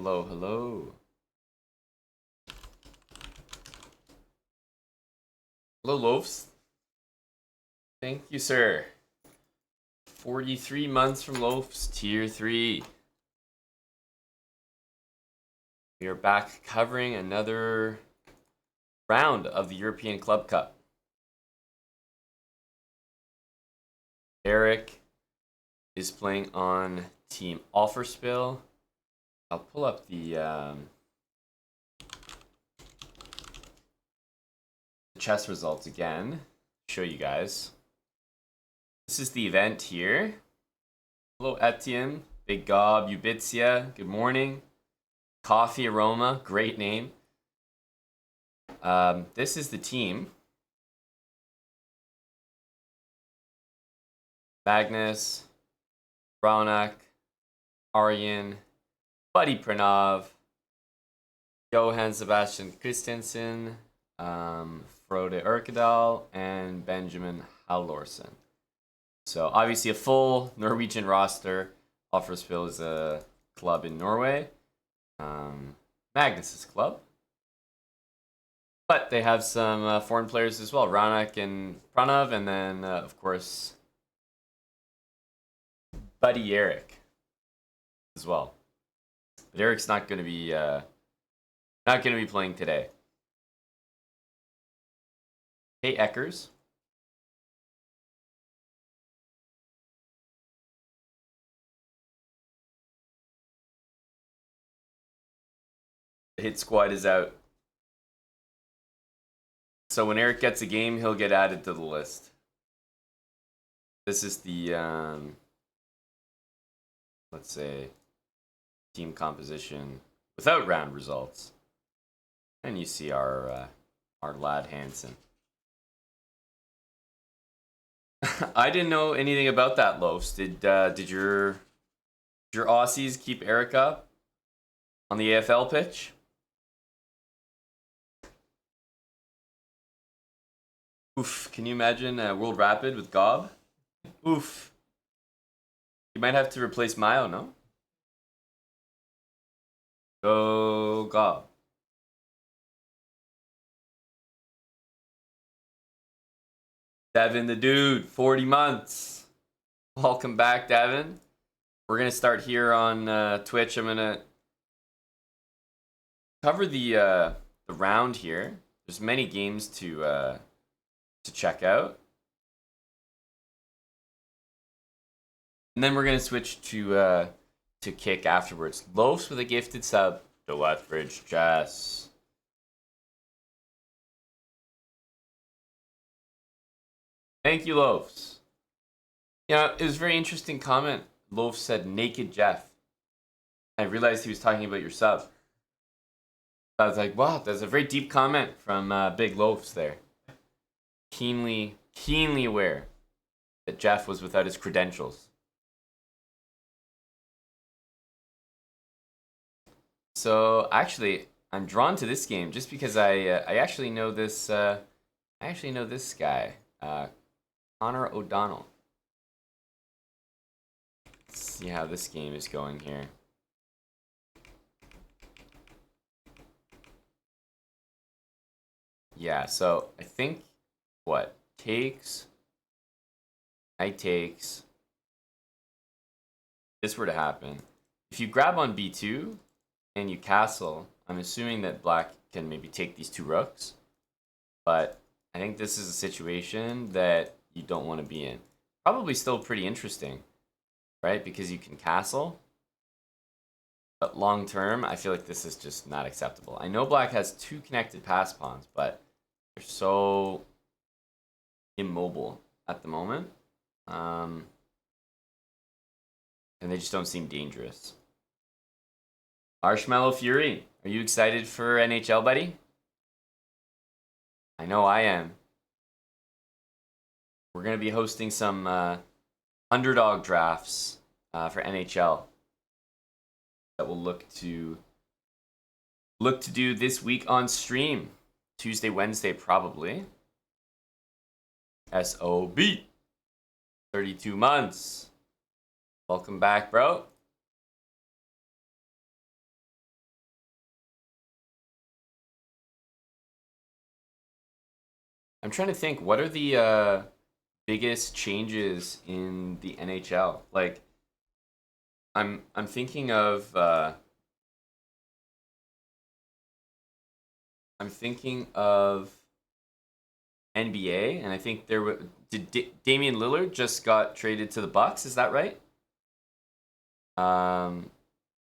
Hello, hello. Hello, Loafs. Thank you, sir. 43 months from Loafs, Tier 3. We are back covering another round of the European Club Cup. Eric is playing on Team Offerspill. I'll pull up the chess results again, show you guys. This is the event here. Hello, Etienne, Big Gob, Ubitsia, good morning. Coffee Aroma, great name. This is the team. Magnus, Braunak, Arjen, Buddy Pranav, Johan Sebastian Christensen, Frode Erkedal, and Benjamin Halvorsen. So obviously a full Norwegian roster. Offerspill is a club in Norway. Magnus' club. But they have some foreign players as well. Ranak and Pranav, and then of course Buddy Eric as well. But Eric's not going to be playing today. Hey, Eckers. The hit squad is out. So when Eric gets a game, he'll get added to the list. This is the, let's say, team composition without round results. And you see our lad Hansen. I didn't know anything about that, Loafs. Did your Aussies keep Eric up on the AFL pitch? Oof, can you imagine World Rapid with Gob? Oof. You might have to replace Mayo, no? Go Gob. Devin the dude, 40 months. Welcome back, Devin. We're going to start here on Twitch. I'm going to cover the round here. There's many games to check out. And then we're going to switch to kick afterwards. Loafs with a gifted sub to Lethbridge Jess. Thank you, Loafs. Yeah, it was a very interesting comment. Loaf said naked Jeff. I realized he was talking about your sub. I was like, wow, that's a very deep comment from Big Loafs there. Keenly aware that Jeff was without his credentials. So actually, I'm drawn to this game just because I actually know this. I actually know this guy, Connor O'Donnell. Let's see how this game is going here. Yeah, so I think what takes, knight takes. If this were to happen, if you grab on b2 and you castle, I'm assuming that black can maybe take these two rooks. But I think this is a situation that you don't want to be in. Probably still pretty interesting, right? Because you can castle. But long term, I feel like this is just not acceptable. I know black has two connected pass pawns, but they're so immobile at the moment. And they just don't seem dangerous. Marshmallow Fury, are you excited for NHL, buddy? I know I am. We're going to be hosting some underdog drafts for NHL that we'll look to do this week on stream. Tuesday, Wednesday, probably. SOB. 32 months. Welcome back, bro. I'm trying to think, what are the biggest changes in the NHL? Like, I'm thinking of NBA, and I think there were Damian Lillard just got traded to the Bucks. Is that right? Um,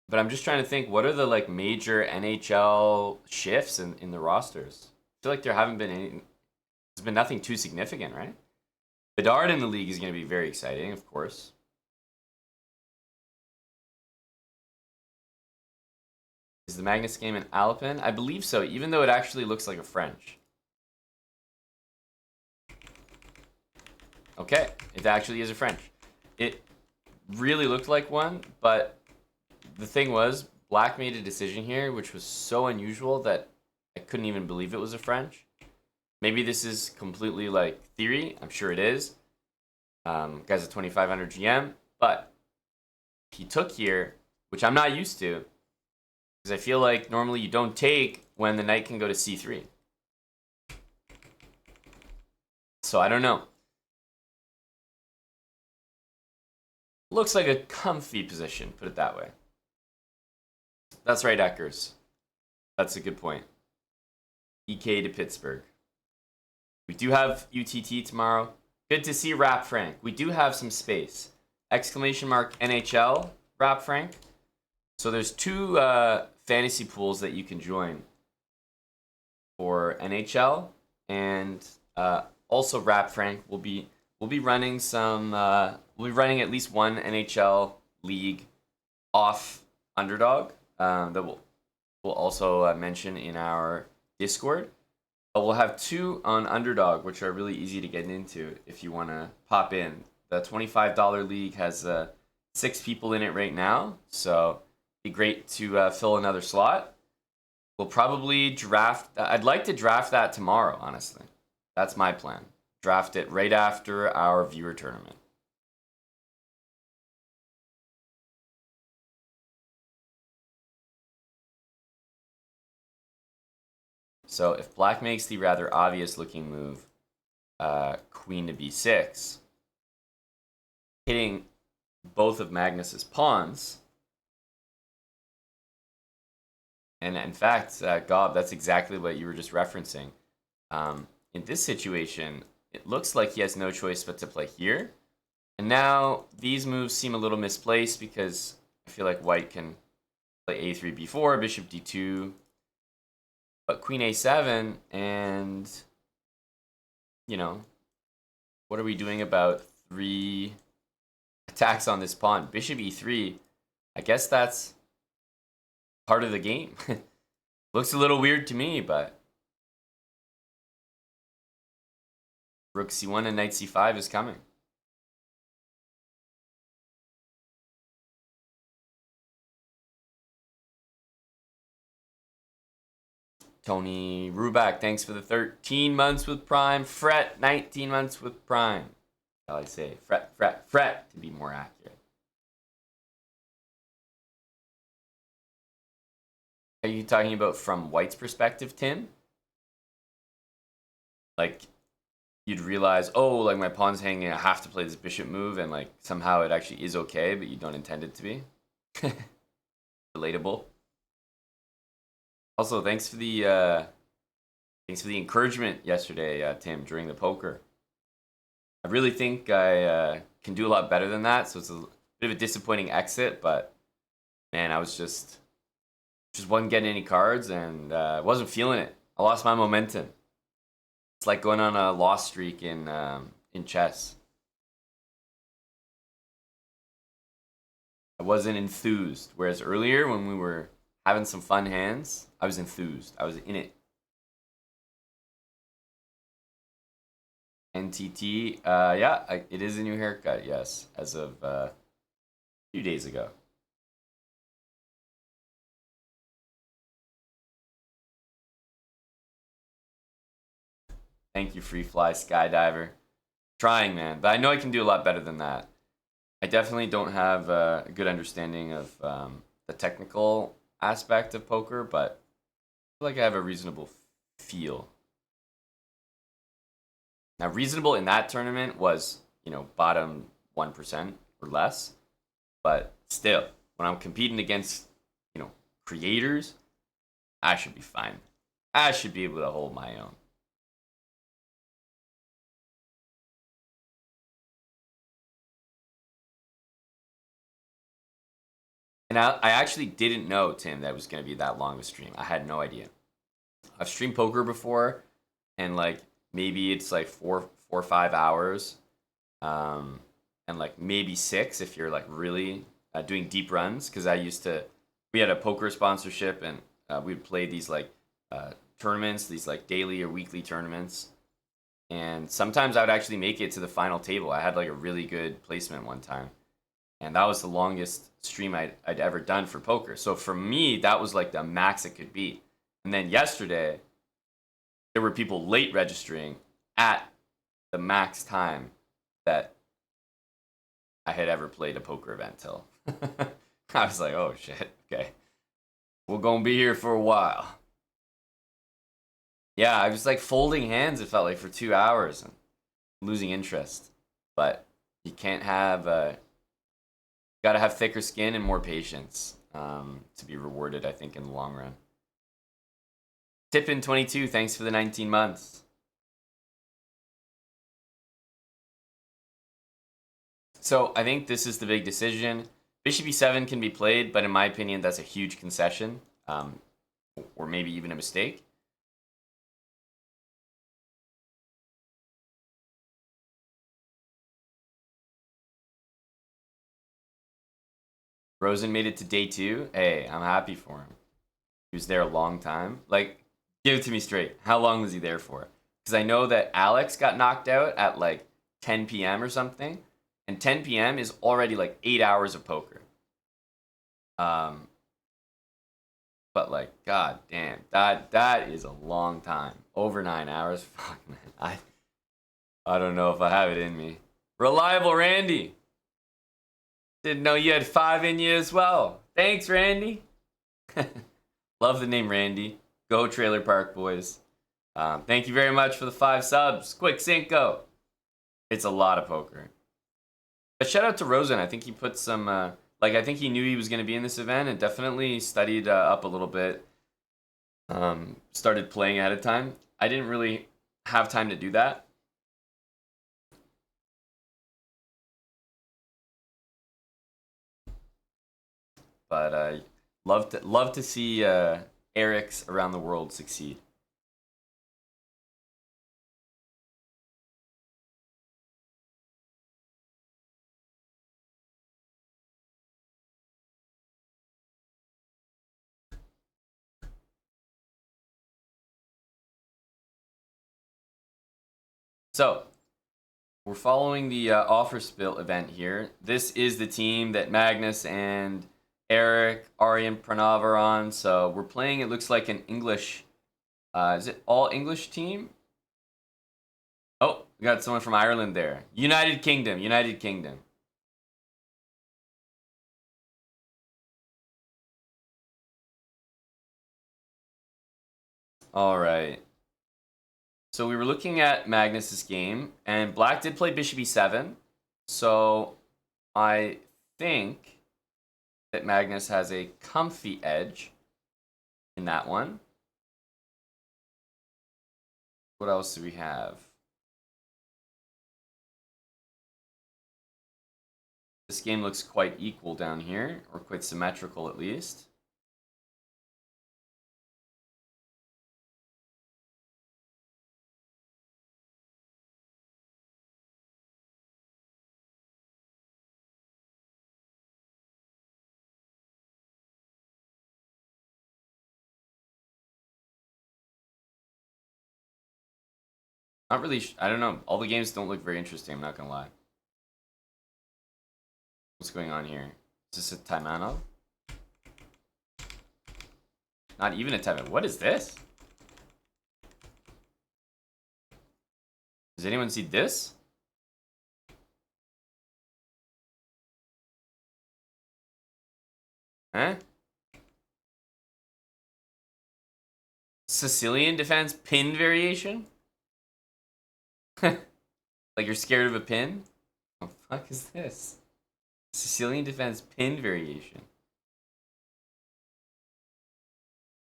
but I'm just trying to think, what are the like major NHL shifts in the rosters? I feel like there haven't been any. There's been nothing too significant, right? Bedard in the league is going to be very exciting, of course. Is the Magnus game in Alpen? I believe so, even though it actually looks like a French. Okay, it actually is a French. It really looked like one, but the thing was, Black made a decision here, which was so unusual that I couldn't even believe it was a French. Maybe this is completely like theory. I'm sure it is. Guy's a 2500 GM, but he took here, which I'm not used to, because I feel like normally you don't take when the knight can go to c3. So I don't know. Looks like a comfy position, put it that way. That's right, Eckers. That's a good point. EK to Pittsburgh. We do have UTT tomorrow. Good to see Rap Frank. We do have some space. Exclamation mark NHL, Rap Frank. So there's two fantasy pools that you can join for NHL, and also Rap Frank will be running some. We'll be running at least one NHL league off Underdog that we'll also mention in our Discord. But we'll have two on Underdog, which are really easy to get into if you want to pop in. The $25 league has 6 people in it right now, so it'd be great to fill another slot. We'll probably draft. I'd like to draft that tomorrow, honestly. That's my plan. Draft it right after our viewer tournament. So if Black makes the rather obvious looking move, Queen to B6, hitting both of Magnus's pawns, and in fact, Gob, that's exactly what you were just referencing. In this situation, it looks like he has no choice but to play here. And now these moves seem a little misplaced because I feel like White can play A3, B4, Bishop D2, but Queen A7, and, you know, what are we doing about 3 attacks on this pawn? Bishop E3, I guess that's part of the game. Looks a little weird to me, but Rook C1 and Knight C5 is coming. Tony Ruback, thanks for the 13 months with Prime. Fret, 19 months with Prime. Shall I say, fret, fret, fret, to be more accurate. Are you talking about from White's perspective, Tim? Like, you'd realize, oh, like my pawn's hanging, I have to play this bishop move, and like somehow it actually is okay, but you don't intend it to be. Relatable. Also, thanks for the encouragement yesterday, Tim, during the poker. I really think I can do a lot better than that, so it's a bit of a disappointing exit, but man, I was just wasn't getting any cards, and wasn't feeling it. I lost my momentum. It's like going on a loss streak in chess. I wasn't enthused, whereas earlier when we were having some fun hands, I was enthused. I was in it. NTT, yeah, it is a new haircut, yes, as of a few days ago. Thank you, Free Fly Skydiver. Trying, man, but I know I can do a lot better than that. I definitely don't have a good understanding of the technical aspect of poker, but I feel like I have a reasonable feel. Now, reasonable in that tournament was, bottom 1% or less. But still, when I'm competing against, creators, I should be fine. I should be able to hold my own. And I actually didn't know, Tim, that it was going to be that long of a stream. I had no idea. I've streamed poker before, and like maybe it's like 4 or 5 hours, and like maybe 6 if you're like really doing deep runs. Because we had a poker sponsorship, and we'd play these like tournaments, these like daily or weekly tournaments. And sometimes I would actually make it to the final table. I had like a really good placement one time. And that was the longest stream I'd ever done for poker. So for me, that was like the max it could be. And then yesterday, there were people late registering at the max time that I had ever played a poker event till. I was like, oh shit, okay. We're gonna be here for a while. Yeah, I was like folding hands, it felt like, for 2 hours and losing interest. But you can't have gotta have thicker skin and more patience to be rewarded, I think, in the long run. Tippin22, thanks for the 19 months. So I think this is the big decision. Bishop e7 can be played, but in my opinion, that's a huge concession, or maybe even a mistake. Rosen made it to day 2. Hey, I'm happy for him. He was there a long time. Like, give it to me straight. How long was he there for? Because I know that Alex got knocked out at like 10 p.m. or something, and 10 p.m. is already like 8 hours of poker. But like, god damn, that is a long time. Over 9 hours. Fuck, man. I don't know if I have it in me. Reliable Randy. Didn't know you had 5 in you as well. Thanks, Randy. Love the name Randy. Go Trailer Park Boys. Thank you very much for the 5 subs. Quick Cinco. It's a lot of poker. But shout out to Rosen. I think he put some, I think he knew he was going to be in this event and definitely studied up a little bit. Started playing ahead of time. I didn't really have time to do that. But love to see Eric's around the world succeed. So, we're following the offer spill event here. This is the team that Magnus and Eric, Ari, and Pranav are on. So we're playing, it looks like, an English, is it all English team? Oh, we got someone from Ireland there. United Kingdom, United Kingdom. All right. So we were looking at Magnus's game, and Black did play Bishop e7. So I think that Magnus has a comfy edge in that one. What else do we have? This game looks quite equal down here, or quite symmetrical at least. Not really, I don't know. All the games don't look very interesting, I'm not gonna lie. What's going on here? Is this a Taimano? Not even a Taimano. What is this? Does anyone see this? Huh? Sicilian defense pin variation? Like you're scared of a pin? What the fuck is this? Sicilian defense pin variation.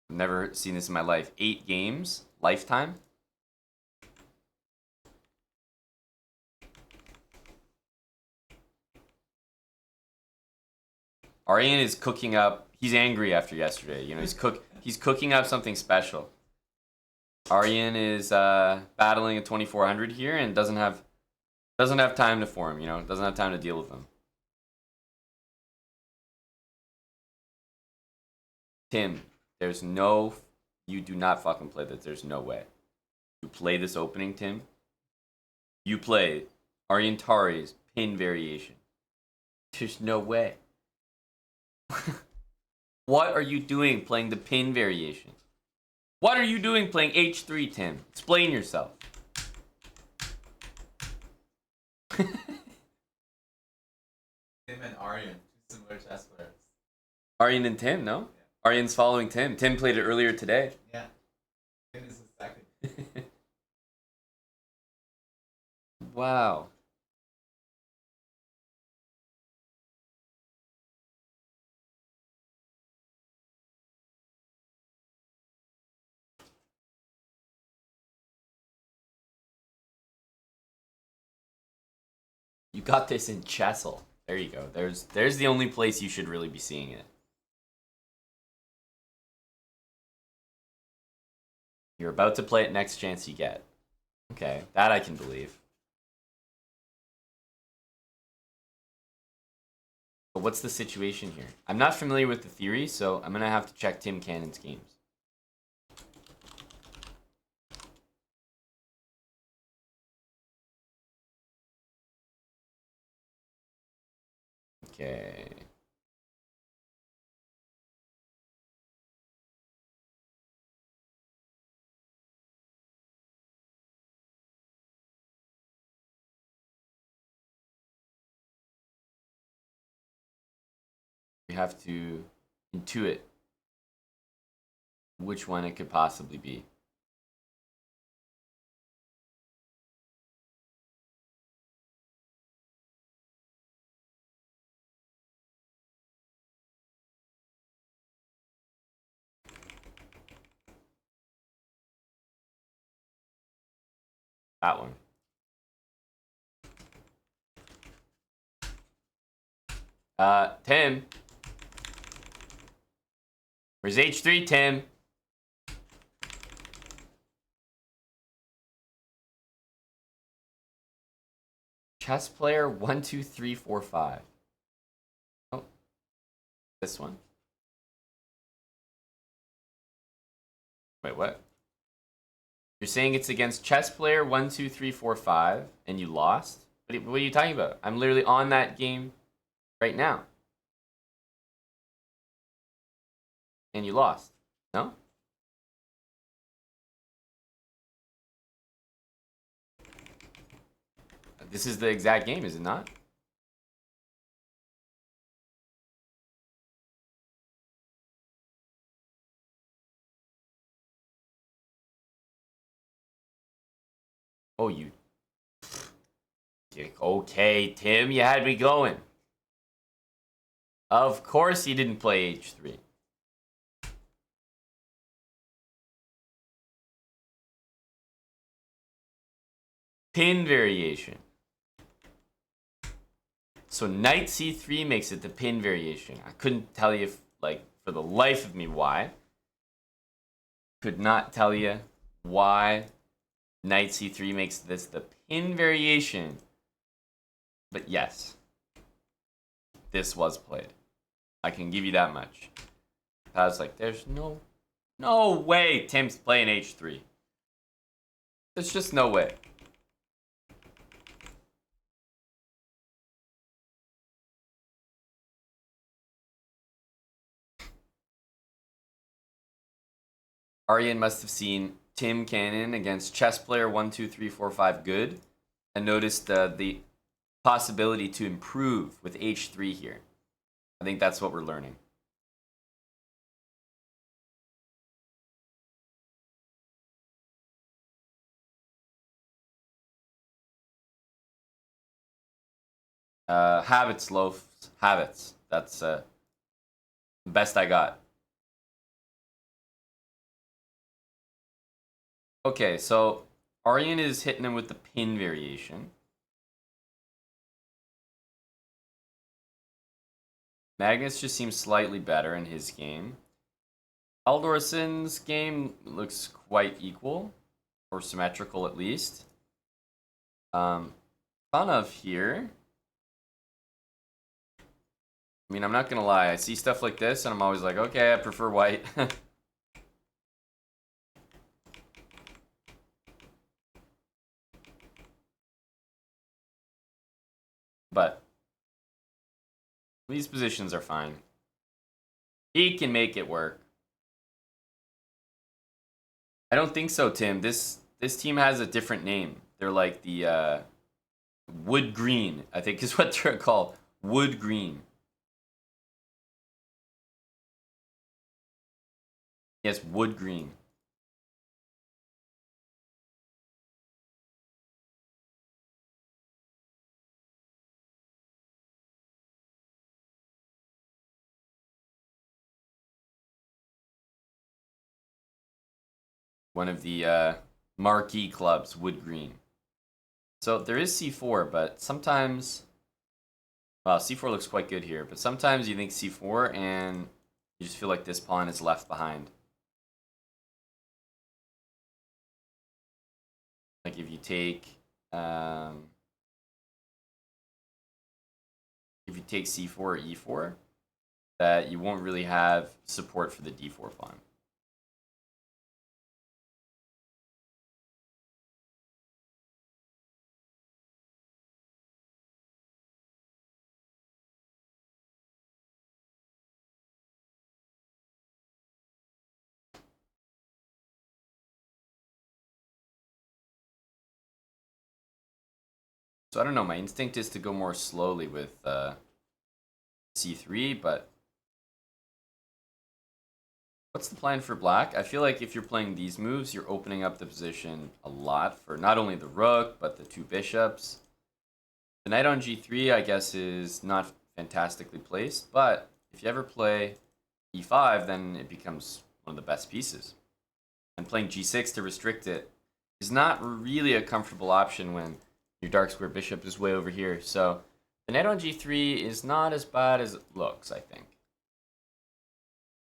I've never seen this in my life. 8 games? Lifetime? Aryan is cooking up. He's angry after yesterday. You know, he's cooking up something special. Aryan is battling a 2400 here and doesn't have time to form, you know, doesn't have time to deal with them. Tim, there's no, you do not fucking play that. There's no way. You play this opening, Tim. You play Aryan Tari's pin variation. There's no way. What are you doing playing the pin variation? What are you doing playing H3, Tim? Explain yourself. Tim and Aryan, two similar chess players. Aryan and Tim, no? Yeah. Aryan's following Tim. Tim played it earlier today. Yeah. Tim is the second. Wow. You got this in Chessel. There you go. There's the only place you should really be seeing it. You're about to play it next chance you get. Okay, that I can believe. But what's the situation here? I'm not familiar with the theory, so I'm gonna have to check Tim Cannon's games. Okay. We have to intuit which one it could possibly be. That one. Tim. Where's H3, Tim? Chess player 1, 2, 3, 4, 5. Oh, this one. Wait, what? You're saying it's against chess player 1, 2, 3, 4, 5, and you lost? What are you talking about? I'm literally on that game right now. And you lost. No? This is the exact game, is it not? Oh, you... Okay, Tim, you had me going. Of course you didn't play H3. Pin variation. So knight c3 makes it the pin variation. I couldn't tell you, like, for the life of me why. Could not tell you why knight c3 makes this the pin variation. But yes, this was played. I can give you that much. I was like, there's no way Tim's playing h3. There's just no way. Aryan must have seen Tim Cannon against chess player 1, 2, 3, 4, 5 good and noticed the possibility to improve with h3 here. I think that's what we're learning. Habits, loaf. Habits. That's the best I got. Okay, so Aryan is hitting him with the pin variation. Magnus just seems slightly better in his game. Aldorsson's game looks quite equal, or symmetrical at least. Ton of here. I mean, I'm not gonna lie. I see stuff like this, and I'm always like, okay, I prefer white. But these positions are fine. He can make it work. I don't think so, Tim. This team has a different name. They're like the Wood Green, I think is what they're called. Wood Green. Yes, Wood Green. One of the marquee clubs, Wood Green. So there is c4, but sometimes... Well, c4 looks quite good here, but sometimes you think c4 and you just feel like this pawn is left behind. Like if you take... if you take c4 or e4, that you won't really have support for the d4 pawn. So I don't know, my instinct is to go more slowly with c3, but what's the plan for black? I feel like if you're playing these moves, you're opening up the position a lot for not only the rook, but the two bishops. The knight on g3, I guess, is not fantastically placed, but if you ever play e5, then it becomes one of the best pieces. And playing g6 to restrict it is not really a comfortable option when your dark square bishop is way over here. So the knight on g3 is not as bad as it looks, I think.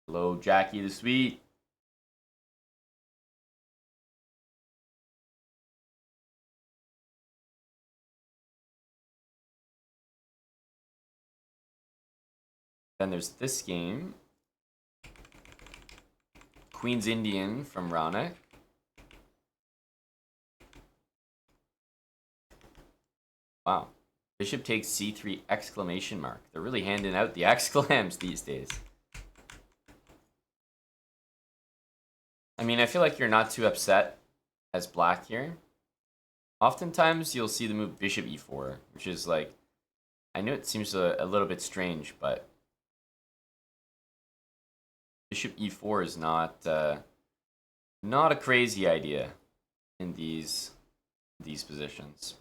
Hello, Jackie the Sweet. Then there's this game. Queen's Indian from Ronick. Wow. Bishop takes c3 exclamation mark. They're really handing out the exclams these days. I mean, I feel like you're not too upset as black here. Oftentimes, you'll see the move bishop e4, which is like... I know it seems a little bit strange, but... Bishop e4 is not a crazy idea in these positions.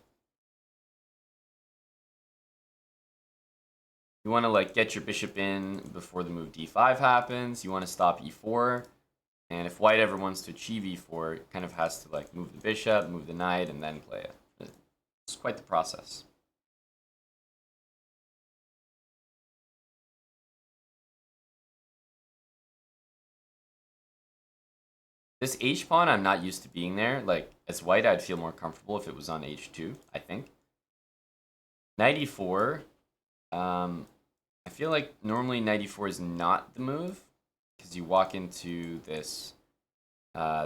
You want to like get your bishop in before the move d5 happens. You want to stop e4. And if white ever wants to achieve e4, it kind of has to like move the bishop, move the knight, and then play it. It's quite the process. This h-pawn, I'm not used to being there. Like, as white, I'd feel more comfortable if it was on h2, I think. Knight e4. I feel like normally knight e4 is not the move, because you walk into this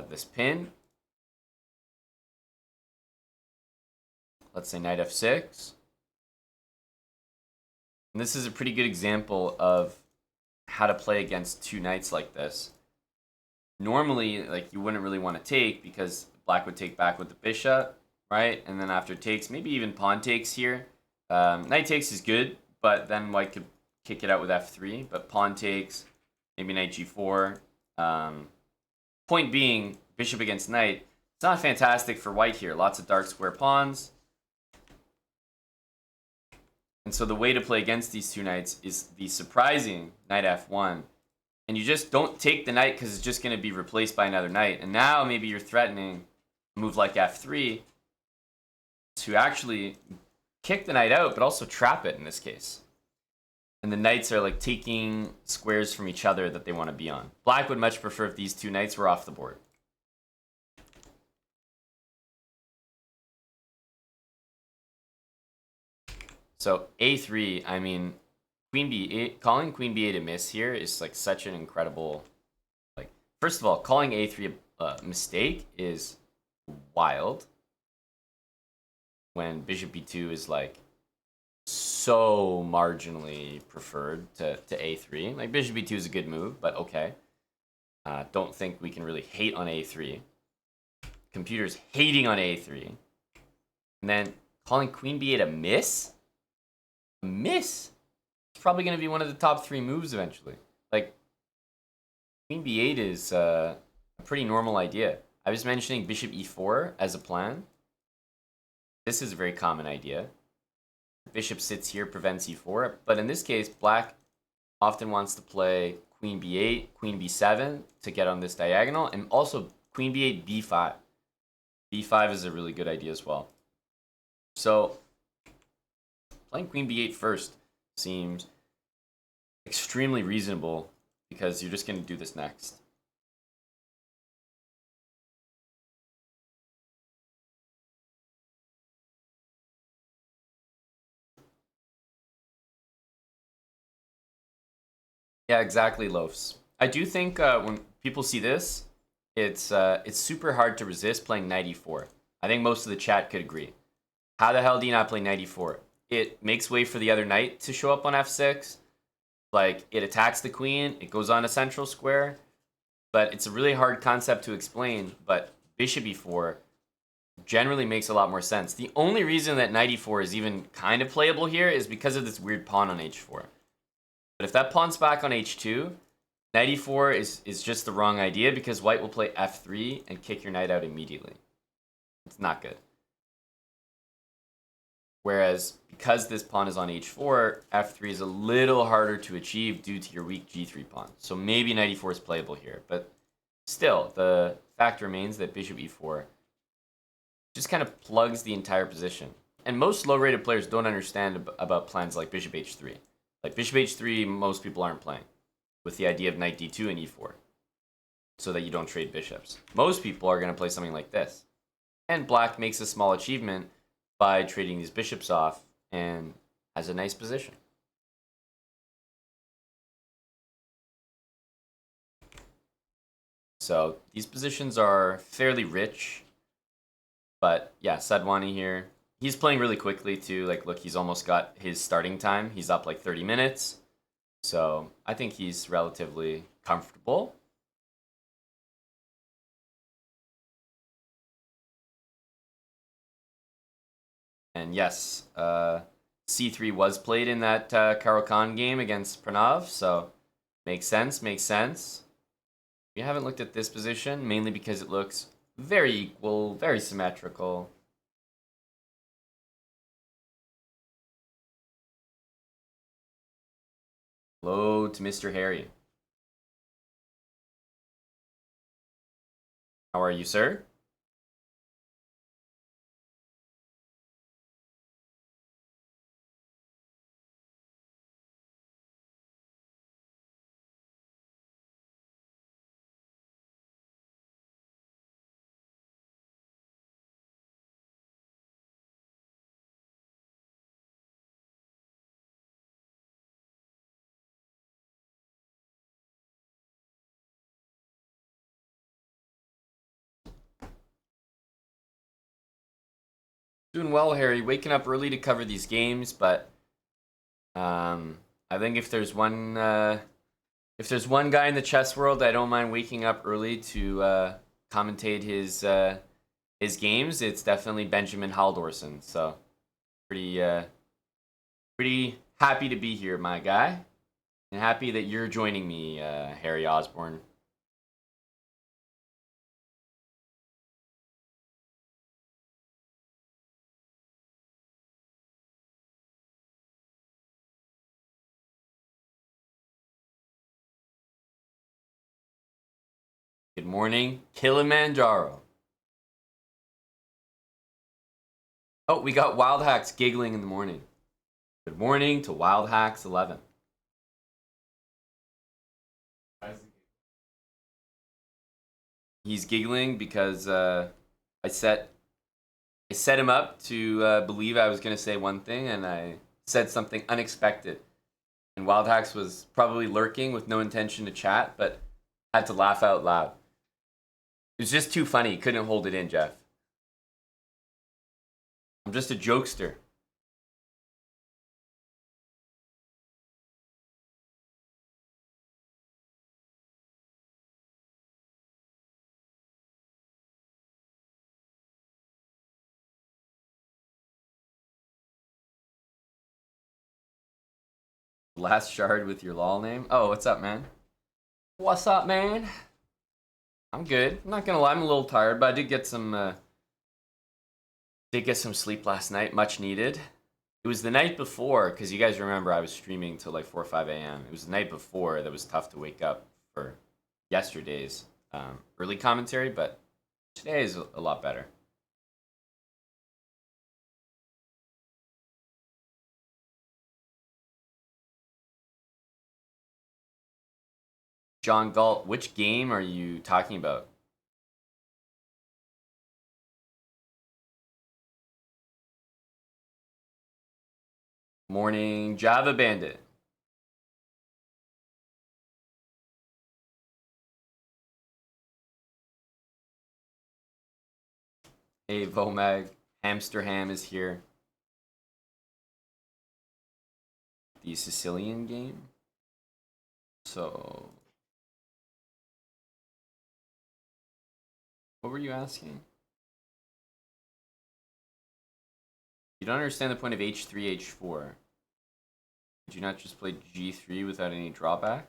this pin. Let's say knight f6. And this is a pretty good example of how to play against two knights like this. Normally, like, you wouldn't really want to take because black would take back with the bishop, right? And then after takes, maybe even pawn takes here. Knight takes is good, but then white could kick it out with f3. But pawn takes, maybe knight g4. Point being, bishop against knight. It's not fantastic for white here. Lots of dark square pawns. And And so the way to play against these two knights is the surprising knight f1. And you just don't take the knight because it's just going to be replaced by another knight. And now maybe you're threatening a move like f3 to actually kick the knight out, but also trap it in this case. And the knights are like taking squares from each other that they want to be on. Black would much prefer if these two knights were off the board. So a3, I mean, queen b8, calling queen b8 a miss here is like such an incredible, like, first of all, calling a3 a mistake is wild when bishop b2 is like so marginally preferred to a3. Like bishop b2 is a good move, but okay. Don't think we can really hate on a3. Computer's hating on a3. And then calling queen b8 a miss? A miss? It's probably going to be one of the top 3 moves eventually. Like, queen b8 is a pretty normal idea. I was mentioning bishop e4 as a plan. This is a very common idea. Bishop sits here, prevents e4. But in this case, black often wants to play queen b8, queen b7 to get on this diagonal, and also queen b8, b5. b5 is a really good idea as well. So playing queen b8 first seems extremely reasonable because you're just going to do this next. Yeah, exactly, Loafs. I do think when people see this, it's super hard to resist playing knight e4. I think most of the chat could agree. How the hell do you not play knight e4? It makes way for the other knight to show up on f6. Like, it attacks the queen, it goes on a central square. But it's a really hard concept to explain, but bishop e4 generally makes a lot more sense. The only reason that knight e4 is even kind of playable here is because of this weird pawn on h4. But if that pawn's back on h2, knight e4 is just the wrong idea because white will play f3 and kick your knight out immediately. It's not good. Whereas, because this pawn is on h4, f3 is a little harder to achieve due to your weak g3 pawn. So maybe knight e4 is playable here. But still, the fact remains that bishop e4 just kind of plugs the entire position. And most low-rated players don't understand about plans like bishop h3. Like bishop h3, most people aren't playing with the idea of knight d2 and e4 so that you don't trade bishops. Most people are going to play something like this. And black makes a small achievement by trading these bishops off and has a nice position. So these positions are fairly rich. But yeah, Sadwani here. He's playing really quickly too. Like, look, he's almost got his starting time. He's up like 30 minutes. So I think he's relatively comfortable. And yes, c3 was played in that Carlsen game against Pranav. So makes sense, makes sense. We haven't looked at this position, mainly because it looks very equal, very symmetrical. Hello to Mr. Harry. How are you, sir? Doing well, Harry. Waking up early to cover these games, but I think if there's one guy in the chess world I don't mind waking up early to commentate his games, it's definitely Benjamin Haldorsen. So pretty happy to be here, my guy, and happy that you're joining me, Harry Osborne. Good morning, Kilimanjaro. Oh, we got Wild Hacks giggling in the morning. Good morning to Wild Hacks 11. He's giggling because I set him up to believe I was going to say one thing, and I said something unexpected. And Wild Hacks was probably lurking with no intention to chat, but had to laugh out loud. It was just too funny. Couldn't hold it in, Jeff. I'm just a jokester. Last shard with your lol name. Oh, what's up, man? What's up, man? I'm good. I'm not gonna lie, I'm a little tired, but I did get some sleep last night, much needed. It was the night before, because you guys remember I was streaming till like 4 or 5 a.m. It was the night before that was tough to wake up for yesterday's early commentary, but today is a lot better. John Galt, which game are you talking about? Morning, Java Bandit. Hey, Vomag. Hamster Ham is here. The Sicilian game. So, what were you asking? You don't understand the point of H3, H4. Did you not just play G3 without any drawback?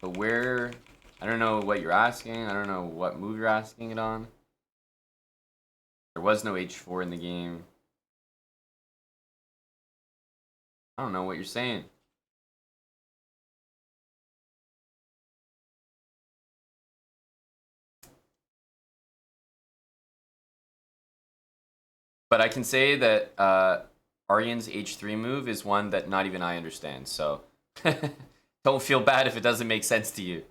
But where... I don't know what you're asking. I don't know what move you're asking it on. There was no H4 in the game. I don't know what you're saying. But I can say that Aryan's H3 move is one that not even I understand, so don't feel bad if it doesn't make sense to you.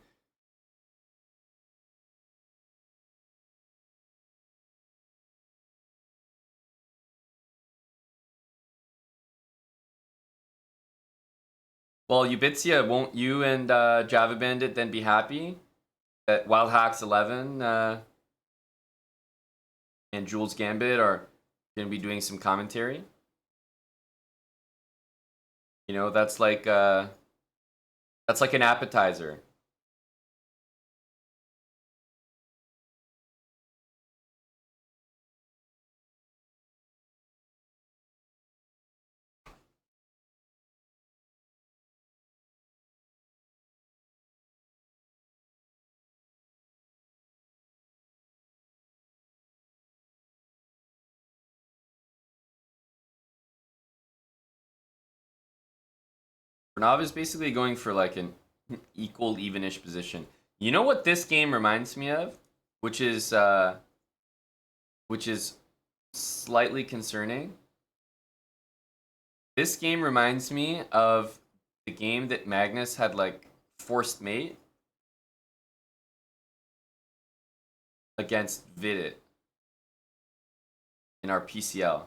Well, Ubitzia, won't you and Java Bandit then be happy that Wild Hacks 11 and Jules Gambit are going to be doing some commentary? You know, that's like an appetizer. Pranav is basically going for like an equal, evenish position. You know what this game reminds me of, which is slightly concerning. This game reminds me of the game that Magnus had like forced mate against Vidit in our PCL.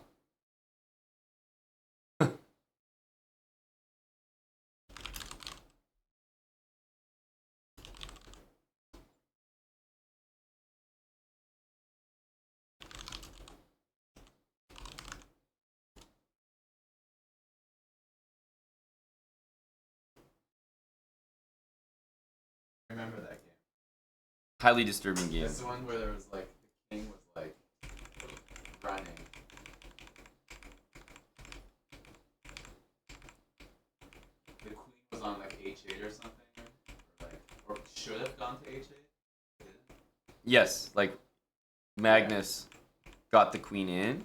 I remember that game. Highly disturbing game. That's the one where there was like the king was like running. The queen was on like H8 or something, or should have gone to H8. Yes, like Magnus got the queen in,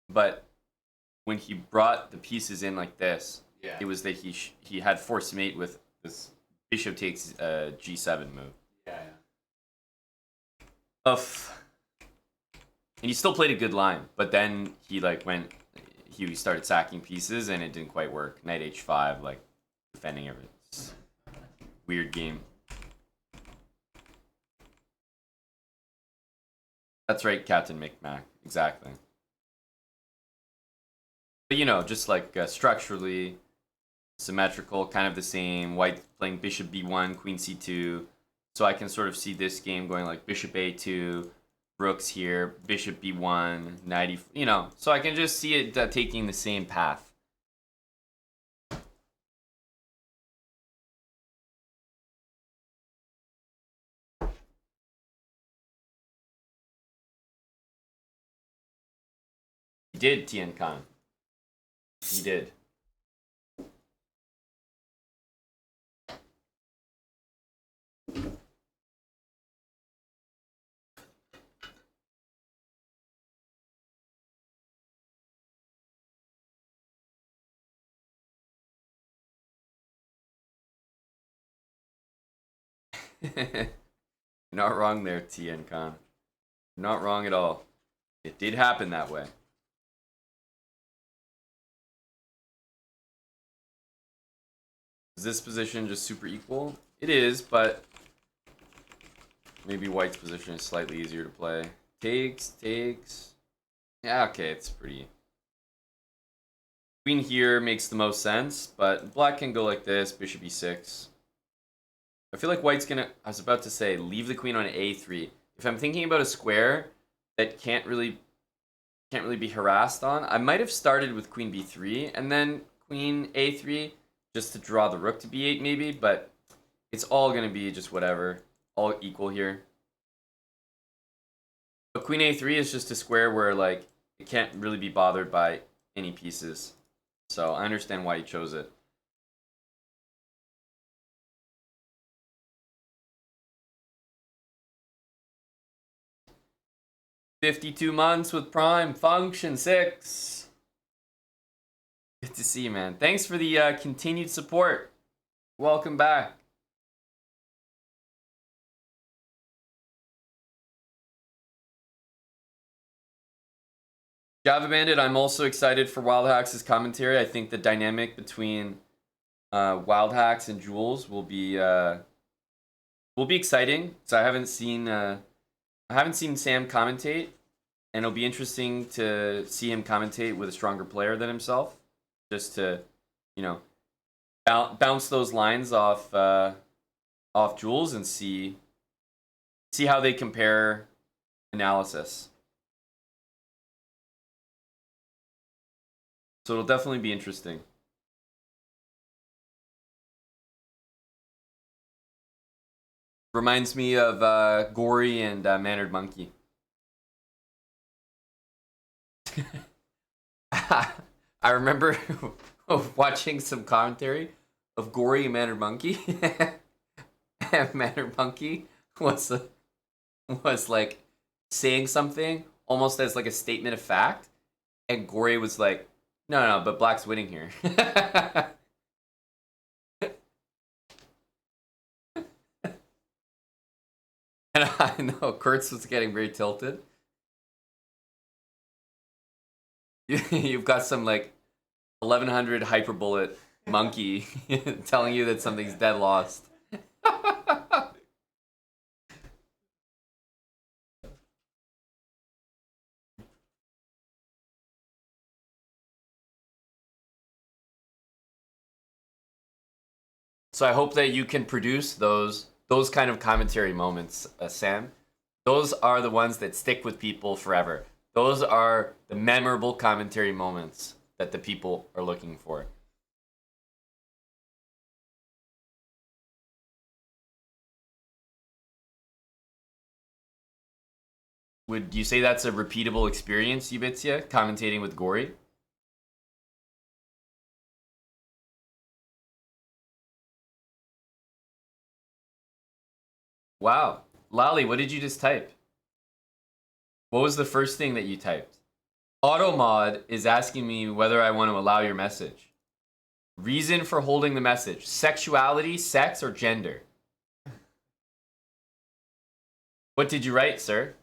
but when he brought the pieces in like this, Yeah. it was that he had forced mate with this bishop takes a g7 move. Yeah. Oof. And he still played a good line, but then he like he started sacking pieces and it didn't quite work. Knight h5, like defending everything. Weird game. That's right, Captain Micmac. Exactly. But you know, just like structurally symmetrical, kind of the same. White playing bishop b1, queen c2. So I can sort of see this game going like bishop a2, rooks here, bishop b1, knight e, you know. So I can just see it taking the same path. He did, Tien Khan. He did. Not wrong there, Tien Khan. Not wrong at all. It did happen that way. Is this position just super equal? It is, but maybe white's position is slightly easier to play. Takes. Yeah, okay, it's pretty. Queen here makes the most sense, but black can go like this, bishop e6. I feel like white's gonna, I was about to say, leave the queen on a3. If I'm thinking about a square that can't really be harassed on, I might have started with queen b3 and then queen a3 just to draw the rook to b8 maybe, but it's all gonna be just whatever, all equal here. But queen a3 is just a square where like it can't really be bothered by any pieces. So I understand why he chose it. "52 months with Prime, Function 6. Good to see you, man. Thanks for the continued support. Welcome back. Java Bandit, I'm also excited for Wild Hacks' commentary. I think the dynamic between Wild Hacks and Jules will be exciting. So I haven't seen Sam commentate, and it'll be interesting to see him commentate with a stronger player than himself, just to, you know, bounce those lines off Jules and see how they compare analysis. So it'll definitely be interesting. Reminds me of Gory and Mannered Monkey. I remember watching some commentary of Gory and Mannered Monkey. And Mannered Monkey was like saying something almost as like a statement of fact, and Gory was like, no, but black's winning here. And I know Kurtz was getting very tilted. You've got some like 1100 hyperbullet monkey telling you that something's dead lost. So I hope that you can produce those kind of commentary moments, Sam. Those are the ones that stick with people forever. Those are the memorable commentary moments that the people are looking for. Would you say that's a repeatable experience, Yubitsia, commentating with Gory? Wow. Lally, what did you just type? What was the first thing that you typed? Automod is asking me whether I want to allow your message. Reason for holding the message. Sexuality, sex, or gender? What did you write, sir?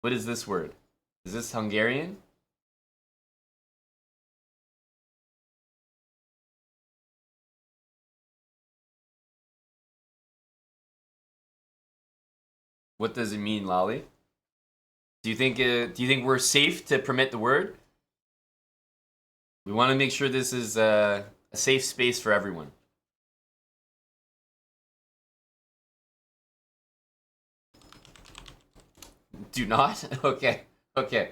What is this word? Is this Hungarian? What does it mean, Lolly? Do you think we're safe to permit the word? We want to make sure this is a safe space for everyone. Do not? Okay. Okay.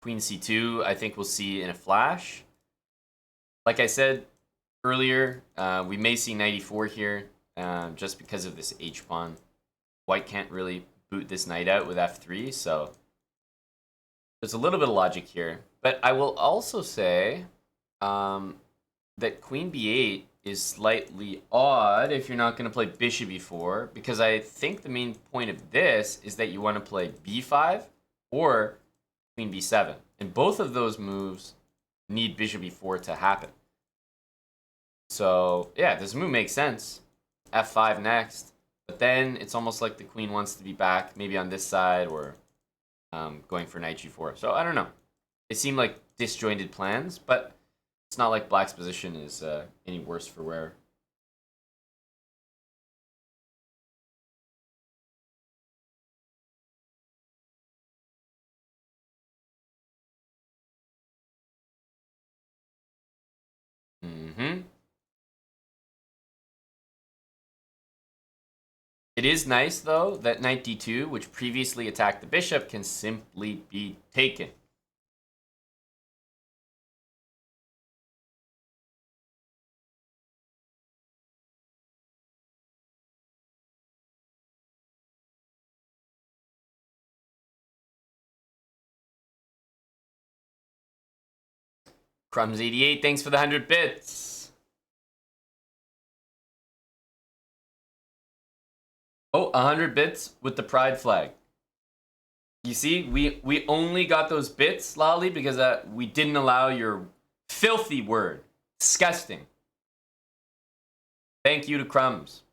Queen c2, I think we'll see in a flash. Like I said earlier, we may see knight e4 here, just because of this h-pawn. White can't really boot this knight out with f3, so there's a little bit of logic here. But I will also say that queen b8 is slightly odd if you're not going to play bishop e4, because I think the main point of this is that you want to play b5 or queen b7. And both of those moves need bishop e4 to happen. So, yeah, this move makes sense. f5 next. But then it's almost like the queen wants to be back, maybe on this side, or going for knight g4. So, I don't know. They seem like disjointed plans, but it's not like black's position is any worse for wear. It is nice, though, that knight d2, which previously attacked the bishop, can simply be taken. Crumbs88, thanks for the 100 bits. Oh, 100 bits with the pride flag. You see, we only got those bits, Lolly, because we didn't allow your filthy word. Disgusting. Thank you to Crumbs.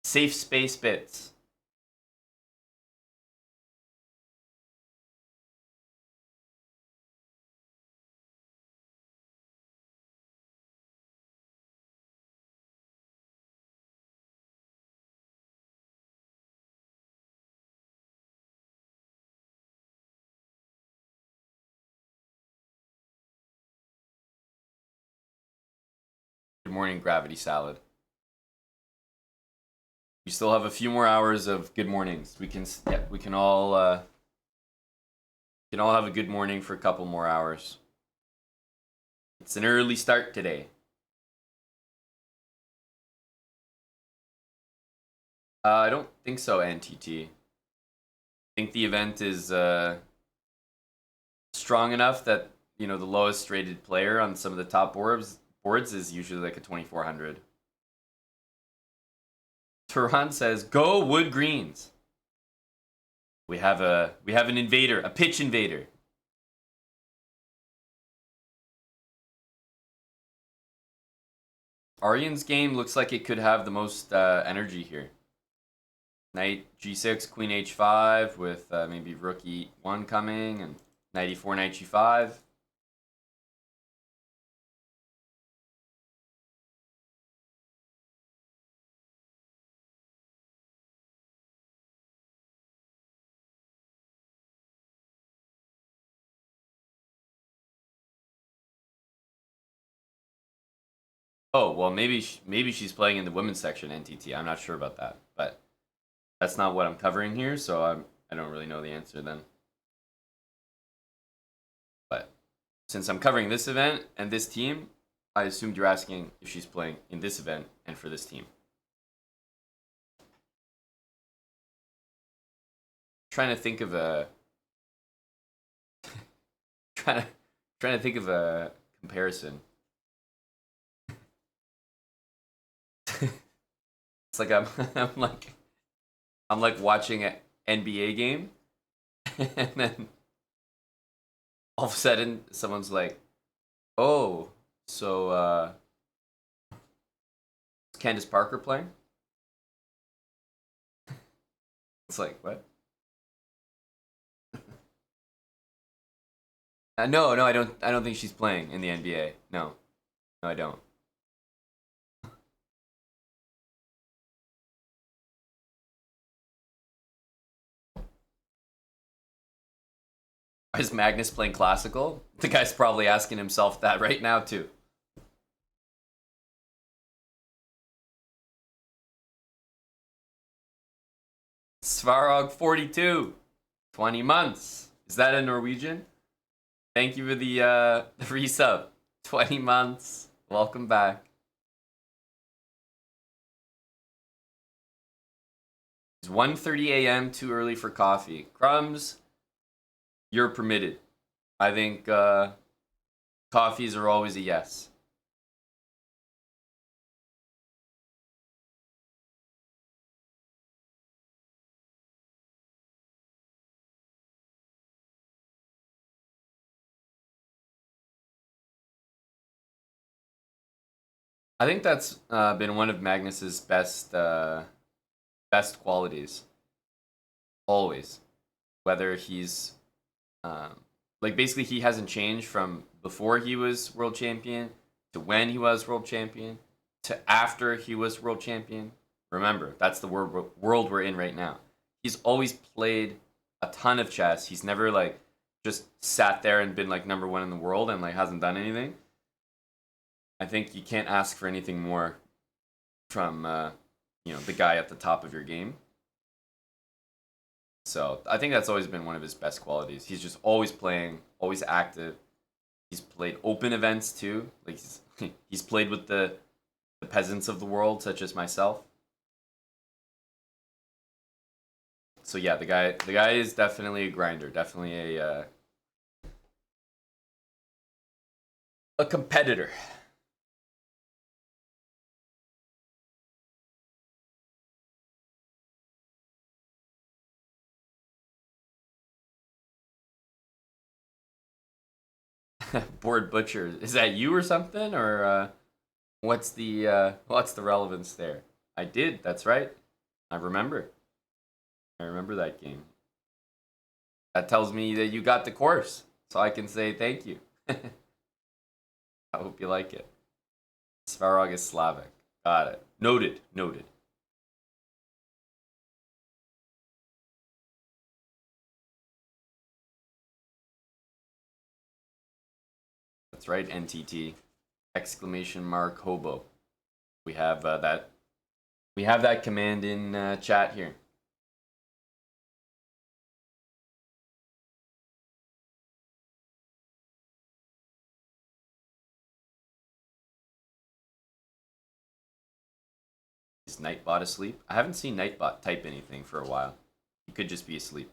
Safe space bits. Good morning, Gravity Salad. We still have a few more hours of good mornings. We can all have a good morning for a couple more hours. It's an early start today. I don't think so, NTT. I think the event is strong enough that, the lowest rated player on some of the top boards is usually like a 2400. Turan says, "Go Wood Greens." We have an invader, a pitch invader. Aryan's game looks like it could have the most energy here. Knight g6, queen h5 with maybe rook e1 coming, and knight e4, knight g5. Oh, well, maybe she's playing in the women's section, NTT. I'm not sure about that, but that's not what I'm covering here, so I don't really know the answer then. But since I'm covering this event and this team, I assumed you're asking if she's playing in this event and for this team. Trying to think of a trying to think of a comparison. It's like I'm like watching an NBA game, and then all of a sudden someone's like, "Oh, so is Candace Parker playing?" It's like, what? No, no, I don't. I don't think she's playing in the NBA. No, no, I don't. Is Magnus playing classical? The guy's probably asking himself that right now too. Svarog 42, 20 months. Is that in Norwegian? Thank you for the resub. 20 months. Welcome back. It's 1:30 a.m. too early for coffee. Crumbs, you're permitted. I think coffees are always a yes. I think that's been one of Magnus's best qualities. Always, whether he's like basically he hasn't changed from before he was world champion to when he was world champion to after he was world champion. Remember, that's the world we're in right now. He's always played a ton of chess. He's never like just sat there and been like number one in the world and like hasn't done anything. I think you can't ask for anything more from the guy at the top of your game. So I think that's always been one of his best qualities. He's just always playing, always active. He's played open events too. Like he's played with the peasants of the world, such as myself. So yeah, the guy is definitely a grinder, definitely a competitor. Board butcher, is that you or something, or what's the relevance there? I did. That's right. I remember. I remember that game. That tells me that you got the course, so I can say thank you. I hope you like it. Svarog is Slavic. Got it. Noted. Noted. That's right. NTT. Exclamation mark hobo. We have that. We have that command in chat here. Is Nightbot asleep? I haven't seen Nightbot type anything for a while. He could just be asleep.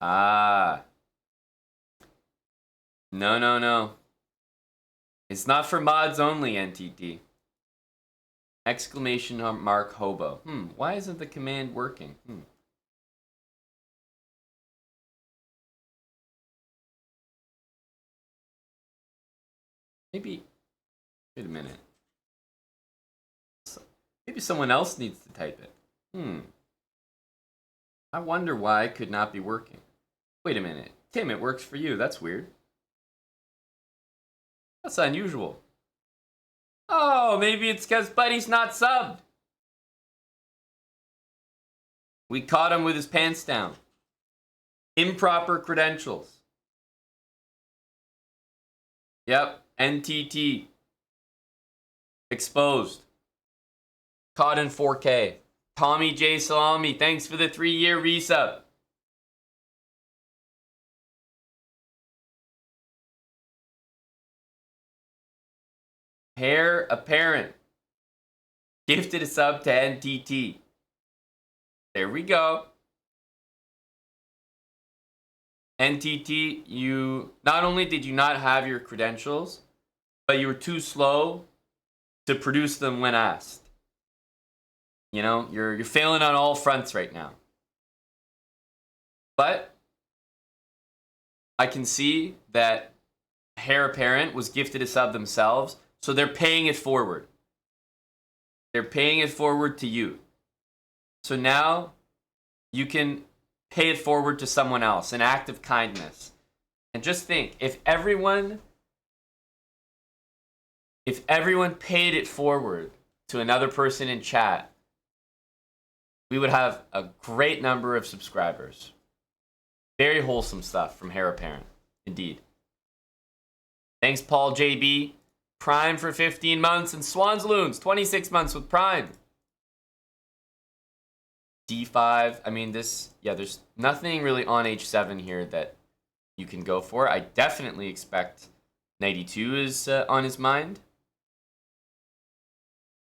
Ah. No, no, no. It's not for mods only, NTT. Exclamation mark hobo. Why isn't the command working? Maybe. Wait a minute. Maybe someone else needs to type it. I wonder why it could not be working. Wait a minute. Tim, it works for you. That's weird. That's unusual. Oh, maybe it's because Buddy's not subbed. We caught him with his pants down. Improper credentials. Yep, NTT. Exposed. Caught in 4K. Tommy J. Salami, thanks for the 3-year resub. Heir apparent. Gifted a sub to NTT. There we go. NTT, you not only did you not have your credentials, but you were too slow to produce them when asked. You know, you're failing on all fronts right now. But I can see that Heir Apparent was gifted a sub themselves, so they're paying it forward. They're paying it forward to you. So now you can pay it forward to someone else, an act of kindness. And just think, if everyone paid it forward to another person in chat, we would have a great number of subscribers. Very wholesome stuff from Heir Apparent, indeed. Thanks, Paul JB. Prime for 15 months, and Swans Loons, 26 months with Prime. D5, I mean, there's nothing really on H7 here that you can go for. I definitely expect 92 is on his mind.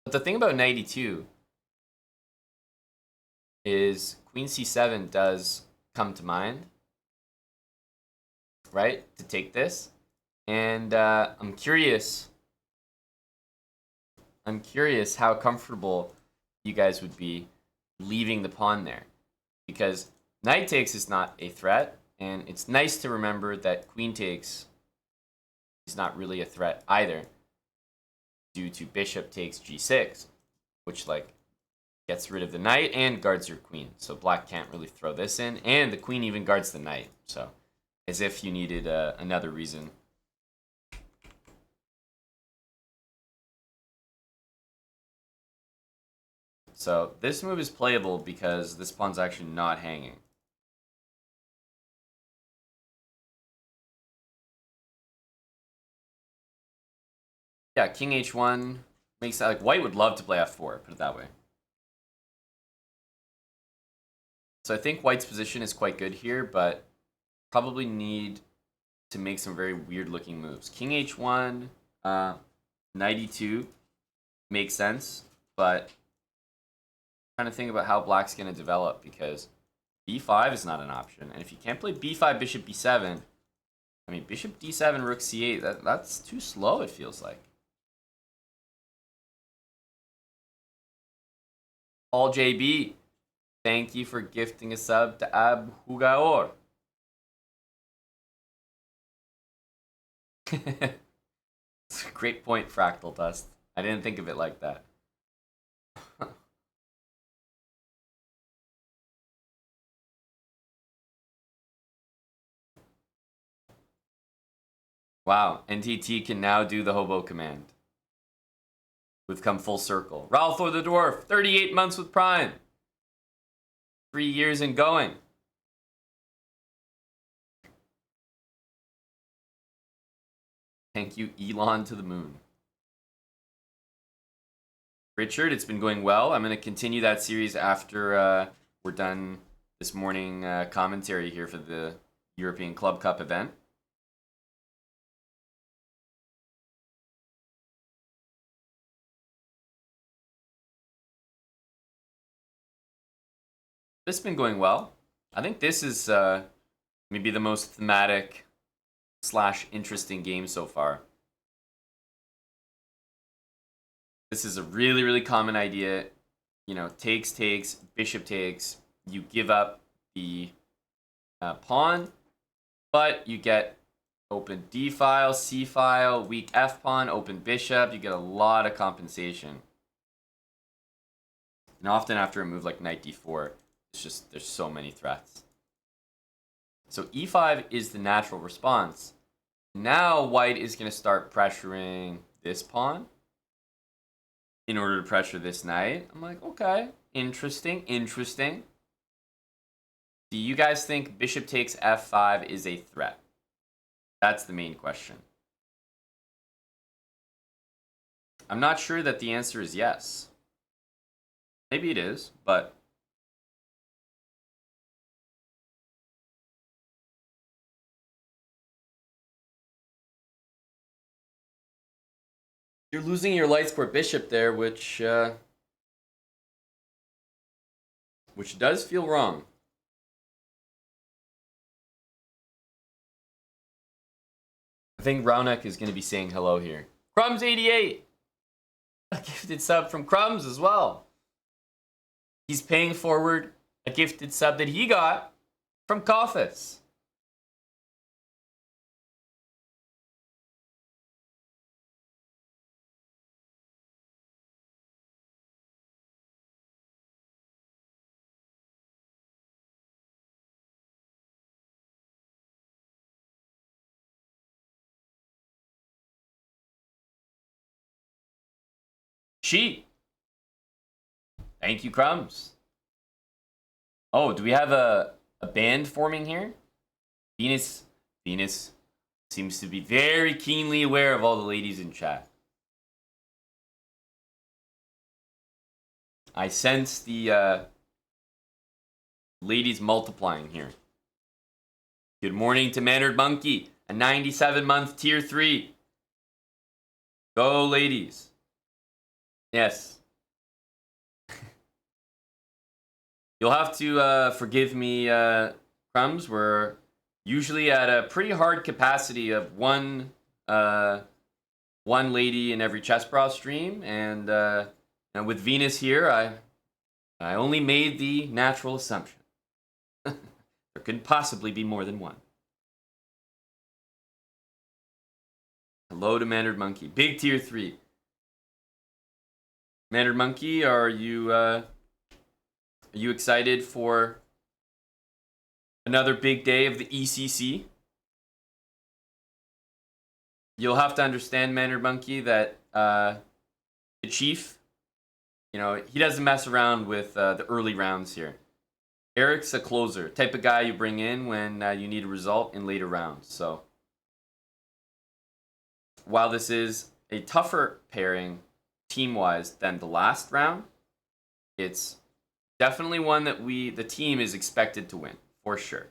But the thing about 92 is Queen C7 does come to mind, right, to take this. And I'm curious how comfortable you guys would be leaving the pawn there, because knight takes is not a threat, and it's nice to remember that queen takes is not really a threat either, due to bishop takes g6, which like gets rid of the knight and guards your queen. So black can't really throw this in, and the queen even guards the knight. So as if you needed another reason. So this move is playable because this pawn's actually not hanging. Yeah, king h1 makes that, like, white would love to play f4, put it that way. So I think white's position is quite good here, but probably need to make some very weird looking moves. King h1, knight e2 makes sense, but trying to think about how black's going to develop, because b5 is not an option. And if you can't play b5, bishop b7, I mean, bishop d7, rook c8, that's too slow, it feels like. Paul JB, thank you for gifting a sub to Ab Hugaor. It's a great point, Fractal Dust. I didn't think of it like that. Wow, NTT can now do the hobo command. We've come full circle. Ralthor the Dwarf, 38 months with Prime. 3 years and going. Thank you, Elon to the moon. Richard, it's been going well. I'm going to continue that series after we're done this morning commentary here for the European Club Cup event. This has been going well. I think this is maybe the most thematic / interesting game so far. This is a really, really common idea. You know, takes, bishop takes. You give up the pawn, but you get open d file, c file, weak f pawn, open bishop. You get a lot of compensation. And often after a move like knight d4, it's just, there's so many threats. So e5 is the natural response. Now white is going to start pressuring this pawn in order to pressure this knight. I'm like, okay, interesting. Do you guys think bishop takes f5 is a threat? That's the main question. I'm not sure that the answer is yes. Maybe it is, but you're losing your light square bishop there, which does feel wrong. I think Raunek is going to be saying hello here. Crumbs88! A gifted sub from Crumbs as well. He's paying forward a gifted sub that he got from Coffis. She. Thank you, Crumbs. Oh, do we have a band forming here? Venus seems to be very keenly aware of all the ladies in chat. I sense the ladies multiplying here. Good morning to Mannered Monkey, a 97-month tier 3. Go, ladies. Yes. You'll have to forgive me, Crumbs. We're usually at a pretty hard capacity of one lady in every chess bra stream, and with Venus here, I only made the natural assumption. There couldn't possibly be more than one. Hello to Mannered Monkey. Big tier 3. Mannered Monkey, are you excited for another big day of the ECC? You'll have to understand, Mannered Monkey, that the chief, he doesn't mess around with the early rounds here. Eric's a closer, type of guy you bring in when you need a result in later rounds. So while this is a tougher pairing team-wise than the last round, it's definitely one that the team is expected to win, for sure.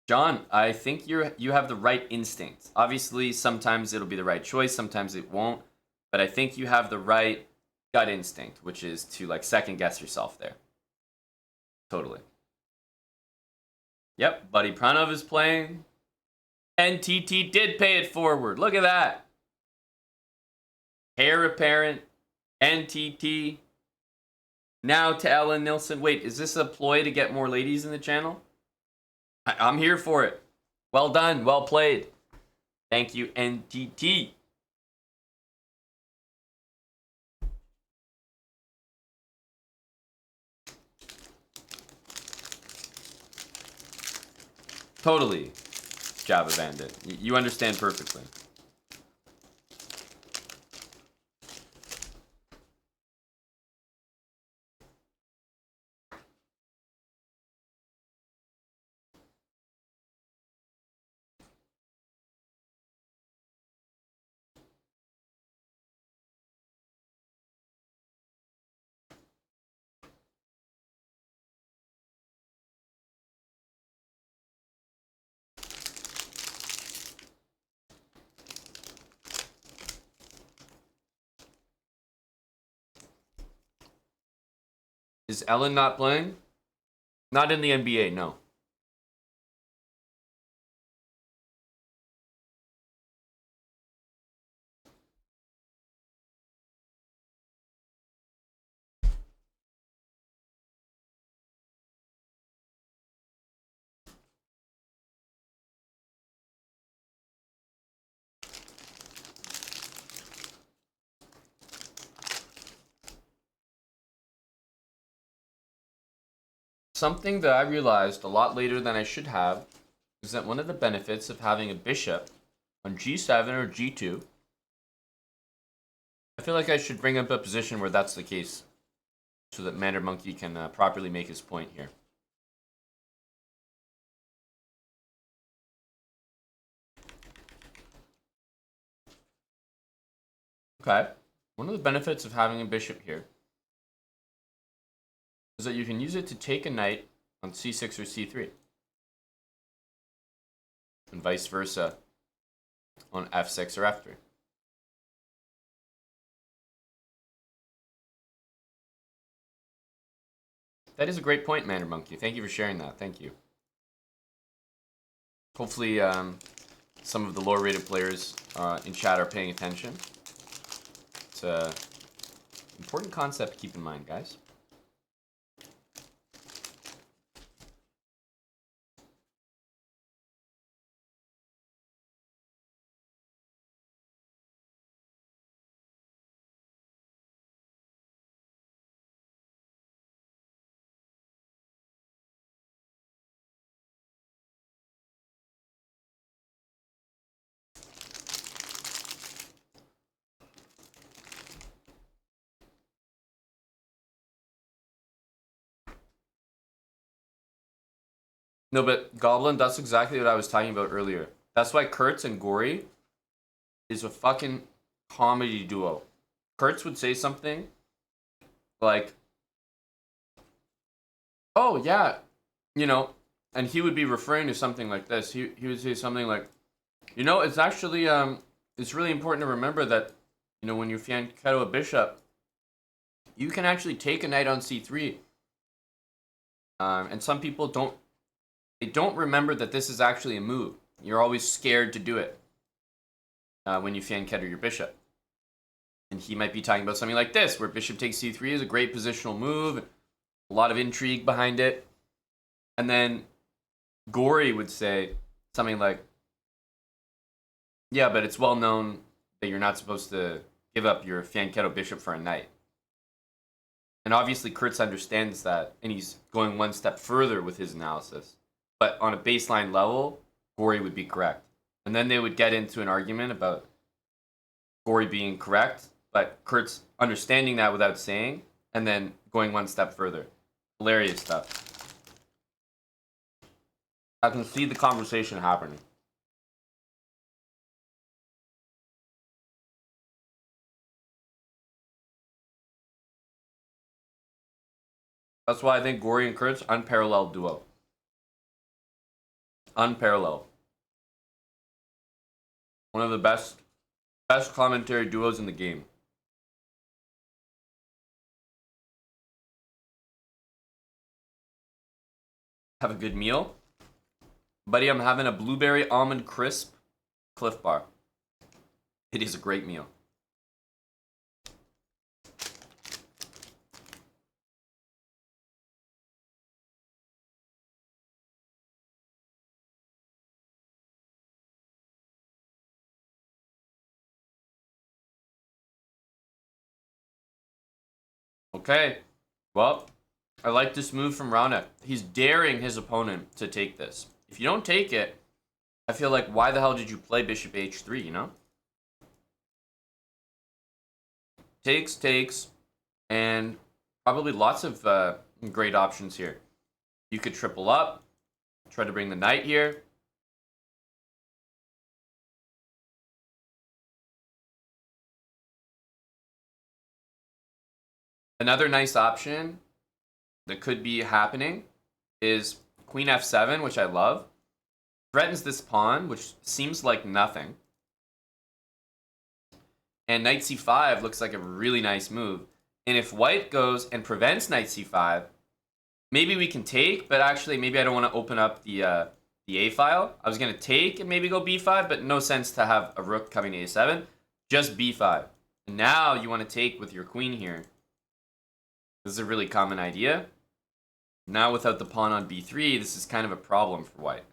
John, I think you have the right instinct. Obviously, sometimes it'll be the right choice, sometimes it won't. But I think you have the right gut instinct, which is to second guess yourself there. Totally. Yep, Buddy Pranav is playing. NTT did pay it forward. Look at that. Heir apparent. NTT. Now to Ellen Nilsson. Wait, is this a ploy to get more ladies in the channel? I'm here for it. Well done. Well played. Thank you, NTT. Totally, Java Bandit. You understand perfectly. Is Ellen not playing? Not in the NBA, no. Something that I realized a lot later than I should have is that one of the benefits of having a bishop on g7 or g2, I feel like I should bring up a position where that's the case so that Mannered Monkey can properly make his point here. Okay. One of the benefits of having a bishop here is that you can use it to take a knight on c6 or c3. And vice versa on f6 or f3. That is a great point, Manor Monkey. Thank you for sharing that. Thank you. Hopefully, some of the lower rated players in chat are paying attention. It's an important concept to keep in mind, guys. No, but Goblin, that's exactly what I was talking about earlier. That's why Kurtz and Gory is a fucking comedy duo. Kurtz would say something like, oh, yeah, you know, and he would be referring to something like this. He would say something like, you know, it's actually, it's really important to remember that, you know, when you fianchetto a bishop, you can actually take a knight on c3. And some people don't remember that this is actually a move. You're always scared to do it when you fianchetto your bishop. And he might be talking about something like this, where bishop takes c3 is a great positional move, a lot of intrigue behind it. And then Gory would say something like, yeah, but it's well known that you're not supposed to give up your fianchetto bishop for a knight. And obviously Kurtz understands that, and he's going one step further with his analysis. But on a baseline level, Gory would be correct. And then they would get into an argument about Gory being correct, but Kurtz understanding that without saying, and then going one step further. Hilarious stuff. I can see the conversation happening. That's why I think Gory and Kurtz, unparalleled duo. Unparalleled. One of the best commentary duos in the game. Have a good meal? Buddy, I'm having a blueberry almond crisp Cliff Bar. It is a great meal. Okay, well, I like this move from Rana. He's daring his opponent to take this. If you don't take it, I feel like, why the hell did you play bishop h3, you know? Takes, and probably lots of great options here. You could triple up, try to bring the knight here. Another nice option that could be happening is queen f7, which I love. Threatens this pawn, which seems like nothing. And knight c5 looks like a really nice move. And if white goes and prevents knight c5, maybe we can take, but actually maybe I don't want to open up the a file. I was going to take and maybe go b5, but no sense to have a rook coming to a7. Just b5. Now you want to take with your queen here. This is a really common idea. Now without the pawn on b3, this is kind of a problem for white.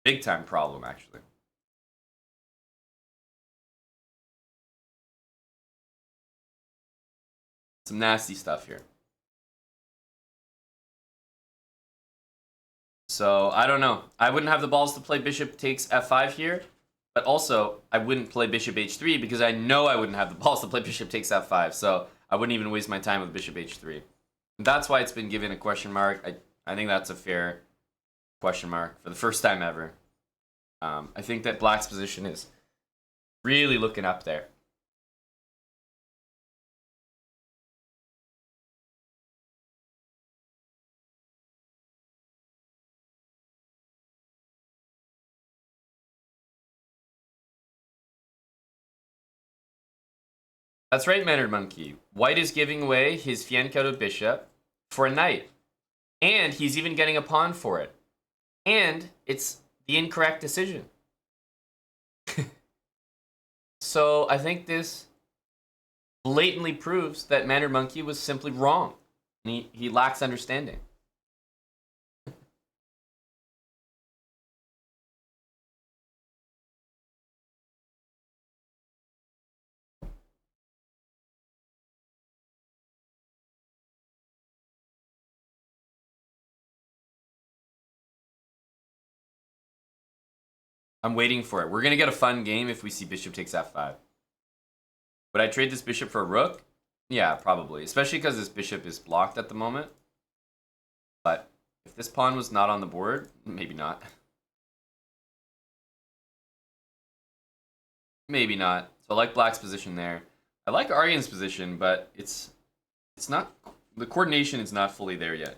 Big time problem, actually. Some nasty stuff here. So, I don't know. I wouldn't have the balls to play bishop takes f5 here. But also, I wouldn't play bishop h3 because I know I wouldn't have the balls to play bishop takes f5. So, I wouldn't even waste my time with bishop h3. And that's why it's been given a question mark. I think that's a fair question mark for the first time ever. I think that black's position is really looking up there. That's right, Mannered Monkey. White is giving away his Fianchetto bishop for a knight. And he's even getting a pawn for it. And it's the incorrect decision. So I think this blatantly proves that Mannered Monkey was simply wrong. And he lacks understanding. I'm waiting for it. We're going to get a fun game if we see bishop takes f5. Would I trade this bishop for a rook? Yeah, probably. Especially because this bishop is blocked at the moment. But if this pawn was not on the board, maybe not. Maybe not. So I like black's position there. I like Aryan's position, but it's not, the coordination is not fully there yet.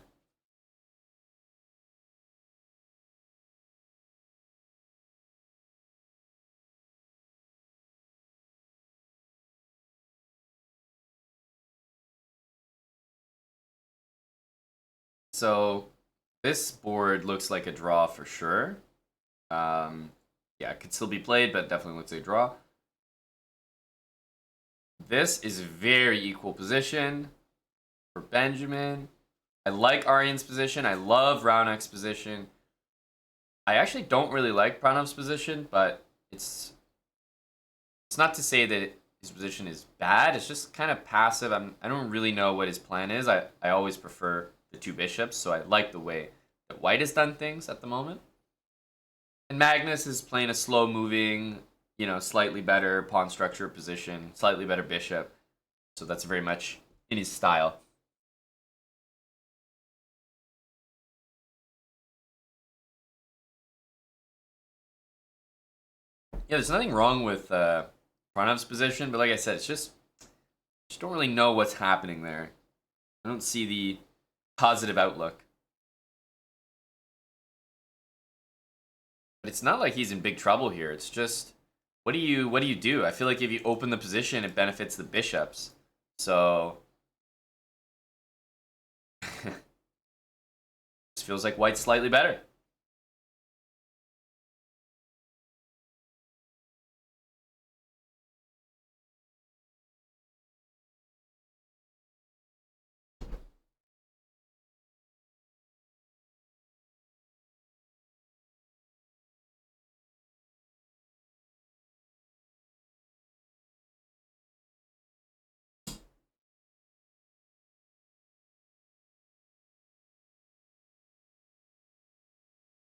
So this board looks like a draw for sure. Yeah, it could still be played, but definitely looks like a draw. This is a very equal position for Benjamin. I like Aryan's position. I love Raunak's position. I actually don't really like Pranov's position, but it's not to say that his position is bad. It's just kind of passive. I don't really know what his plan is. I always prefer the two bishops, so I like the way that White has done things at the moment. And Magnus is playing a slow-moving, slightly better pawn structure position, slightly better bishop. So that's very much in his style. Yeah, there's nothing wrong with Pranov's position, but like I said, it's just don't really know what's happening there. I don't see the positive outlook. But it's not like he's in big trouble here. It's just what do you do? I feel like if you open the position, it benefits the bishops. So this feels like White's slightly better.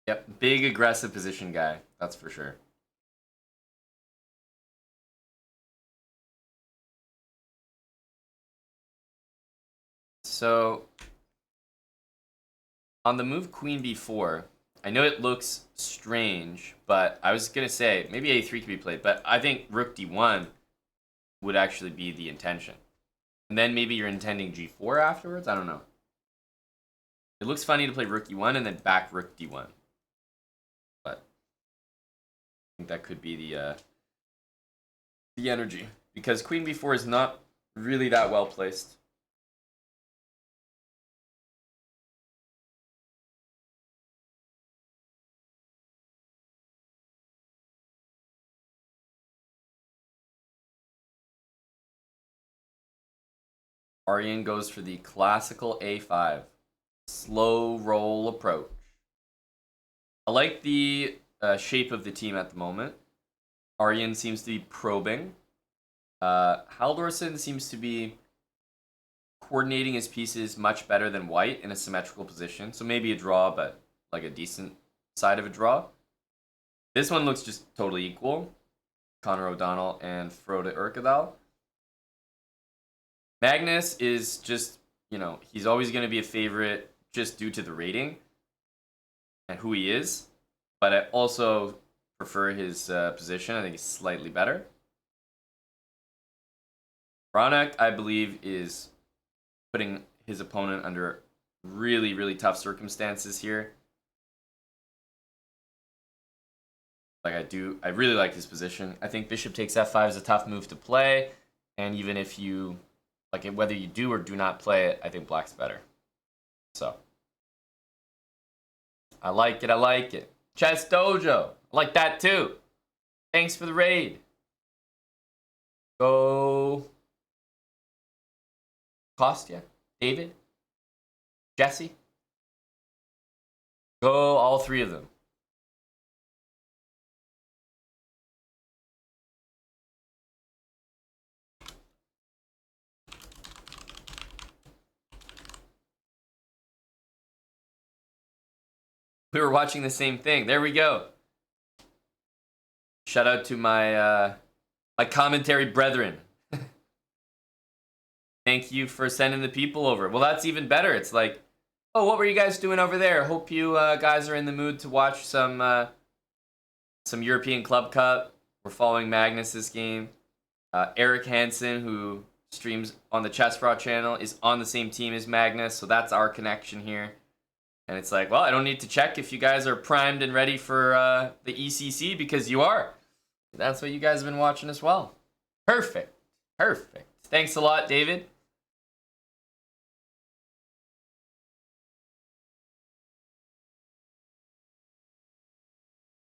Yep, big aggressive position guy. That's for sure. So on the move Queen B4, I know it looks strange, but I was gonna say maybe A3 could be played, but I think Rook D1 would actually be the intention. And then maybe you're intending G4 afterwards? I don't know. It looks funny to play Rook E1 and then back Rook D1. But I think that could be the energy. Because Queen B4 is not really that well placed. Aryan goes for the classical A5. Slow roll approach. I like the shape of the team at the moment. Aryan seems to be probing. Haldorsen seems to be coordinating his pieces much better than White in a symmetrical position. So maybe a draw, but like a decent side of a draw. This one looks just totally equal. Connor O'Donnell and Frode Urkedal. Magnus is just, he's always going to be a favorite just due to the rating and who he is. But I also prefer his position. I think he's slightly better. Raunak, I believe, is putting his opponent under really, really tough circumstances here. I really like his position. I think bishop takes f5 is a tough move to play. And even if you, like, whether you do or do not play it, I think black's better. So, I like it, I like it. Chess Dojo, I like that too. Thanks for the raid. Go Kostya, David, Jesse. Go all three of them. We were watching the same thing. There we go. Shout out to my my commentary brethren. Thank you for sending the people over. Well, that's even better. It's like, oh, what were you guys doing over there? Hope you guys are in the mood to watch some European Club Cup. We're following Magnus's game. Eric Hansen, who streams on the Chessbra channel, is on the same team as Magnus, so that's our connection here. And it's like, well, I don't need to check if you guys are primed and ready for the ECC because you are. That's what you guys have been watching as well. Perfect. Perfect. Thanks a lot, David.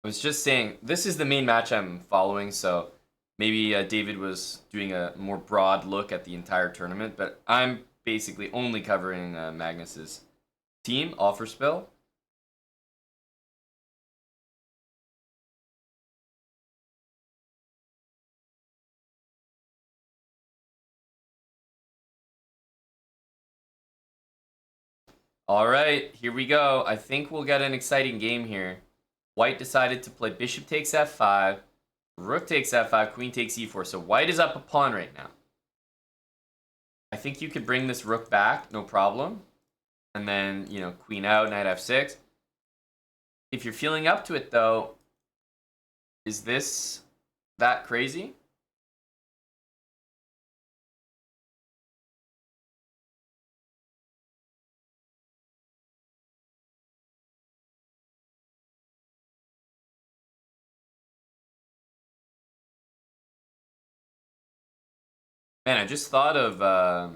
I was just saying, this is the main match I'm following, so maybe David was doing a more broad look at the entire tournament, but I'm basically only covering Magnus's team, offer spill. All right, here we go. I think we'll get an exciting game here. White decided to play bishop takes f5, rook takes f5, queen takes e4. So white is up a pawn right now. I think you could bring this rook back, no problem. And then, you know, queen out, knight f6. If you're feeling up to it, though, is this that crazy? Man, I just thought of how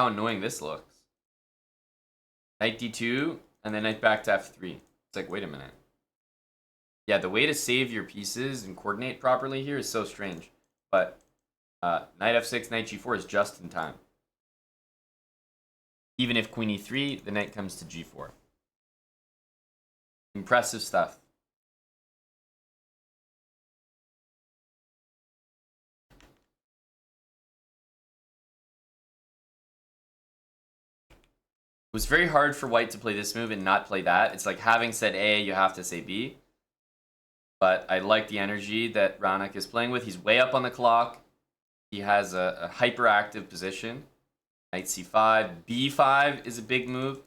annoying this looks. Knight d2, and then knight back to f3. It's like, wait a minute. Yeah, the way to save your pieces and coordinate properly here is so strange. But knight f6, knight g4 is just in time. Even if queen e3, the knight comes to g4. Impressive stuff. It was very hard for white to play this move and not play that. It's like having said A, you have to say B. But I like the energy that Ranik is playing with. He's way up on the clock. He has a hyperactive position. Knight c5. b5 is a big move.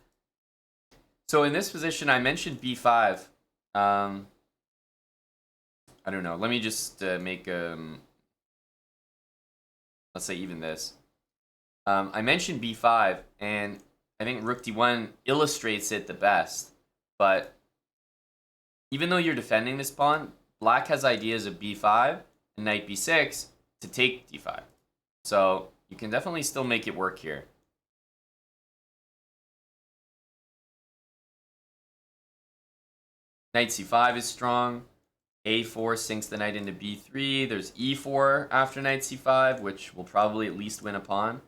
So in this position, I mentioned b5. I don't know. Let me just make let's say even this. I mentioned b5, and I think rook d1 illustrates it the best. But even though you're defending this pawn, black has ideas of b5 and knight b6 to take d5. So you can definitely still make it work here. Knight c5 is strong. a4 sinks the knight into b3. There's e4 after knight c5, which will probably at least win a pawn.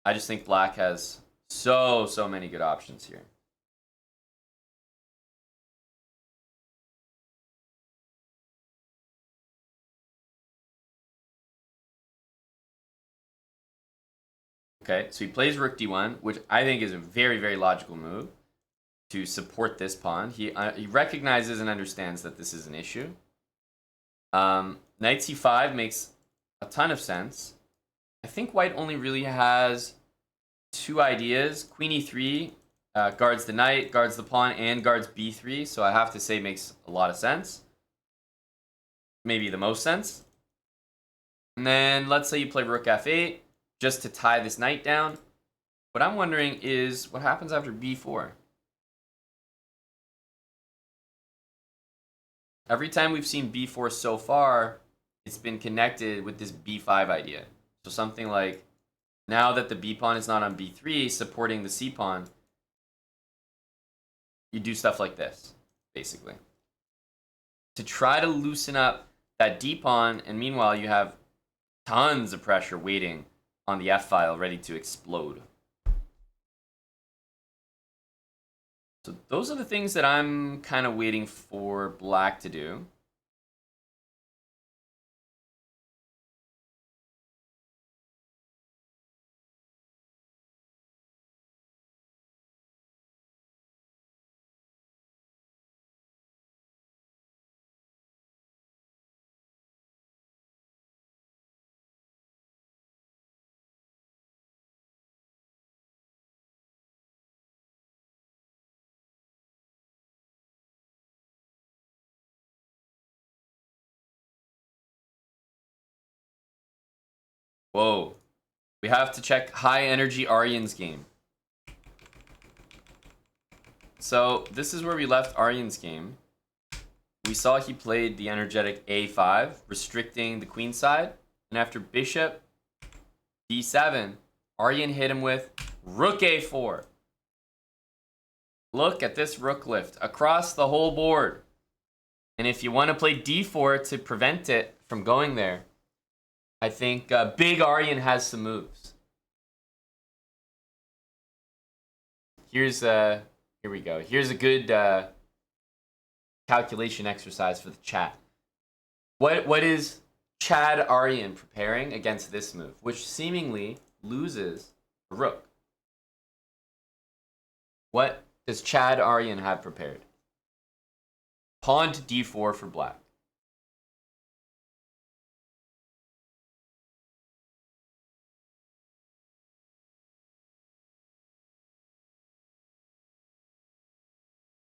I just think black has so many good options here. Okay, so he plays rook d1, which I think is a very logical move to support this pawn. He recognizes and understands that this is an issue. Knight c5 makes a ton of sense. I think white only really has two ideas. Queen e3 guards the knight, guards the pawn, and guards b3. So I have to say makes a lot of sense. Maybe the most sense. And then let's say you play rook f8 just to tie this knight down. What I'm wondering is what happens after b4. Every time we've seen b4 so far, it's been connected with this b5 idea. So something like, now that the b pawn is not on b3, supporting the c pawn, you do stuff like this, basically, to try to loosen up that d pawn, and meanwhile you have tons of pressure waiting on the f file ready to explode. So those are the things that I'm kind of waiting for black to do. Whoa. We have to check high energy Aryan's game. So this is where we left Aryan's game. We saw he played the energetic a5, restricting the queen side. And after bishop d7, Aryan hit him with rook a4. Look at this rook lift across the whole board. And if you want to play d4 to prevent it from going there, I think big Aryan has some moves. Here we go. Here's a good calculation exercise for the chat. What is Chad Aryan preparing against this move, which seemingly loses a rook? What does Chad Aryan have prepared? Pawn to d4 for black.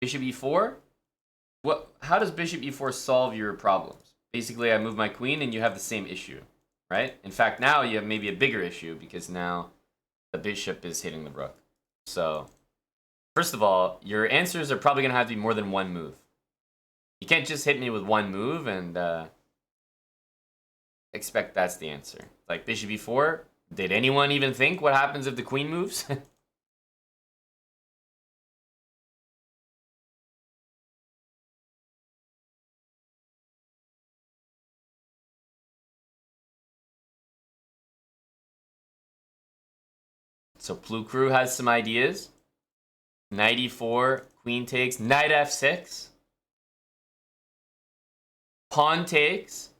Bishop e4? How does bishop e4 solve your problems? Basically, I move my queen and you have the same issue, right? In fact, now you have maybe a bigger issue because now the bishop is hitting the rook. So, first of all, your answers are probably going to have to be more than one move. You can't just hit me with one move and expect that's the answer. Like bishop e4, did anyone even think what happens if the queen moves? So Plukru has some ideas. Knight e4, queen takes, knight f6. Pawn takes.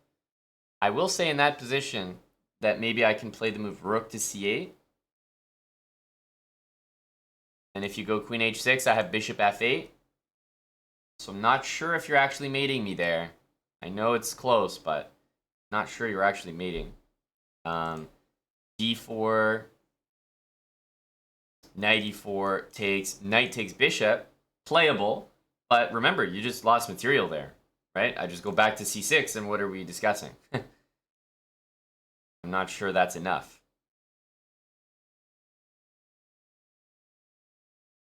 I will say in that position that maybe I can play the move rook to c8. And if you go queen h6, I have bishop f8. So I'm not sure if you're actually mating me there. I know it's close, but not sure you're actually mating. d4, knight e4 takes, knight takes bishop. Playable, but remember, you just lost material there, right? I just go back to c6, and what are we discussing? I'm not sure that's enough.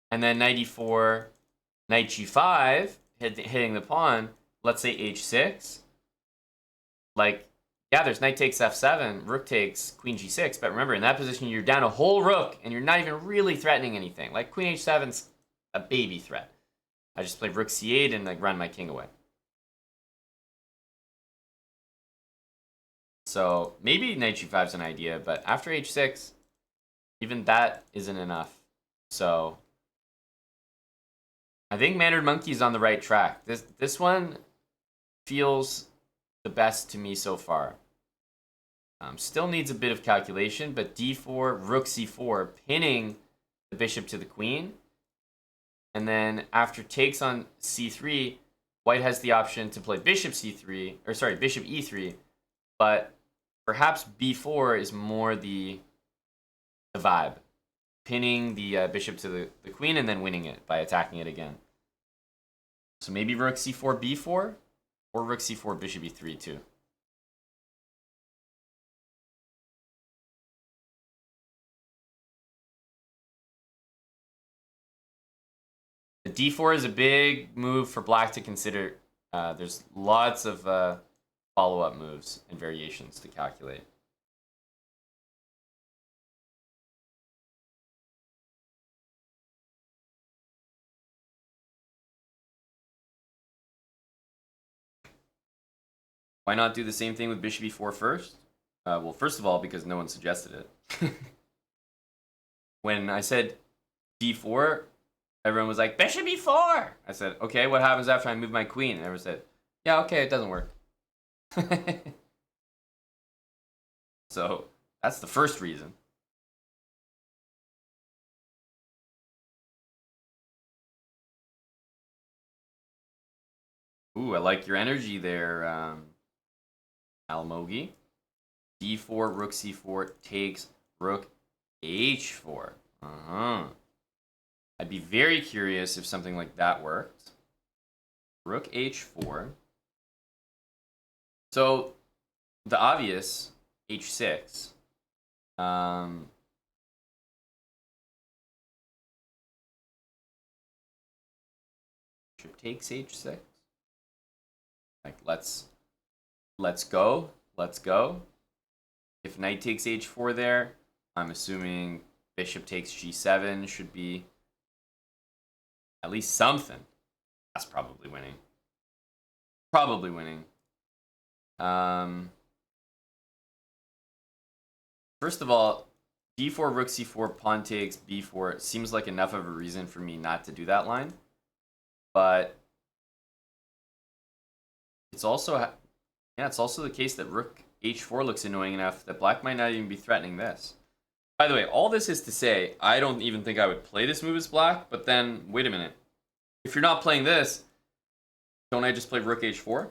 And then knight e4, knight g5, hitting the pawn. Let's say h6. Like, yeah, there's knight takes f7, rook takes queen g6, but remember, in that position, you're down a whole rook, and you're not even really threatening anything. Like, queen h7's a baby threat. I just play rook c8 and like run my king away. So maybe knight g5 is an idea, but after h6, even that isn't enough. So I think Mannered Monkey's on the right track. This one feels the best to me so far. Still needs a bit of calculation, but d4, rook c4, pinning the bishop to the queen. And then after takes on c3, white has the option to play bishop c3, or sorry, bishop e3, but perhaps b4 is more the vibe. Pinning the bishop to the queen and then winning it by attacking it again. So maybe rook c4, b4, or rook c4, bishop e3 too. The d4 is a big move for black to consider. There's lots of follow-up moves and variations to calculate. Why not do the same thing with bishop e4 first? Well, first of all, because no one suggested it. When I said d4, everyone was like, bishop e4! I said, okay, what happens after I move my queen? And everyone said, yeah, okay, it doesn't work. So, that's the first reason. Ooh, I like your energy there, Almogi. d4, rook c4 takes rook h4. I'd be very curious if something like that worked. Rook h4. So, the obvious, h6. Bishop takes h6. Like, let's go. Let's go. If knight takes h4 there, I'm assuming bishop takes g7 should be at least something. That's probably winning. Probably winning. First of all, d4, rook c4, pawn takes, b4 seems like enough of a reason for me not to do that line. But it's also, it's also the case that rook h4 looks annoying enough that black might not even be threatening this. By the way, all this is to say, I don't even think I would play this move as black, but then, wait a minute. If you're not playing this, don't I just play rook h4?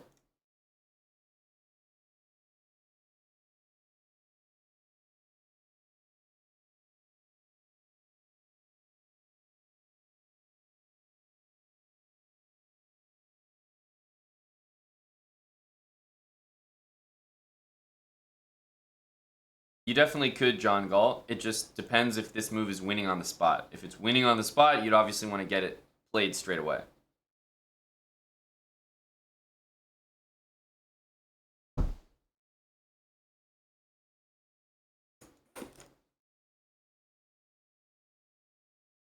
You definitely could, John Galt. It just depends if this move is winning on the spot. If it's winning on the spot, you'd obviously want to get it played straight away.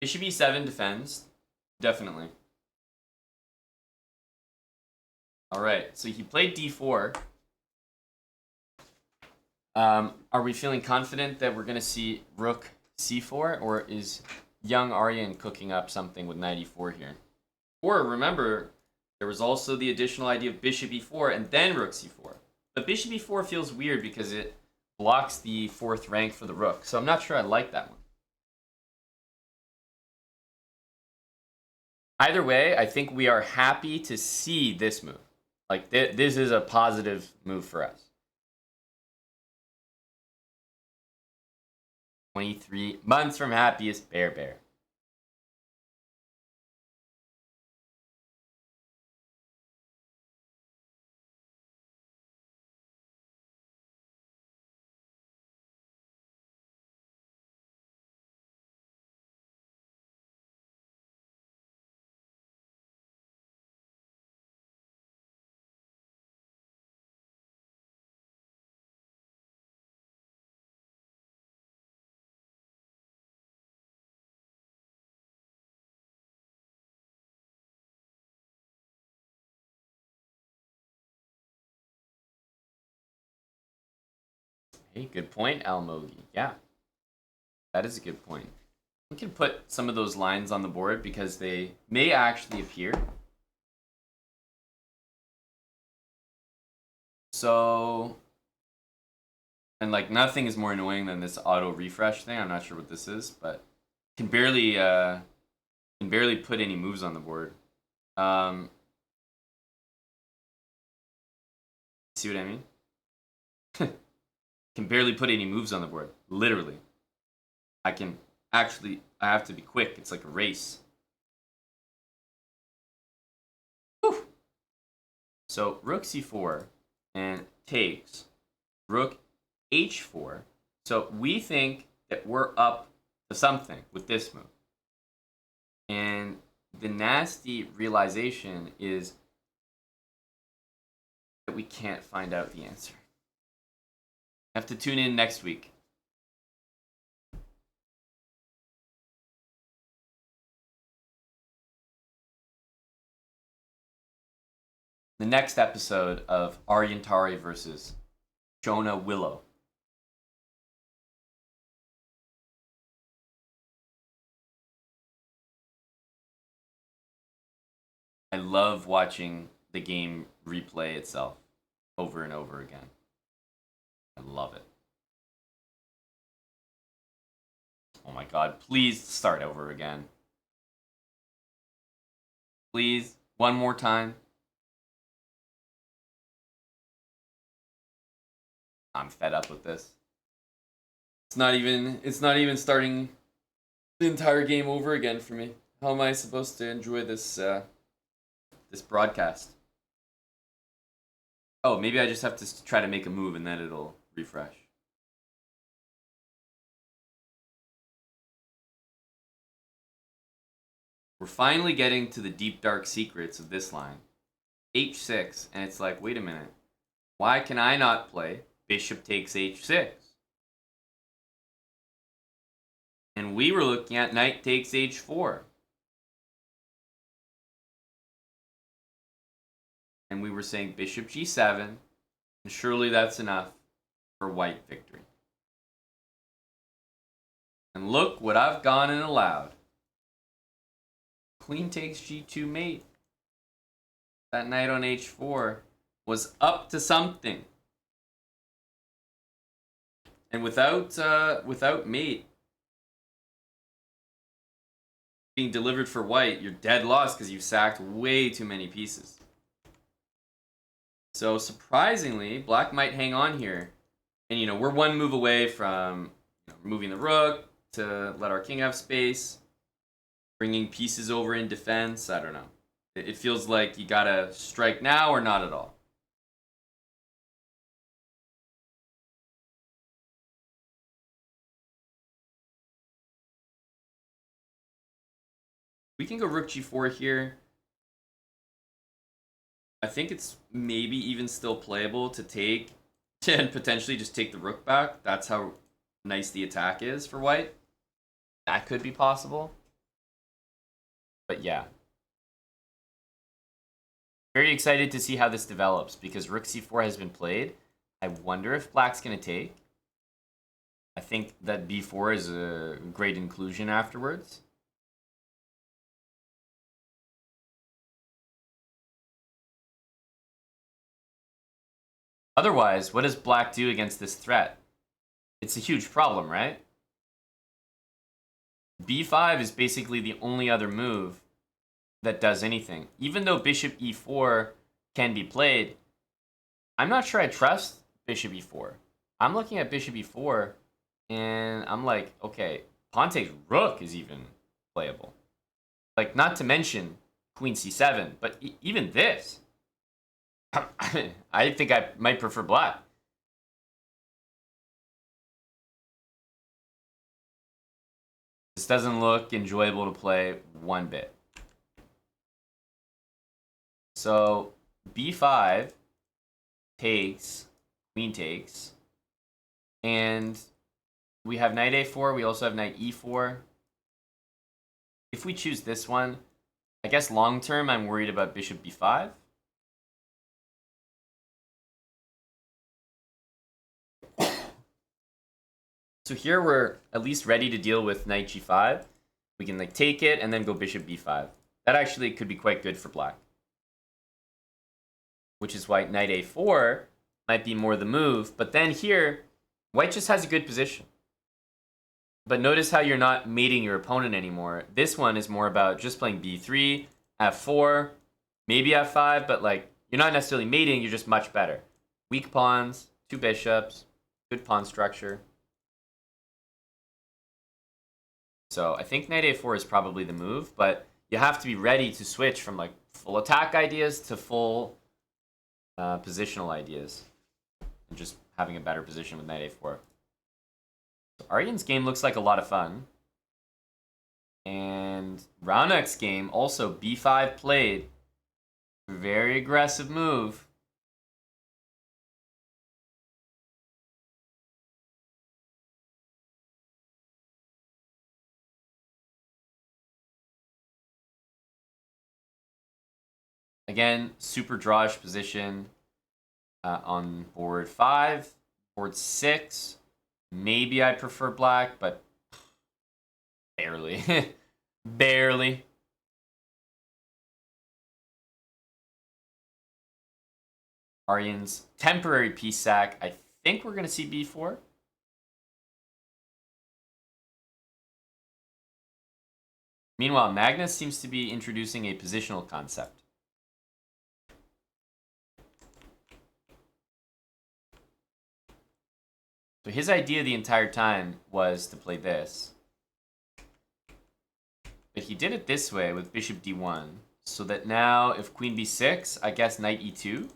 Bishop e7 defends. Definitely. Alright, so he played d4. Are we feeling confident that we're going to see rook c4? Or is young Aryan cooking up something with knight e4 here? Or remember, there was also the additional idea of bishop e4 and then rook c4. But bishop e4 feels weird because it blocks the fourth rank for the rook. So I'm not sure I like that one. Either way, I think we are happy to see this move. Like, this is a positive move for us. 23 months from happiest bear. Hey, good point, Almogi. Yeah, that is a good point. We can put some of those lines on the board because they may actually appear. So, and like nothing is more annoying than this auto refresh thing. I'm not sure what this is, but can barely put any moves on the board. See what I mean? Can barely put any moves on the board. Literally. I have to be quick. It's like a race. Whew. So rook c4 and takes rook h4. So we think that we're up to something with this move. And the nasty realization is that we can't find out the answer. Have to tune in next week. The next episode of Aryantari versus Jonah Willow. I love watching the game replay itself over and over again. I love it. Oh my god, please start over again. Please, one more time. I'm fed up with this. It's not even starting the entire game over again for me. How am I supposed to enjoy this this broadcast? Oh, maybe I just have to try to make a move and then it'll refresh. We're finally getting to the deep dark secrets of this line. H6, and it's like, wait a minute. Why can I not play bishop takes H6? And we were looking at knight takes H4. And we were saying bishop G7, and surely that's enough for white victory. And look what I've gone and allowed. Queen takes G2 mate. That knight on H4 was up to something. And without mate being delivered for white, you're dead lost because you've sacked way too many pieces. So surprisingly, black might hang on here. And we're one move away from removing the rook to let our king have space, bringing pieces over in defense. I don't know. It feels like you gotta strike now or not at all. We can go rook G4 here. I think it's maybe even still playable to take and potentially just take the rook back. That's how nice the attack is for white. That could be possible. But yeah. Very excited to see how this develops because rook C4 has been played. I wonder if black's going to take. I think that B4 is a great inclusion afterwards. Otherwise, what does black do against this threat? It's a huge problem, right? B5 is basically the only other move that does anything. Even though bishop E4 can be played, I'm not sure I trust bishop E4. I'm looking at bishop E4, and I'm like, okay, pawn takes rook is even playable. Like, not to mention queen C7, but even this. I think I might prefer black. This doesn't look enjoyable to play one bit. So B5 takes, queen takes, and we have knight A4, we also have knight E4. If we choose this one, I guess long term I'm worried about bishop B5. So here we're at least ready to deal with knight G5. We can take it and then go bishop B5. That actually could be quite good for black. Which is why knight A4 might be more the move. But then here, white just has a good position. But notice how you're not mating your opponent anymore. This one is more about just playing B3, F4, maybe F5, but you're not necessarily mating, you're just much better. Weak pawns, two bishops, good pawn structure. So I think knight A4 is probably the move, but you have to be ready to switch from full attack ideas to full positional ideas. And just having a better position with knight A4. So Aryan's game looks like a lot of fun. And Raunak's game, also B5 played. Very aggressive move. Again, super drawish position on board 5. Board 6. Maybe I prefer black, but barely. Barely. Aryan's temporary piece sack. I think we're going to see b4. Meanwhile, Magnus seems to be introducing a positional concept. So his idea the entire time was to play this. But he did it this way with bishop d1. So that now if queen b6, I guess knight e2.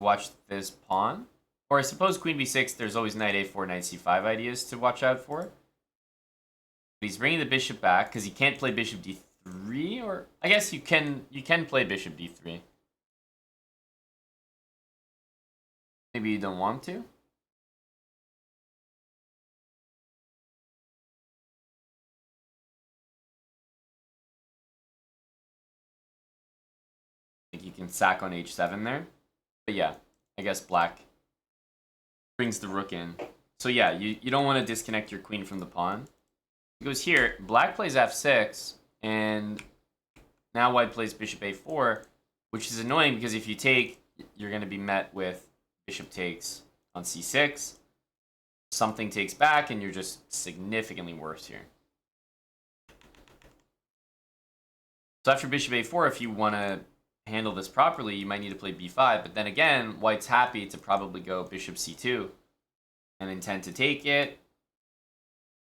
Watch this pawn. Or I suppose queen b6, there's always knight a4, knight c5 ideas to watch out for. But he's bringing the bishop back because he can't play bishop d3. Or I guess you can play bishop d3. Maybe you don't want to. I think you can sack on h7 there. But yeah, I guess black brings the rook in. So yeah, you don't want to disconnect your queen from the pawn. He goes here, black plays f6, and now white plays bishop a4, which is annoying because if you take, you're going to be met with bishop takes on c6. Something takes back, and you're just significantly worse here. So after bishop a4, if you want to handle this properly, you might need to play b5. But then again, white's happy to probably go bishop c2 and intend to take it.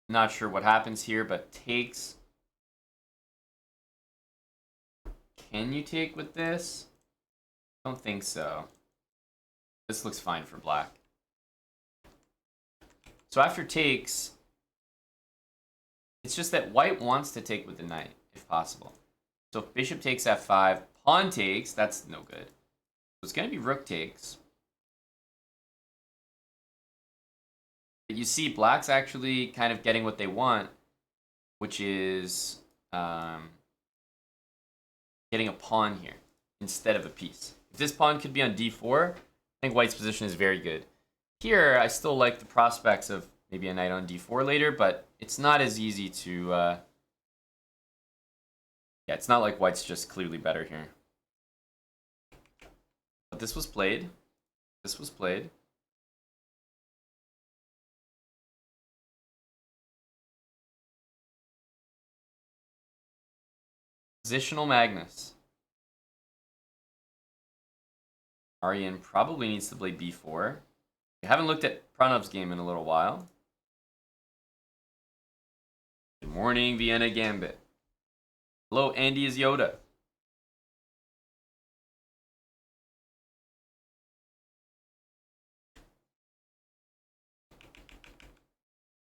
Not sure what happens here, but takes. Can you take with this? Don't think so. This looks fine for black. So after takes, it's just that white wants to take with the knight, if possible. So if bishop takes f5, pawn takes, that's no good. So it's going to be rook takes. But you see, black's actually kind of getting what they want, which is getting a pawn here instead of a piece. If this pawn could be on d4, I think white's position is very good. Here, I still like the prospects of maybe a knight on d4 later, but it's not as easy to... yeah, it's not like white's just clearly better here. But this was played. This was played. Positional Magnus. Aryan probably needs to play b4. I haven't looked at Pranav's game in a little while. Good morning, Vienna Gambit. Hello, Andy is Yoda.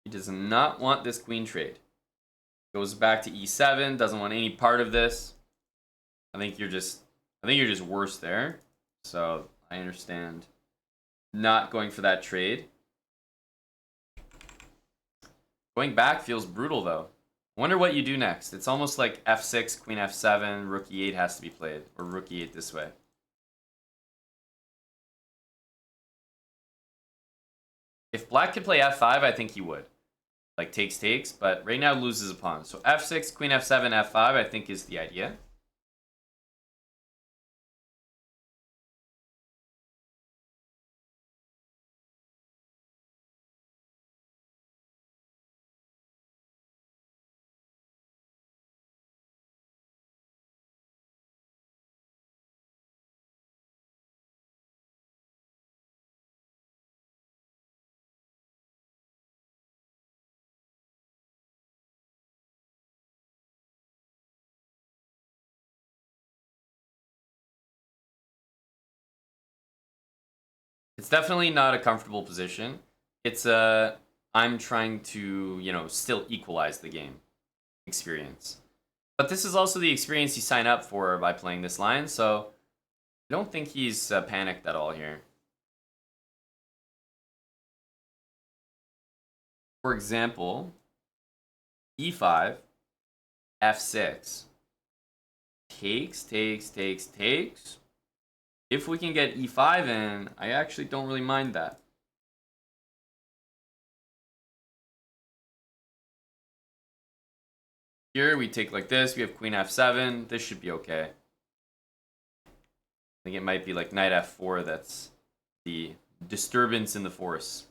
He does not want this queen trade. Goes back to e7, doesn't want any part of this. I think you're just worse there. So I understand not going for that trade. Going back feels brutal though. Wonder what you do next. It's almost like f6, queen f7, rook e8 has to be played, or rook e8 this way. If black could play f5, I think he would. Like takes, but right now loses a pawn. So f6, queen f7, f5, I think is the idea. It's definitely not a comfortable position. It's I'm trying to, still equalize the game experience. But this is also the experience you sign up for by playing this line, so I don't think he's panicked at all here. For example, e5, f6. takes. If we can get e5 in, I actually don't really mind that. Here we take like this, we have queen f7, this should be okay. I think it might be like knight f4 that's the disturbance in the force.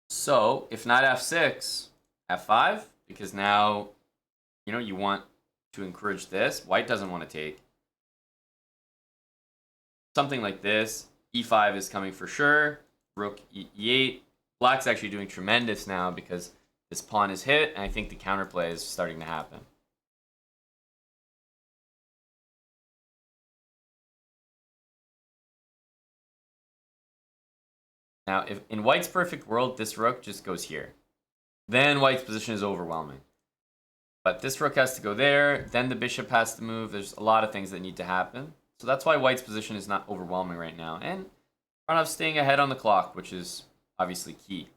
So if knight f6, f5, because now, you know, you want to encourage this. White doesn't want to take. Something like this. e5 is coming for sure. Rook e8. Black's actually doing tremendous now because this pawn is hit, and I think the counterplay is starting to happen. Now, if in White's perfect world, this rook just goes here. Then White's position is overwhelming. But this rook has to go there, then the bishop has to move. There's a lot of things that need to happen. So that's why White's position is not overwhelming right now. And Karnov staying ahead on the clock, which is obviously key.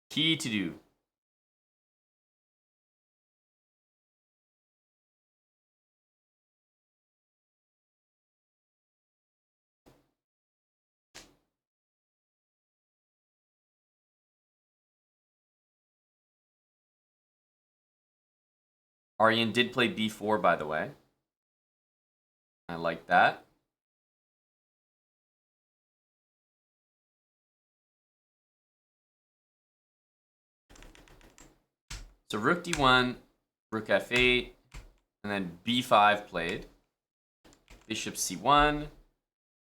Key to do. Aryan did play b4, by the way. I like that. So rook d1, rook f8, and then b5 played. Bishop c1.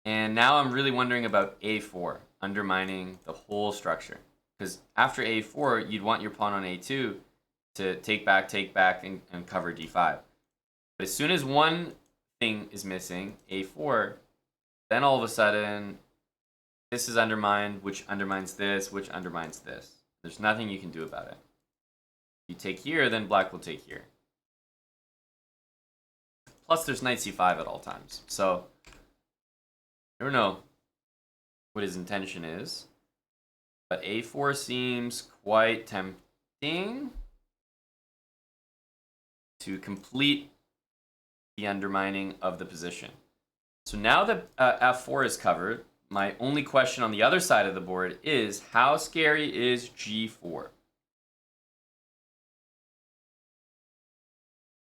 And now I'm really wondering about a4, undermining the whole structure. Because after a4, you'd want your pawn on a2 to take back, and cover d5. But as soon as one thing is missing, a4, then all of a sudden, this is undermined, which undermines this, which undermines this. There's nothing you can do about it. You take here, then black will take here. Plus, there's knight c5 at all times. So, I don't know what his intention is. But a4 seems quite tempting to complete the undermining of the position. So now that f4 is covered, my only question on the other side of the board is, how scary is g4?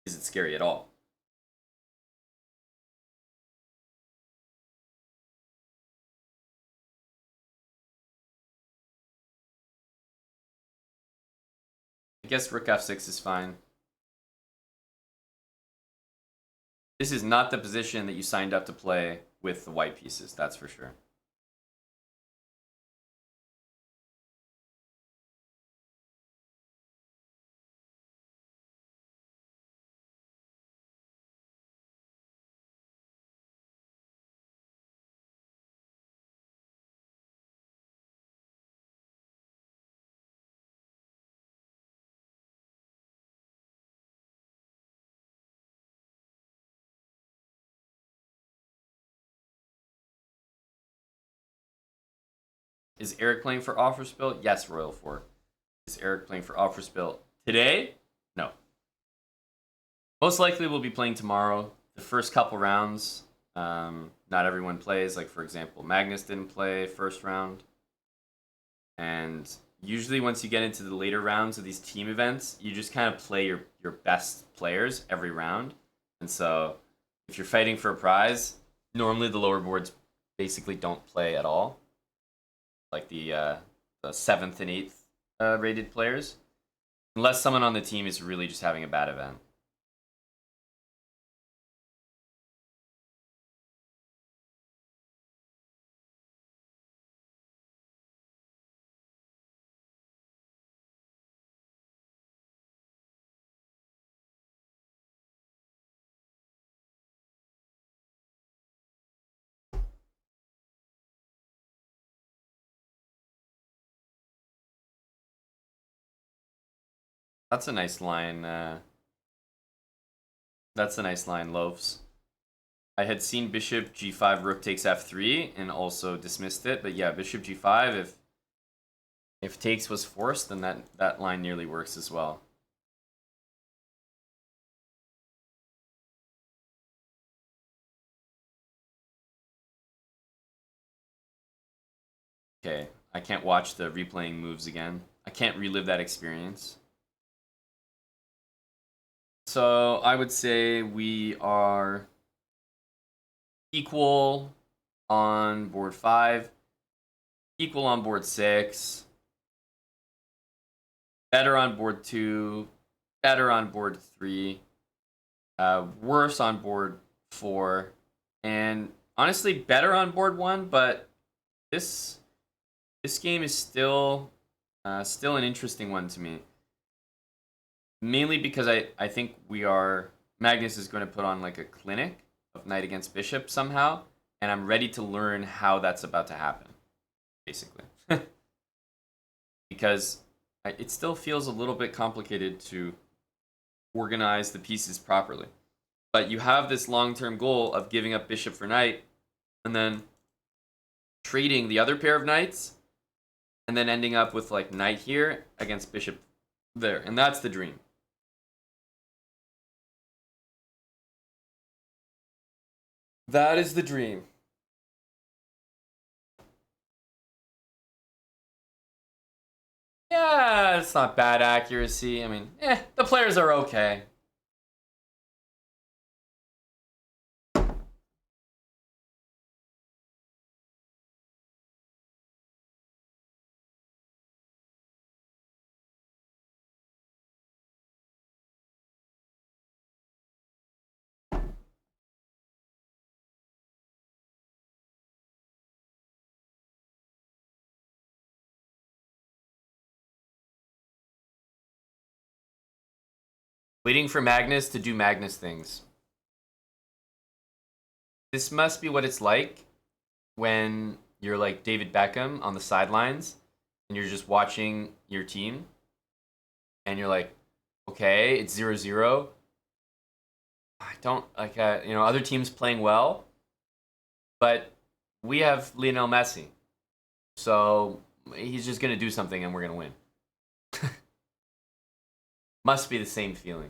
Is it scary at all? I guess rook f6 is fine. This is not the position that you signed up to play with the white pieces, that's for sure. Is Eric playing for Offer Spill? Yes, Royal 4. Is Eric playing for Offer Spill today? No. Most likely we'll be playing tomorrow. The first couple rounds, not everyone plays. Like, for example, Magnus didn't play first round. And usually once you get into the later rounds of these team events, you just kind of play your best players every round. And so if you're fighting for a prize, normally the lower boards basically don't play at all. Like the 7th and 8th rated players. Unless someone on the team is really just having a bad event. That's a nice line. That's a nice line, Loaves. I had seen bishop g5, rook takes f3, and also dismissed it. But yeah, bishop g5, if If takes was forced, then that line nearly works as well. Okay, I can't watch the replaying moves again. I can't relive that experience. So I would say we are equal on board 5, equal on board 6, better on board 2, better on board 3, worse on board 4, and honestly better on board 1, but this game is still an interesting one to me. Mainly because I think Magnus is going to put on like a clinic of knight against bishop somehow, and I'm ready to learn how that's about to happen, basically. Because it still feels a little bit complicated to organize the pieces properly. But you have this long-term goal of giving up bishop for knight, and then trading the other pair of knights, and then ending up with like knight here against bishop there, and that's the dream. That is the dream. Yeah, it's not bad accuracy. I mean, the players are okay. Waiting for Magnus to do Magnus things. This must be what it's like when you're like David Beckham on the sidelines and you're just watching your team and you're like, okay, it's 0-0. I don't like, other teams playing well, but we have Lionel Messi. So he's just going to do something and we're going to win. Must be the same feeling.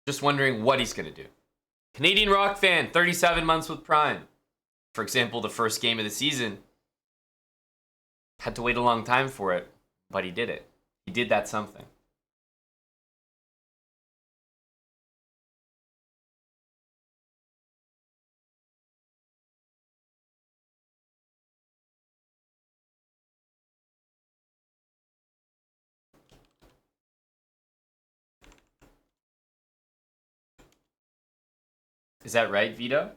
Just wondering what he's going to do. Canadian rock fan, 37 months with Prime. For example, the first game of the season. Had to wait a long time for it, but he did it. He did that something. Is that right, Vito?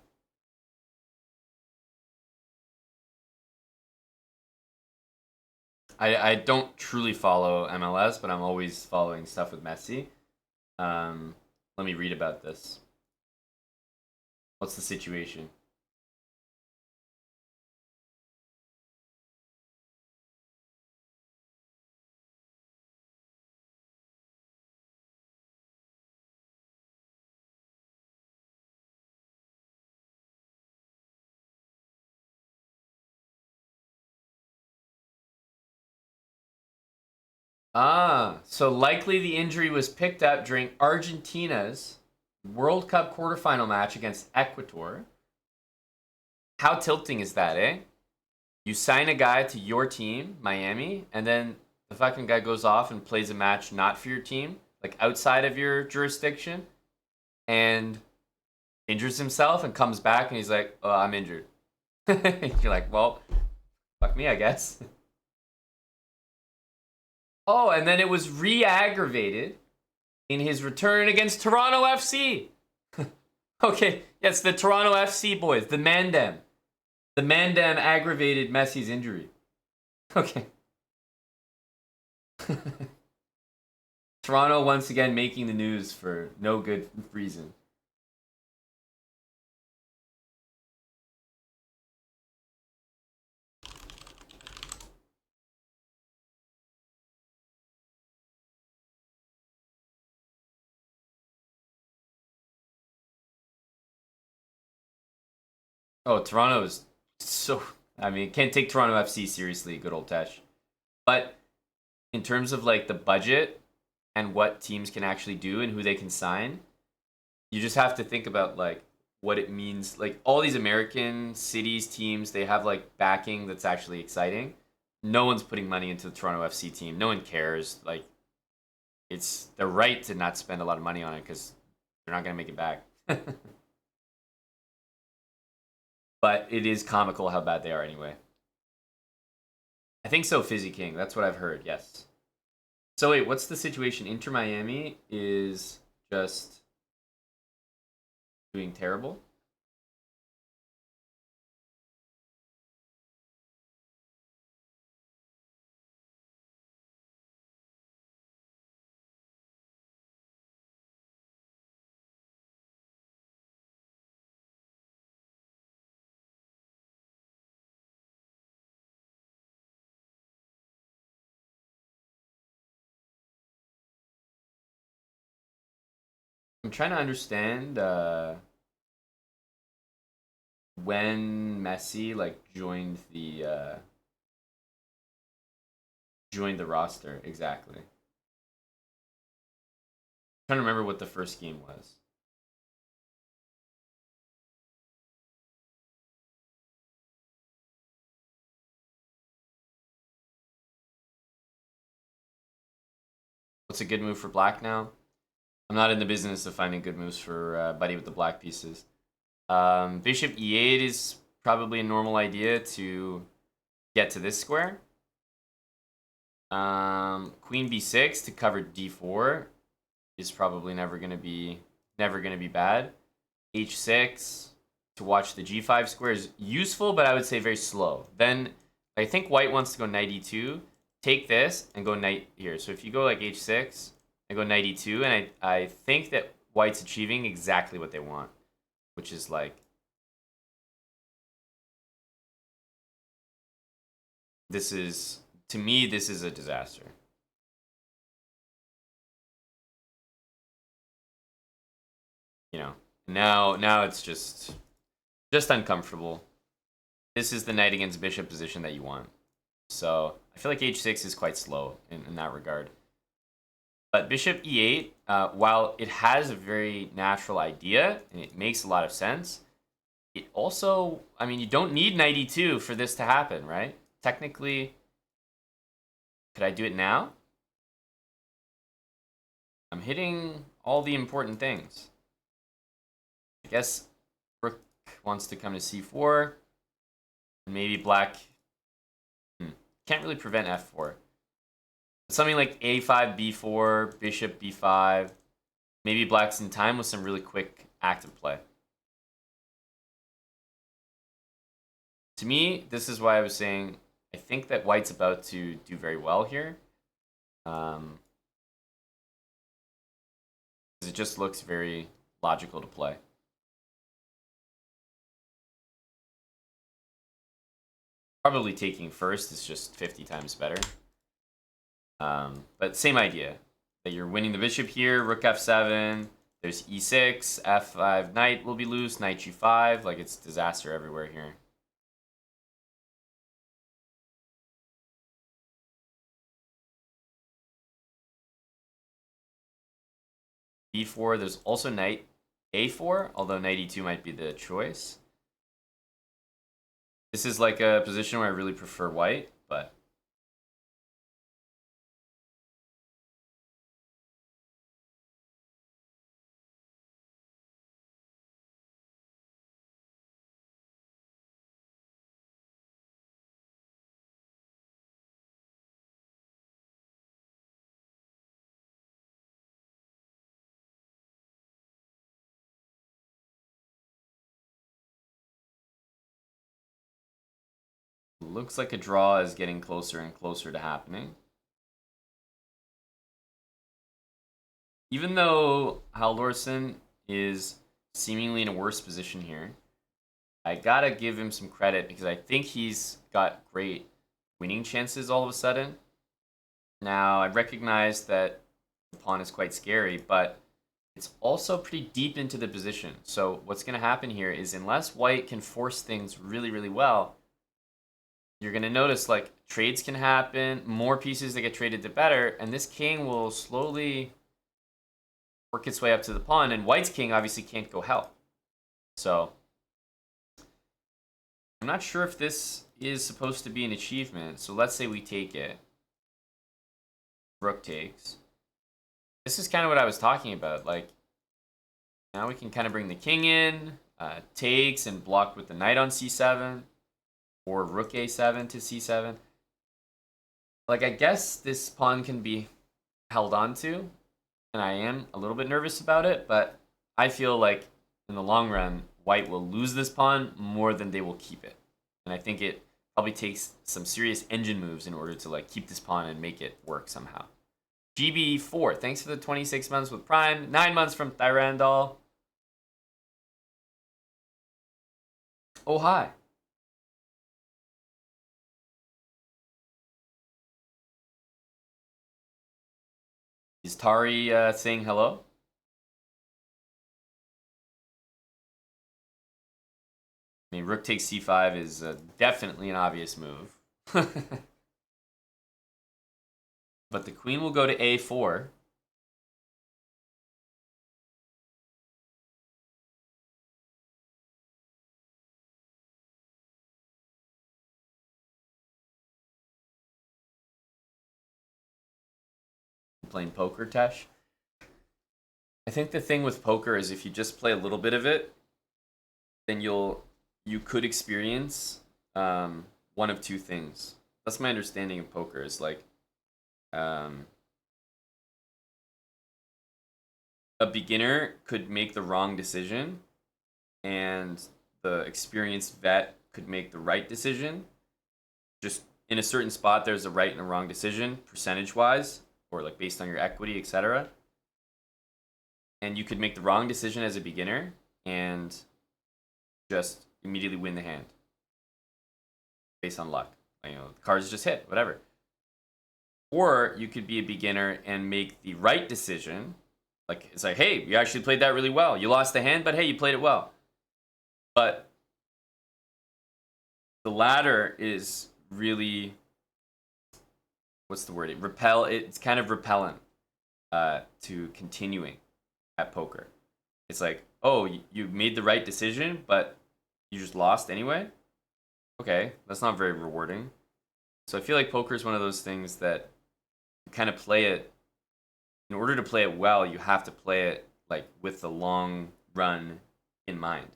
I don't truly follow MLS, but I'm always following stuff with Messi. Let me read about this. What's the situation? So likely the injury was picked up during Argentina's World Cup quarterfinal match against Ecuador. How tilting is that, eh? You sign a guy to your team, Miami, and then the fucking guy goes off and plays a match not for your team, like outside of your jurisdiction, and injures himself and comes back and he's like, oh, I'm injured. You're like, well, fuck me, I guess. Oh, and then it was re-aggravated in his return against Toronto FC. Okay, yes, the Toronto FC boys, the Mandem. The Mandem aggravated Messi's injury. Okay. Toronto once again making the news for no good reason. Oh, Toronto is so. I mean, can't take Toronto FC seriously. Good old Tesh. But in terms of like the budget and what teams can actually do and who they can sign, you just have to think about like what it means. Like all these American cities teams, they have like backing that's actually exciting. No one's putting money into the Toronto FC team. No one cares. Like it's their right to not spend a lot of money on it because they're not gonna make it back. But it is comical how bad they are anyway. I think so, Fizzy King. That's what I've heard. Yes. So wait, what's the situation? Inter Miami is just doing terrible. I'm trying to understand when Messi like joined the roster exactly. Trying to remember what the first game was. What's a good move for black now? I'm not in the business of finding good moves for Buddy with the black pieces. Bishop e8 is probably a normal idea to get to this square. Queen b6 to cover d4 is probably never gonna be bad. h6 to watch the g5 square is useful, but I would say very slow. Then I think white wants to go knight e2, take this, and go knight here. So if you go like h6 and go knight e2, and I think that white's achieving exactly what they want, which is like this is to me this is a disaster. You know, now it's just uncomfortable. This is the knight against bishop position that you want. So I feel like h6 is quite slow in that regard. But bishop e8, while it has a very natural idea and it makes a lot of sense, it also, I mean, you don't need knight e2 for this to happen, right? Technically, could I do it now? I'm hitting all the important things. I guess rook wants to come to c4. Maybe black can't really prevent f4. Something like a5, b4, bishop b5. Maybe black's in time with some really quick active play. To me, this is why I was saying I think that white's about to do very well here. Because it just looks very logical to play. Probably taking first is just 50 times better. But same idea. That you're winning the bishop here, rook f7, there's e6, f5, knight will be loose, knight g5, like it's disaster everywhere here. b4, there's also knight a4, although knight e2 might be the choice. This is like a position where I really prefer white, but looks like a draw is getting closer and closer to happening. Even though Haldorsen is seemingly in a worse position here, I gotta give him some credit because I think he's got great winning chances all of a sudden. Now, I recognize that the pawn is quite scary, but it's also pretty deep into the position. So what's going to happen here is unless white can force things really, really well, you're going to notice like trades can happen, more pieces that get traded the better, and this king will slowly work its way up to the pawn, and white's king obviously can't go help. So I'm not sure if this is supposed to be an achievement. So let's say we take it. Rook takes. This is kind of what I was talking about. Like, now we can kind of bring the king in, takes and block with the knight on c7, or rook a7 to c7. Like, I guess this pawn can be held onto, and I am a little bit nervous about it, but I feel like in the long run, white will lose this pawn more than they will keep it. And I think it probably takes some serious engine moves in order to like keep this pawn and make it work somehow. GB4, thanks for the 26 months with Prime. 9 months from Thyrandal. Oh, hi. Is Tari saying hello? I mean, rook takes c5 is definitely an obvious move. But the queen will go to a4. Playing poker, Tesh. I think the thing with poker is if you just play a little bit of it, then you could experience one of two things. That's my understanding of poker. Is like a beginner could make the wrong decision, and the experienced vet could make the right decision. Just in a certain spot, there's a right and a wrong decision, percentage-wise, or like based on your equity, etc. And you could make the wrong decision as a beginner and just immediately win the hand based on luck. You know, the cards just hit, whatever. Or you could be a beginner and make the right decision. Like, it's like, hey, you actually played that really well. You lost the hand, but hey, you played it well. But the latter is really, what's the word? It's kind of repellent to continuing at poker. It's like, oh, you made the right decision, but you just lost anyway? Okay, that's not very rewarding. So I feel like poker is one of those things that you kind of play it. In order to play it well, you have to play it like with the long run in mind.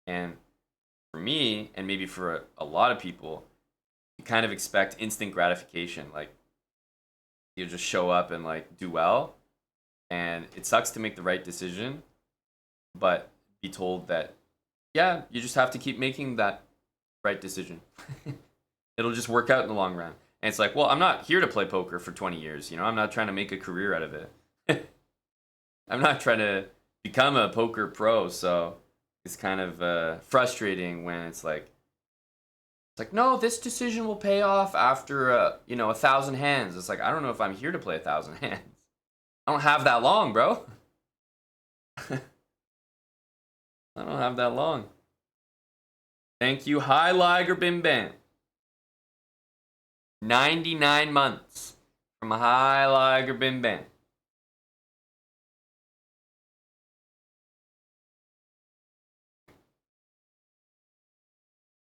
And for me, and maybe for a lot of people, you kind of expect instant gratification. Like, you just show up and like do well, and it sucks to make the right decision, but be told that, yeah, you just have to keep making that right decision. It'll just work out in the long run. And it's like, well, I'm not here to play poker for 20 years. You know, I'm not trying to make a career out of it. I'm not trying to become a poker pro. So it's kind of frustrating when it's like, no, this decision will pay off after, 1,000 hands. It's like, I don't know if I'm here to play 1,000 hands. I don't have that long, bro. I don't have that long. Thank you. Hi, Liger Bim Bam. 99 months from Hi, Liger Bim Bam.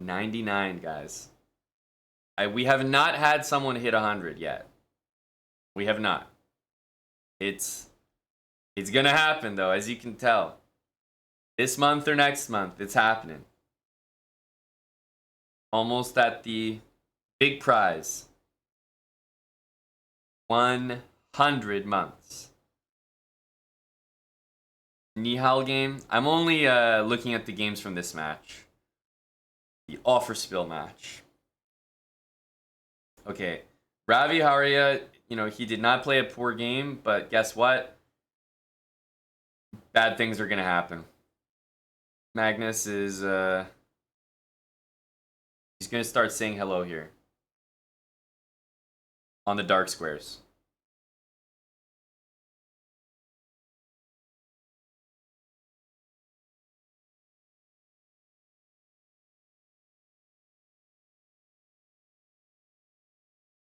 $99, guys. We have not had someone hit 100 yet. We have not. It's gonna happen though, as you can tell. This month or next month, it's happening. Almost at the big prize. 100 months. Nihal game. I'm only looking at the games from this match. The offer spill match. Okay. Ravi Haria, he did not play a poor game, but guess what? Bad things are going to happen. Magnus is, he's going to start saying hello here. On the dark squares.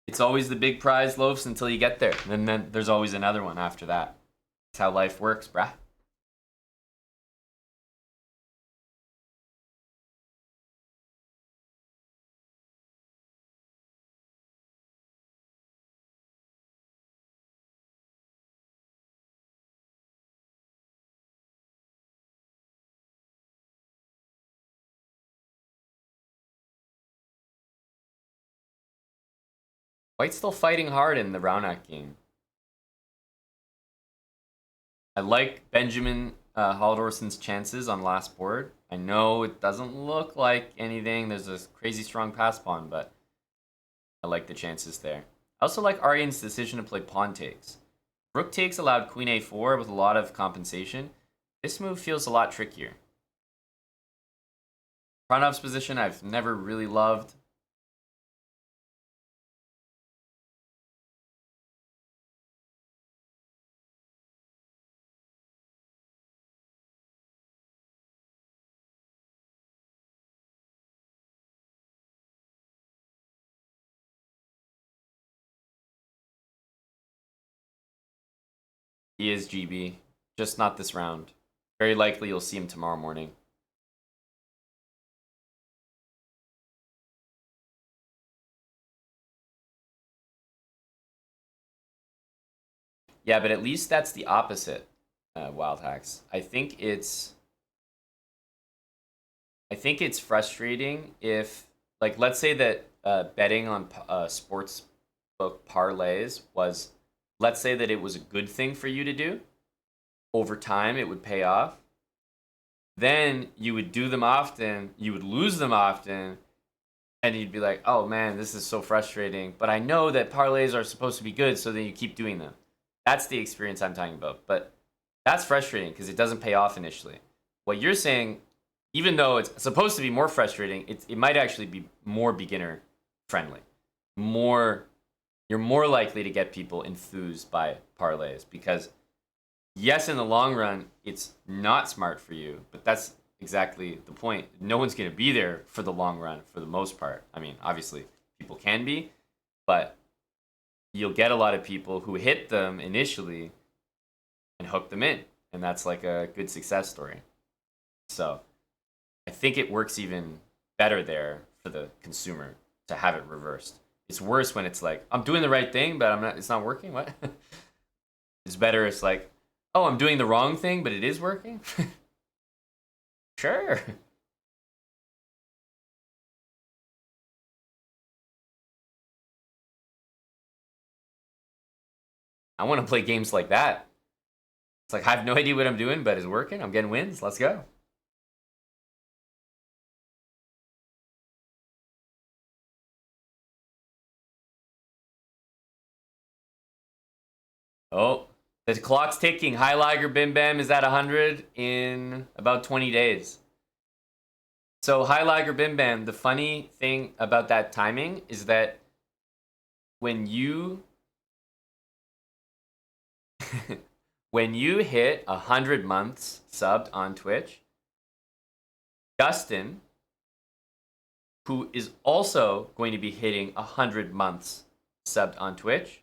It's always the big prize loaves until you get there. And then there's always another one after that. That's how life works, brah. White's still fighting hard in the Raunak game. I like Benjamin Haldorson's chances on last board. I know it doesn't look like anything. There's a crazy strong pass pawn, but I like the chances there. I also like Aryan's decision to play pawn takes. Rook takes allowed queen a4 with a lot of compensation. This move feels a lot trickier. Pranov's position I've never really loved. He is GB, just not this round. Very likely you'll see him tomorrow morning. Yeah, but at least that's the opposite, Wild Hacks. I think it's frustrating if, like, let's say that betting on sports book parlays was, let's say that it was a good thing for you to do. Over time, it would pay off. Then you would do them often, you would lose them often, and you'd be like, oh man, this is so frustrating. But I know that parlays are supposed to be good, so then you keep doing them. That's the experience I'm talking about. But that's frustrating because it doesn't pay off initially. What you're saying, even though it's supposed to be more frustrating, it might actually be more beginner friendly. You're more likely to get people enthused by parlays because yes, in the long run, it's not smart for you, but that's exactly the point. No one's going to be there for the long run for the most part. I mean, obviously, people can be, but you'll get a lot of people who hit them initially and hook them in. And that's like a good success story. So I think it works even better there for the consumer to have it reversed. It's worse when it's like, I'm doing the right thing, but it's not working. What? It's better. It's like, oh, I'm doing the wrong thing, but it is working? Sure. I want to play games like that. It's like, I have no idea what I'm doing, but it's working. I'm getting wins. Let's go. Oh, the clock's ticking. High Liger Bim Bam is at 100 in about 20 days. So High Liger Bim Bam, the funny thing about that timing is that when you when you hit 100 months subbed on Twitch, Dustin, who is also going to be hitting 100 months subbed on Twitch,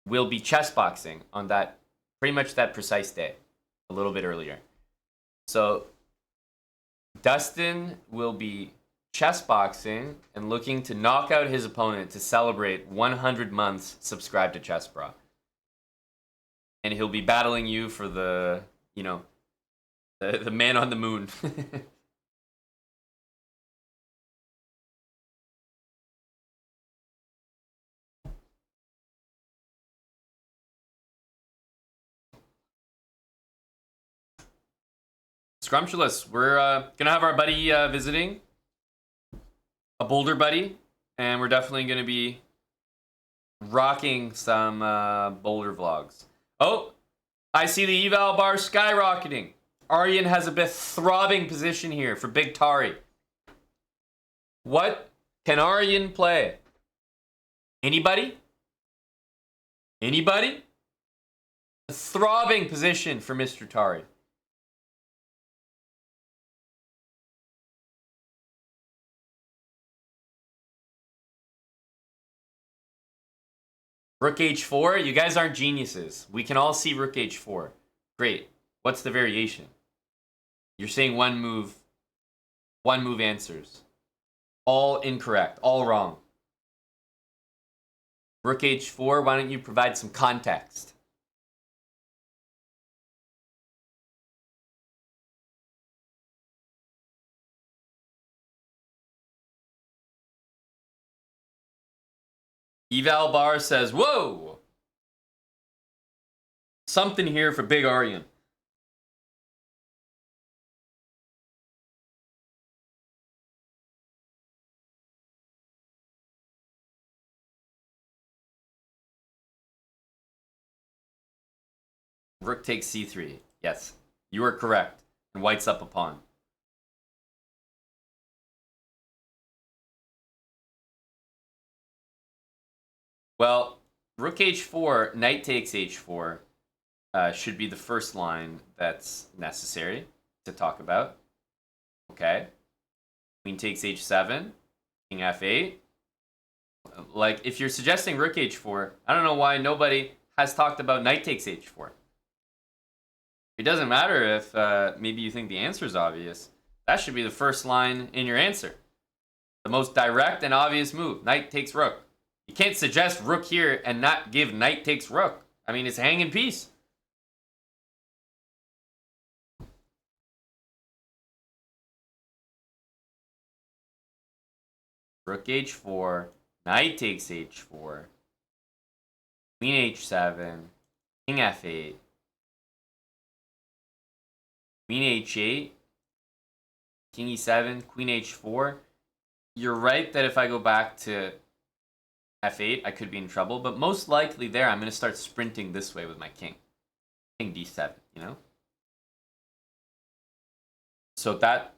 will be chess boxing on that pretty much that precise day, a little bit earlier. So Dustin will be chess boxing and looking to knock out his opponent to celebrate 100 months subscribed to Chess Bra. And he'll be battling you for the, the man on the moon. Scrumptious, we're gonna have our buddy visiting, a Boulder buddy, and we're definitely gonna be rocking some Boulder vlogs. Oh, I see the eval bar skyrocketing. Aryan has a bit throbbing position here for Big Tari. What can Aryan play? Anybody? Anybody? A throbbing position for Mr. Tari. Rook h4, you guys aren't geniuses. We can all see rook h4. Great. What's the variation? You're saying one move answers. All incorrect, all wrong. Rook h4, why don't you provide some context? Eval Bar says, whoa! Something here for Big Aryan. Rook takes c3. Yes, you are correct. And white's up a pawn. Well, rook h4, knight takes h4 should be the first line that's necessary to talk about. Okay. Queen takes h7, king f8. Like, if you're suggesting rook h4, I don't know why nobody has talked about knight takes h4. It doesn't matter if maybe you think the answer is obvious. That should be the first line in your answer. The most direct and obvious move. Knight takes rook. You can't suggest rook here and not give knight takes rook. I mean, it's a hanging piece. Rook h4, knight takes h4, queen h7, king f8, queen h8, king e7, queen h4. You're right that if I go back to f8, I could be in trouble, but most likely there, I'm going to start sprinting this way with my king. King d7, you know? So that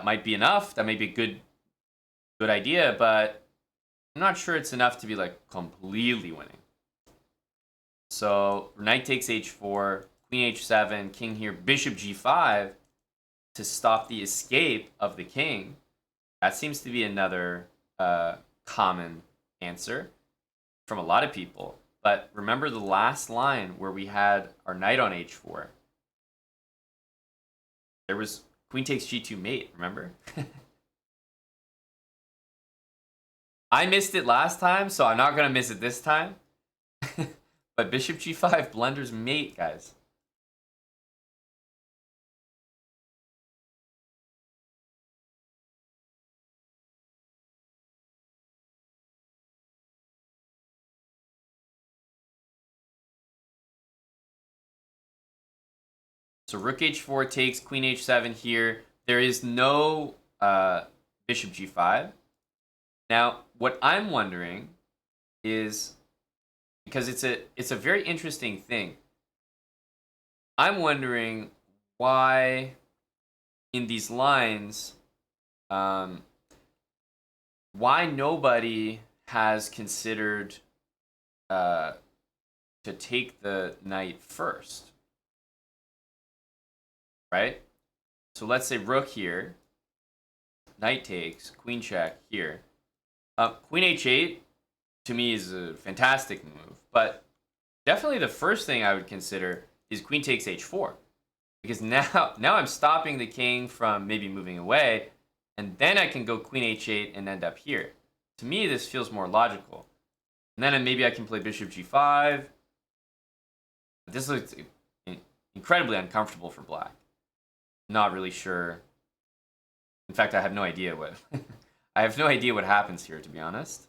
might be enough. That may be a good idea, but I'm not sure it's enough to be like completely winning. So knight takes h4, queen h7, king here, bishop g5 to stop the escape of the king. That seems to be another common answer from a lot of people. But remember the last line where we had our knight on h4. There was queen takes g2 mate, remember? I missed it last time, so I'm not going to miss it this time. But bishop g5 blunders mate, guys. So rook h4 takes queen h7 here. There is no bishop g5. Now, what I'm wondering is, because it's a very interesting thing. I'm wondering why in these lines, why nobody has considered to take the knight first, right? So let's say rook here, knight takes, queen check here. Queen h8 to me is a fantastic move, but definitely the first thing I would consider is queen takes h4, because now I'm stopping the king from maybe moving away, and then I can go queen h8 and end up here. To me, this feels more logical. And then maybe I can play bishop g5. This looks incredibly uncomfortable for black. Not really sure. In fact, I have no idea what I have no idea what happens here, to be honest.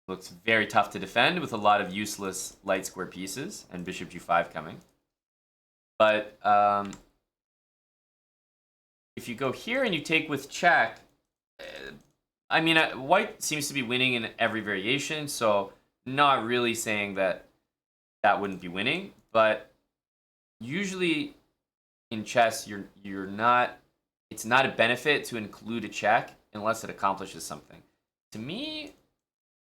Looks very tough to defend with a lot of useless light square pieces and bishop g5 coming. But if you go here and you take with check, I mean, white seems to be winning in every variation, so not really saying that that wouldn't be winning. But usually in chess, you're not. It's not a benefit to include a check unless it accomplishes something. To me,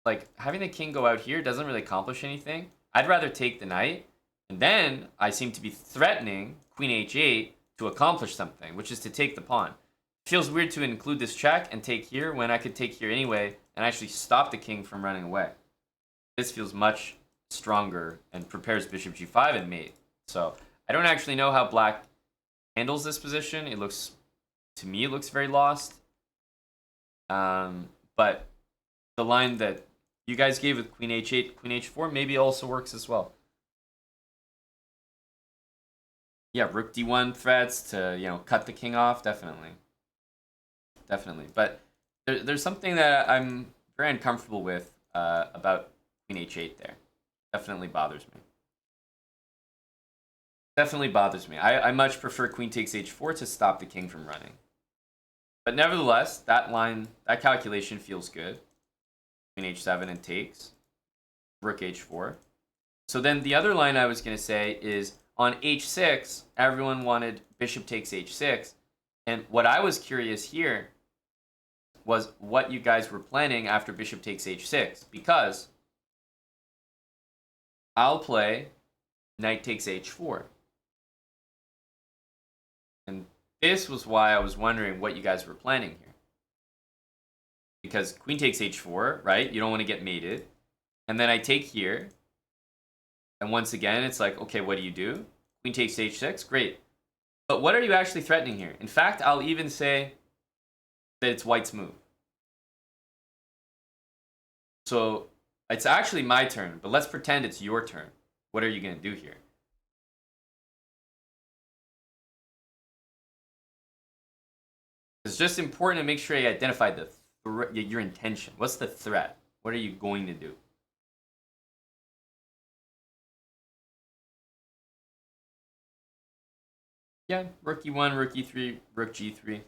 like, having the king go out here doesn't really accomplish anything. I'd rather take the knight, and then I seem to be threatening queen h8 to accomplish something, which is to take the pawn. It feels weird to include this check and take here when I could take here anyway and actually stop the king from running away. this feels much stronger and prepares bishop g5 and mate. So I don't actually know how black handles this position. It looks, to me, it looks very lost. But the line that you guys gave with queen h8, queen h4 maybe also works as well. Yeah, rook d1 threats to, you know, cut the king off, definitely. Definitely. But there's something that I'm very uncomfortable with about queen h8 there. Definitely bothers me. Definitely bothers me. I much prefer queen takes h4 to stop the king from running. But nevertheless, that line, that calculation feels good. Queen h7 and takes. Rook h4. So then the other line I was going to say is on h6, everyone wanted bishop takes h6. And what I was curious here was what you guys were planning after bishop takes h6. Because I'll play knight takes h4. And this was why I was wondering what you guys were planning here. Because queen takes h4, right? You don't want to get mated. And then I take here. And once again, it's like, okay, what do you do? Queen takes h6, great. But what are you actually threatening here? In fact, I'll even say that it's white's move. So it's actually my turn, but let's pretend it's your turn. What are you going to do here? It's just important to make sure you identify your intention. What's the threat? What are you going to do? Yeah, rook e1, rook e3, rook g3.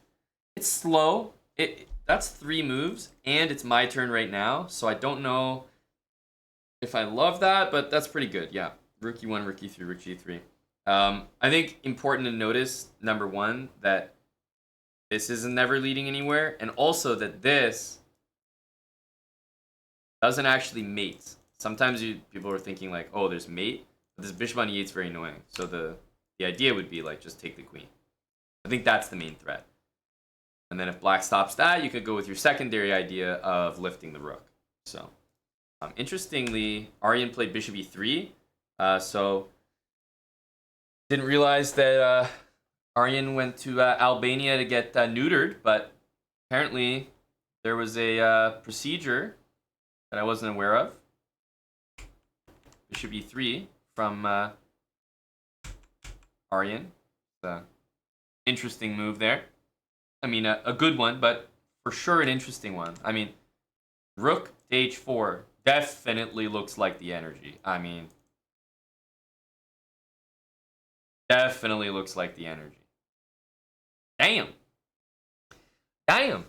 It's slow. That's 3 moves, and it's my turn right now, so I don't know if I love that, but that's pretty good. Yeah, rook e1, rook e3, rook g3. I think important to notice, number one, that this isn't never leading anywhere, and also that this doesn't actually mate. Sometimes people are thinking like, oh, there's mate, but this bishop on e8 is very annoying. So the idea would be like, just take the queen. I think that's the main threat. And then if black stops that, you could go with your secondary idea of lifting the rook. So, interestingly, Aryan played bishop e3. So, didn't realize that Aryan went to Albania to get neutered, but apparently there was a procedure that I wasn't aware of. Bishop e3 from Aryan. Interesting move there. I mean, a good one, but for sure an interesting one. I mean, rook to h4 definitely looks like the energy. I mean, definitely looks like the energy. Damn. Damn.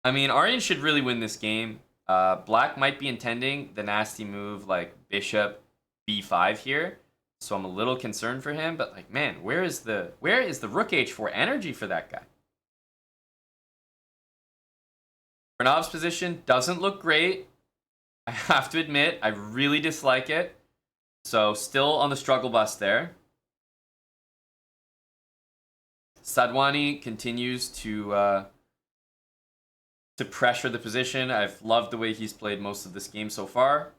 I mean, Aryan should really win this game. Black might be intending the nasty move like bishop b5 here. So I'm a little concerned for him, but like, man, where is the rook h4 energy for that guy? Pranov's position doesn't look great. I have to admit, I really dislike it. So still on the struggle bus there. Sadwani continues to pressure the position. I've loved the way he's played most of this game so far.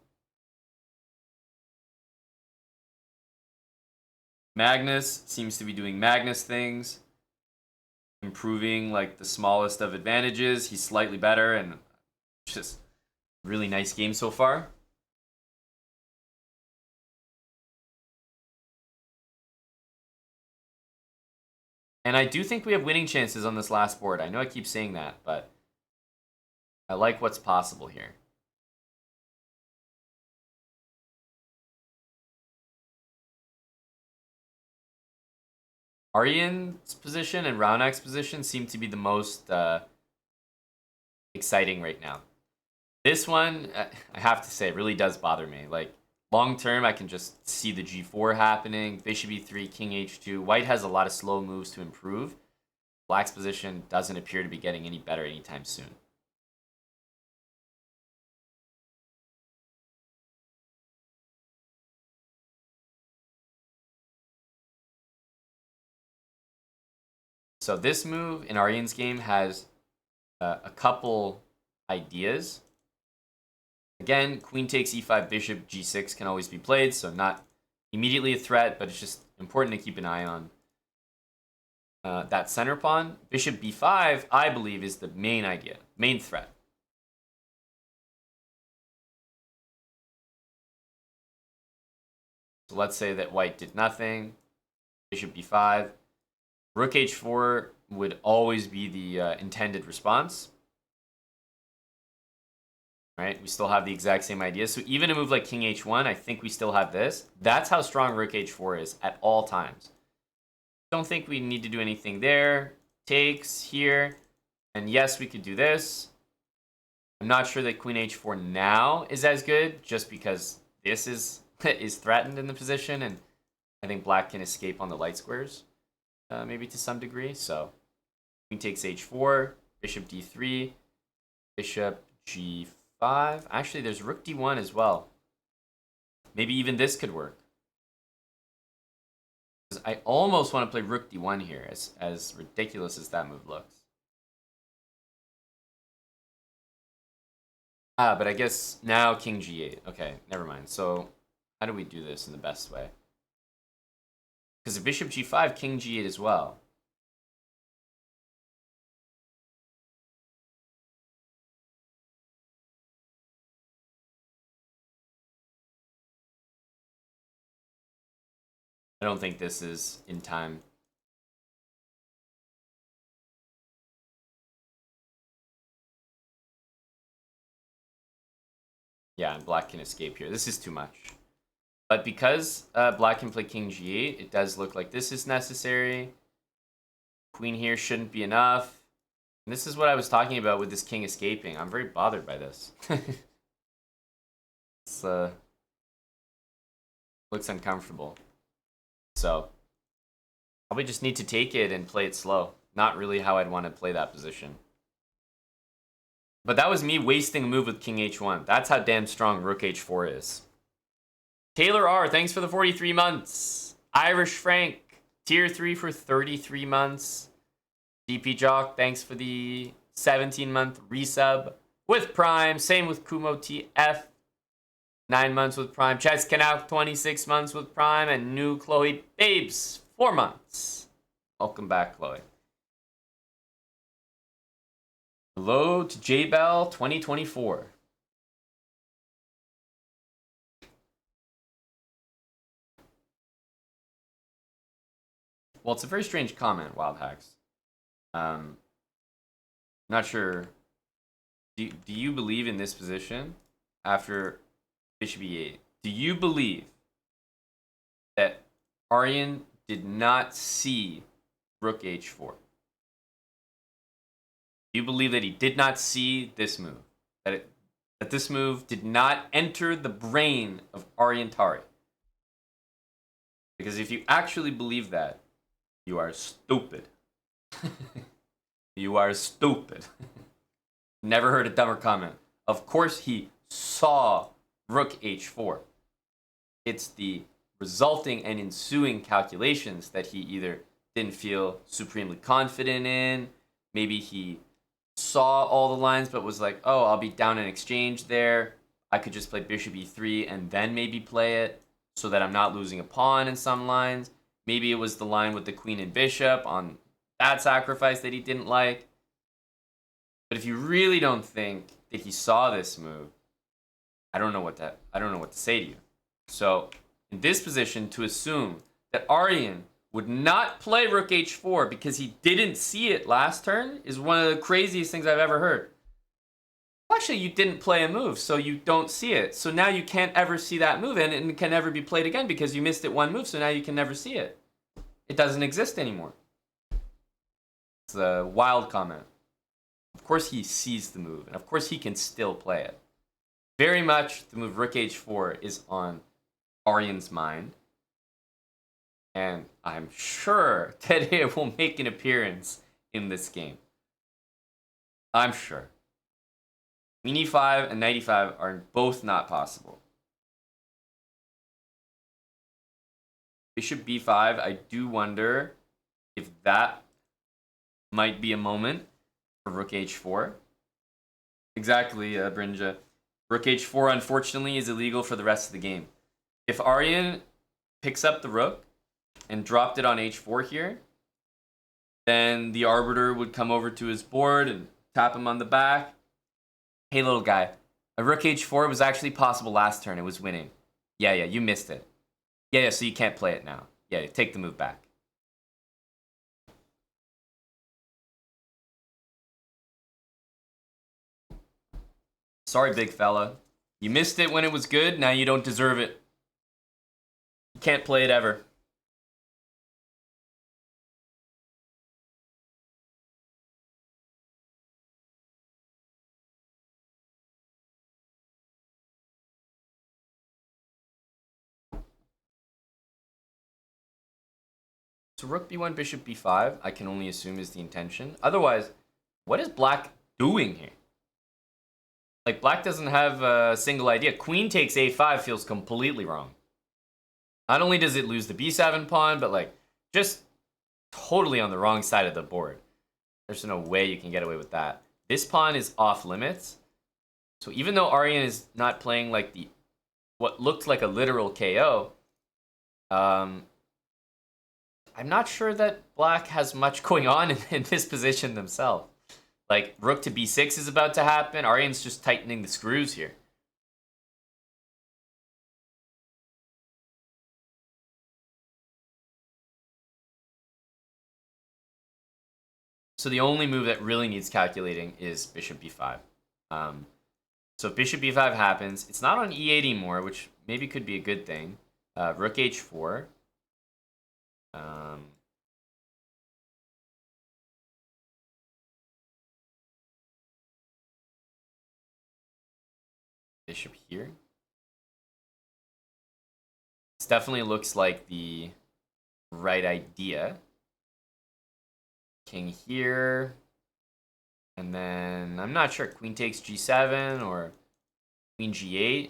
Magnus seems to be doing Magnus things, improving like the smallest of advantages. He's slightly better and just really nice game so far. And I do think we have winning chances on this last board. I know I keep saying that, but I like what's possible here. Aryan's position and Raunak's position seem to be the most exciting right now. This one, I have to say, really does bother me. Like, long term, I can just see the g4 happening. Bishop e3, king h2. White has a lot of slow moves to improve. Black's position doesn't appear to be getting any better anytime soon. So this move in Aryan's game has a couple ideas. Again, queen takes e5, bishop g6 can always be played, so not immediately a threat, but it's just important to keep an eye on that center pawn. Bishop b5, I believe, is the main idea, main threat. So let's say that white did nothing. Bishop b5. Rook h4 would always be the intended response. Right? We still have the exact same idea. So even a move like king h1, I think we still have this. That's how strong rook h4 is at all times. Don't think we need to do anything there. Takes here. And yes, we could do this. I'm not sure that queen h4 now is as good, just because this is threatened in the position, and I think black can escape on the light squares, maybe to some degree. So queen takes h4, bishop d3, bishop g5. Actually, there's rook d1 as well. Maybe even this could work. I almost want to play rook d1 here, as ridiculous as that move looks. But I guess now king g8. Okay, never mind. So how do we do this in the best way? Because if bishop g5, king g8 as well. I don't think this is in time. Yeah, and black can escape here. This is too much. But because black can play king g8, it does look like this is necessary. Queen here shouldn't be enough. And this is what I was talking about with this king escaping. I'm very bothered by this. It's looks uncomfortable. So probably just need to take it and play it slow. Not really how I'd want to play that position. But that was me wasting a move with king h1. That's how damn strong rook h4 is. Taylor R, thanks for the 43 months. Irish Frank, tier 3 for 33 months. DP Jock, thanks for the 17-month resub with Prime. Same with Kumo TF. 9 months with Prime. Chess Canal, 26 months with Prime. And new Chloe Babes, 4 months. Welcome back, Chloe. Hello to JBell 2024. Well, it's a very strange comment, Wild Hacks. Not sure. Do you believe in this position after bishop e8? Do you believe that Aryan did not see rook h4? Do you believe that he did not see this move? That this move did not enter the brain of Aryan Tari? Because if you actually believe that, you are stupid. You are stupid. Never heard a dumber comment. Of course he saw rook h4. It's the resulting and ensuing calculations that he either didn't feel supremely confident in, maybe he saw all the lines but was like, oh, I'll be down in exchange there. I could just play bishop e3 and then maybe play it so that I'm not losing a pawn in some lines. Maybe it was the line with the queen and bishop on that sacrifice that he didn't like. But if you really don't think that he saw this move, I don't know what to say to you. So in this position, to assume that Aryan would not play rook h4 because he didn't see it last turn is one of the craziest things I've ever heard. Actually, you didn't play a move, so you don't see it. So now you can't ever see that move, and it can never be played again because you missed it one move, so now you can never see it. It doesn't exist anymore. It's a wild comment. Of course he sees the move, and of course he can still play it. Very much the move rook h4 is on Aryan's mind. And I'm sure that it will make an appearance in this game. I'm sure. Queen e5 and knight e5 are both not possible. Bishop b5, I do wonder if that might be a moment for rook h4. Exactly, Brinja. Rook h4, unfortunately, is illegal for the rest of the game. If Aryan picks up the rook and dropped it on h4 here, then the arbiter would come over to his board and tap him on the back. Hey, little guy, a rook h4 was actually possible last turn. It was winning. Yeah, you missed it. Yeah, so you can't play it now. Yeah, take the move back. Sorry, big fella. You missed it when it was good, now you don't deserve it. You can't play it ever. So rook b1, bishop b5, I can only assume is the intention. Otherwise, what is black doing here? Like, black doesn't have a single idea. Queen takes a5 feels completely wrong. Not only does it lose the b7 pawn, but like, just totally on the wrong side of the board. There's no way you can get away with that. This pawn is off limits. So even though Aryan is not playing like what looked like a literal KO, I'm not sure that black has much going on in this position themselves. Like, rook to b6 is about to happen. Aryan's just tightening the screws here. So the only move that really needs calculating is bishop b5. So if bishop b5 happens, it's not on e8 anymore, which maybe could be a good thing. Rook h4. Bishop here. This definitely looks like the right idea. King here. And then, I'm not sure, queen takes g7 or queen g8.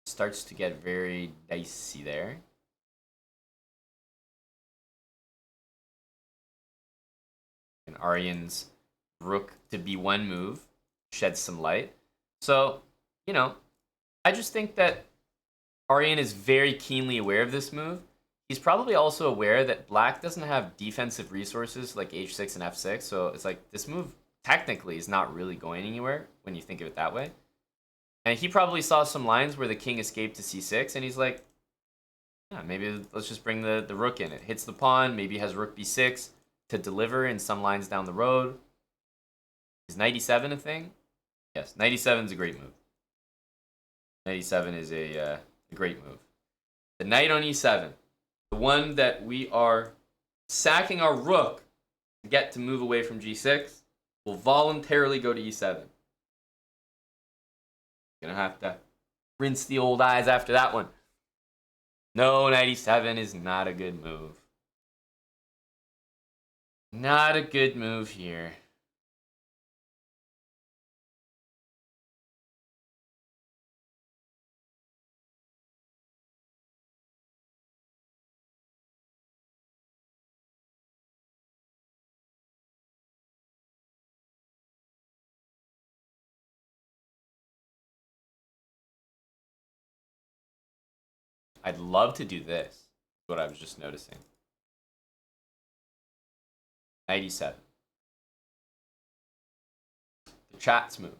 Starts to get very dicey there. And Aryan's rook to b1 move sheds some light. So, you know, I just think that Aryan is very keenly aware of this move. He's probably also aware that black doesn't have defensive resources like h6 and f6, so it's like this move technically is not really going anywhere when you think of it that way. And he probably saw some lines where the king escaped to c6, and he's like, yeah, maybe let's just bring the rook in. It hits the pawn, maybe has rook b6 to deliver in some lines down the road. Is knight e7 a thing? Yes, knight e7 is a great move. Knight e7 is a great move. The knight on e7. The one that we are sacking our rook to get to move away from g6 will voluntarily go to e7. Gonna have to rinse the old eyes after that one. No, knight e7 is not a good move. Not a good move here. I'd love to do this. What I was just noticing. Knight e7. The chat's move.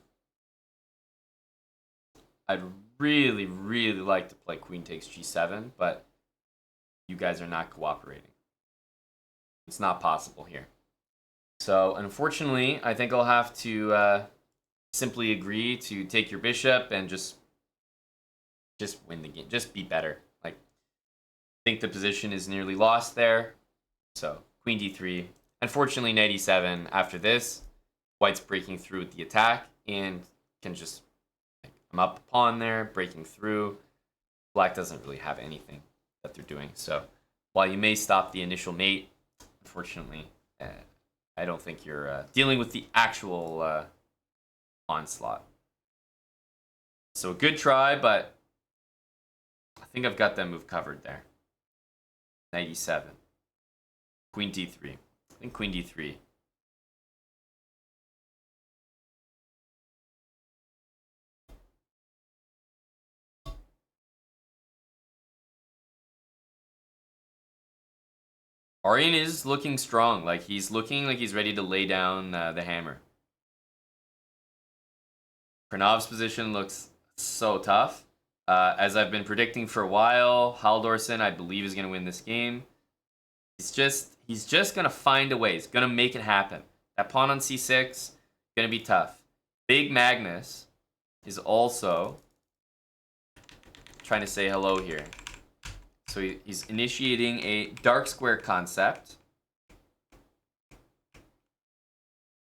I'd really, really like to play queen takes g7, but you guys are not cooperating. It's not possible here. So, unfortunately, I think I'll have to simply agree to take your bishop and just win the game. Just be better. Like, I think the position is nearly lost there. So, queen d3. Unfortunately, knight e7 after this. White's breaking through with the attack and can just... I'm up a pawn there, breaking through. Black doesn't really have anything that they're doing. So, while you may stop the initial mate, unfortunately, I don't think you're dealing with the actual onslaught. So, a good try, but I think I've got that move covered there. Knight e7. Queen d3. I think queen d3 Aryan is looking strong. Like, he's looking like he's ready to lay down the hammer. Pranav's position looks so tough. As I've been predicting for a while, Haldorsen, I believe, is going to win this game. He's just going to find a way. He's going to make it happen. That pawn on c6, going to be tough. Big Magnus is also trying to say hello here. So he's initiating a dark square concept.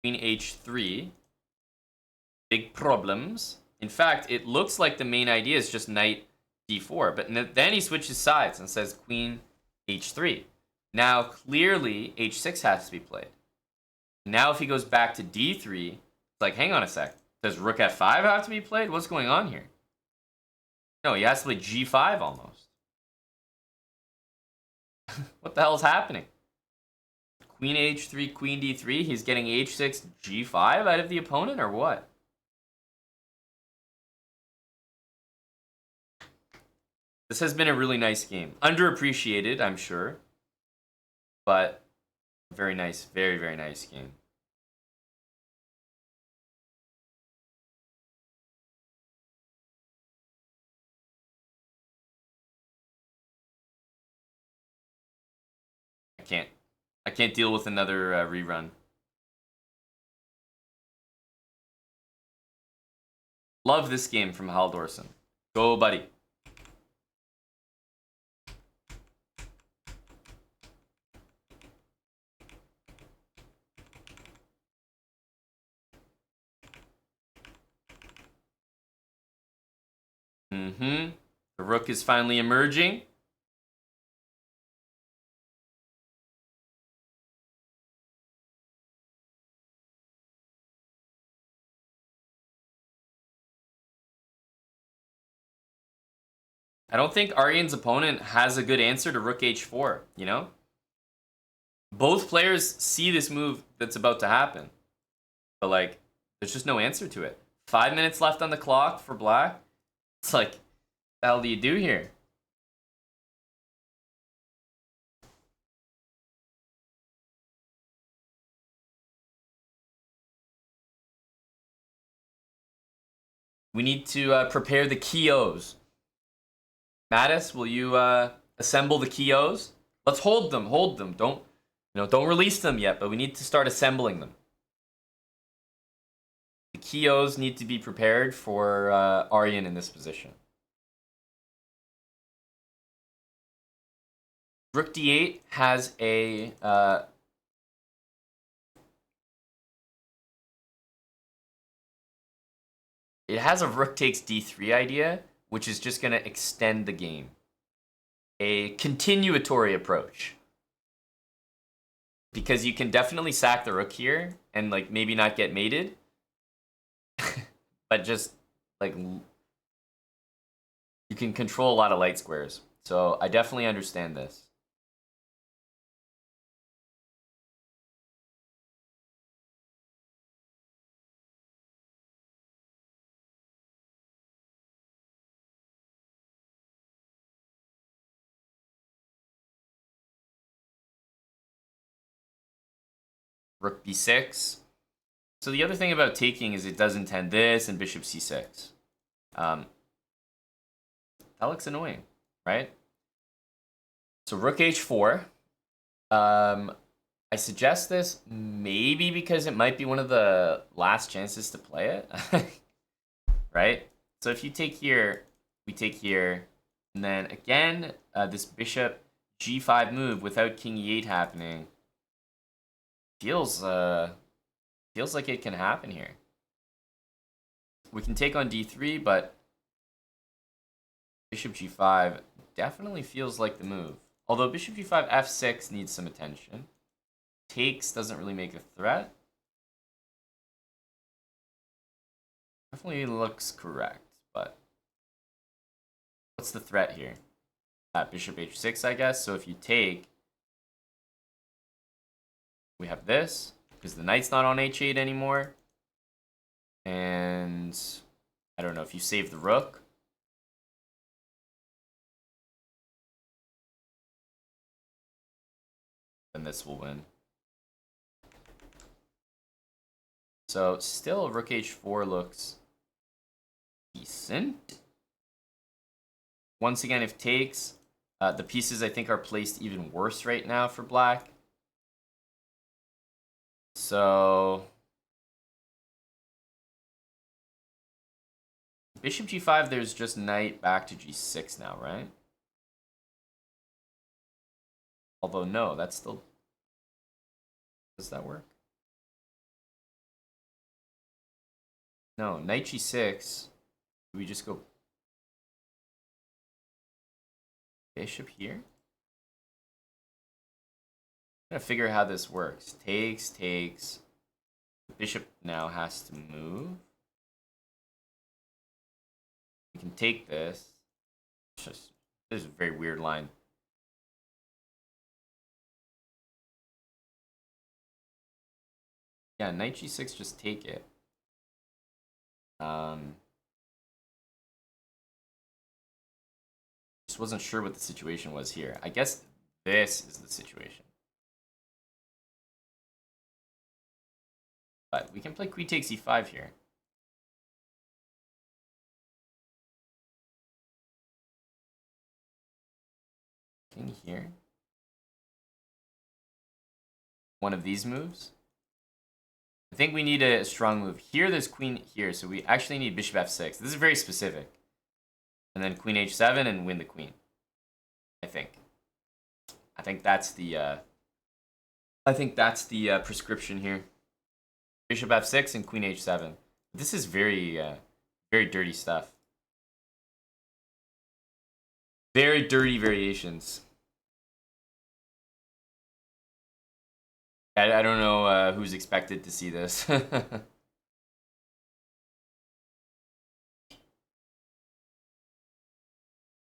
Queen h3. Big problems. In fact, it looks like the main idea is just knight d4, but then he switches sides and says queen h3. Now, clearly, h6 has to be played. Now, if he goes back to d3, it's like, hang on a sec. Does rook f5 have to be played? What's going on here? No, he has to play g5 almost. What the hell is happening? Queen h3, queen d3. He's getting h6, g5 out of the opponent, or what? This has been a really nice game. Underappreciated, I'm sure. But very nice, very, very nice game. I can't deal with another rerun. Love this game from Haldorsen. Go, buddy. The rook is finally emerging. I don't think Aryan's opponent has a good answer to rook h4, you know? Both players see this move that's about to happen. But, like, there's just no answer to it. 5 minutes left on the clock for black. It's like, what the hell do you do here? We need to prepare the Kios. Mattis, will you assemble the Kios? Let's hold them, hold them. Don't release them yet, but we need to start assembling them. The Kios need to be prepared for Aryan in this position. Rook d8 has a it has a rook takes d3 idea, which is just going to extend the game. A continuatory approach. Because you can definitely sack the rook here and like maybe not get mated. But just like you can control a lot of light squares. So I definitely understand this. Rook b6. So the other thing about taking is it does intend this and bishop c6. That looks annoying, right? So rook h4. I suggest this maybe because it might be one of the last chances to play it. Right? So if you take here, we take here, and then again, this bishop g5 move without king e8 happening feels like it can happen here. We can take on d3, but bishop g5 definitely feels like the move. Although bishop g5 f6 needs some attention. Takes doesn't really make a threat. Definitely looks correct, but what's the threat here? Bishop h6, I guess. So if you take, we have this, because the knight's not on h8 anymore. And I don't know, if you save the rook. then this will win. So still rook h4 looks decent. Once again, if takes, the pieces I think are placed even worse right now for black. So bishop g5, there's just knight back to g6 now, right? Although no, that's still... Does that work? No, knight g6. Do we just go bishop here? I'm gonna figure how this works. Takes. The bishop now has to move. We can take this. This is a very weird line. Yeah, knight g6, just take it. Just wasn't sure what the situation was here. I guess this is the situation. But we can play queen takes e5 here. King here. One of these moves. I think we need a strong move. Here, there's queen here, so we actually need bishop f6. This is very specific. And then queen h7 and win the queen. I think that's the prescription here. Bishop f6 and queen h7. This is very very dirty stuff. Very dirty variations. I don't know who's expected to see this.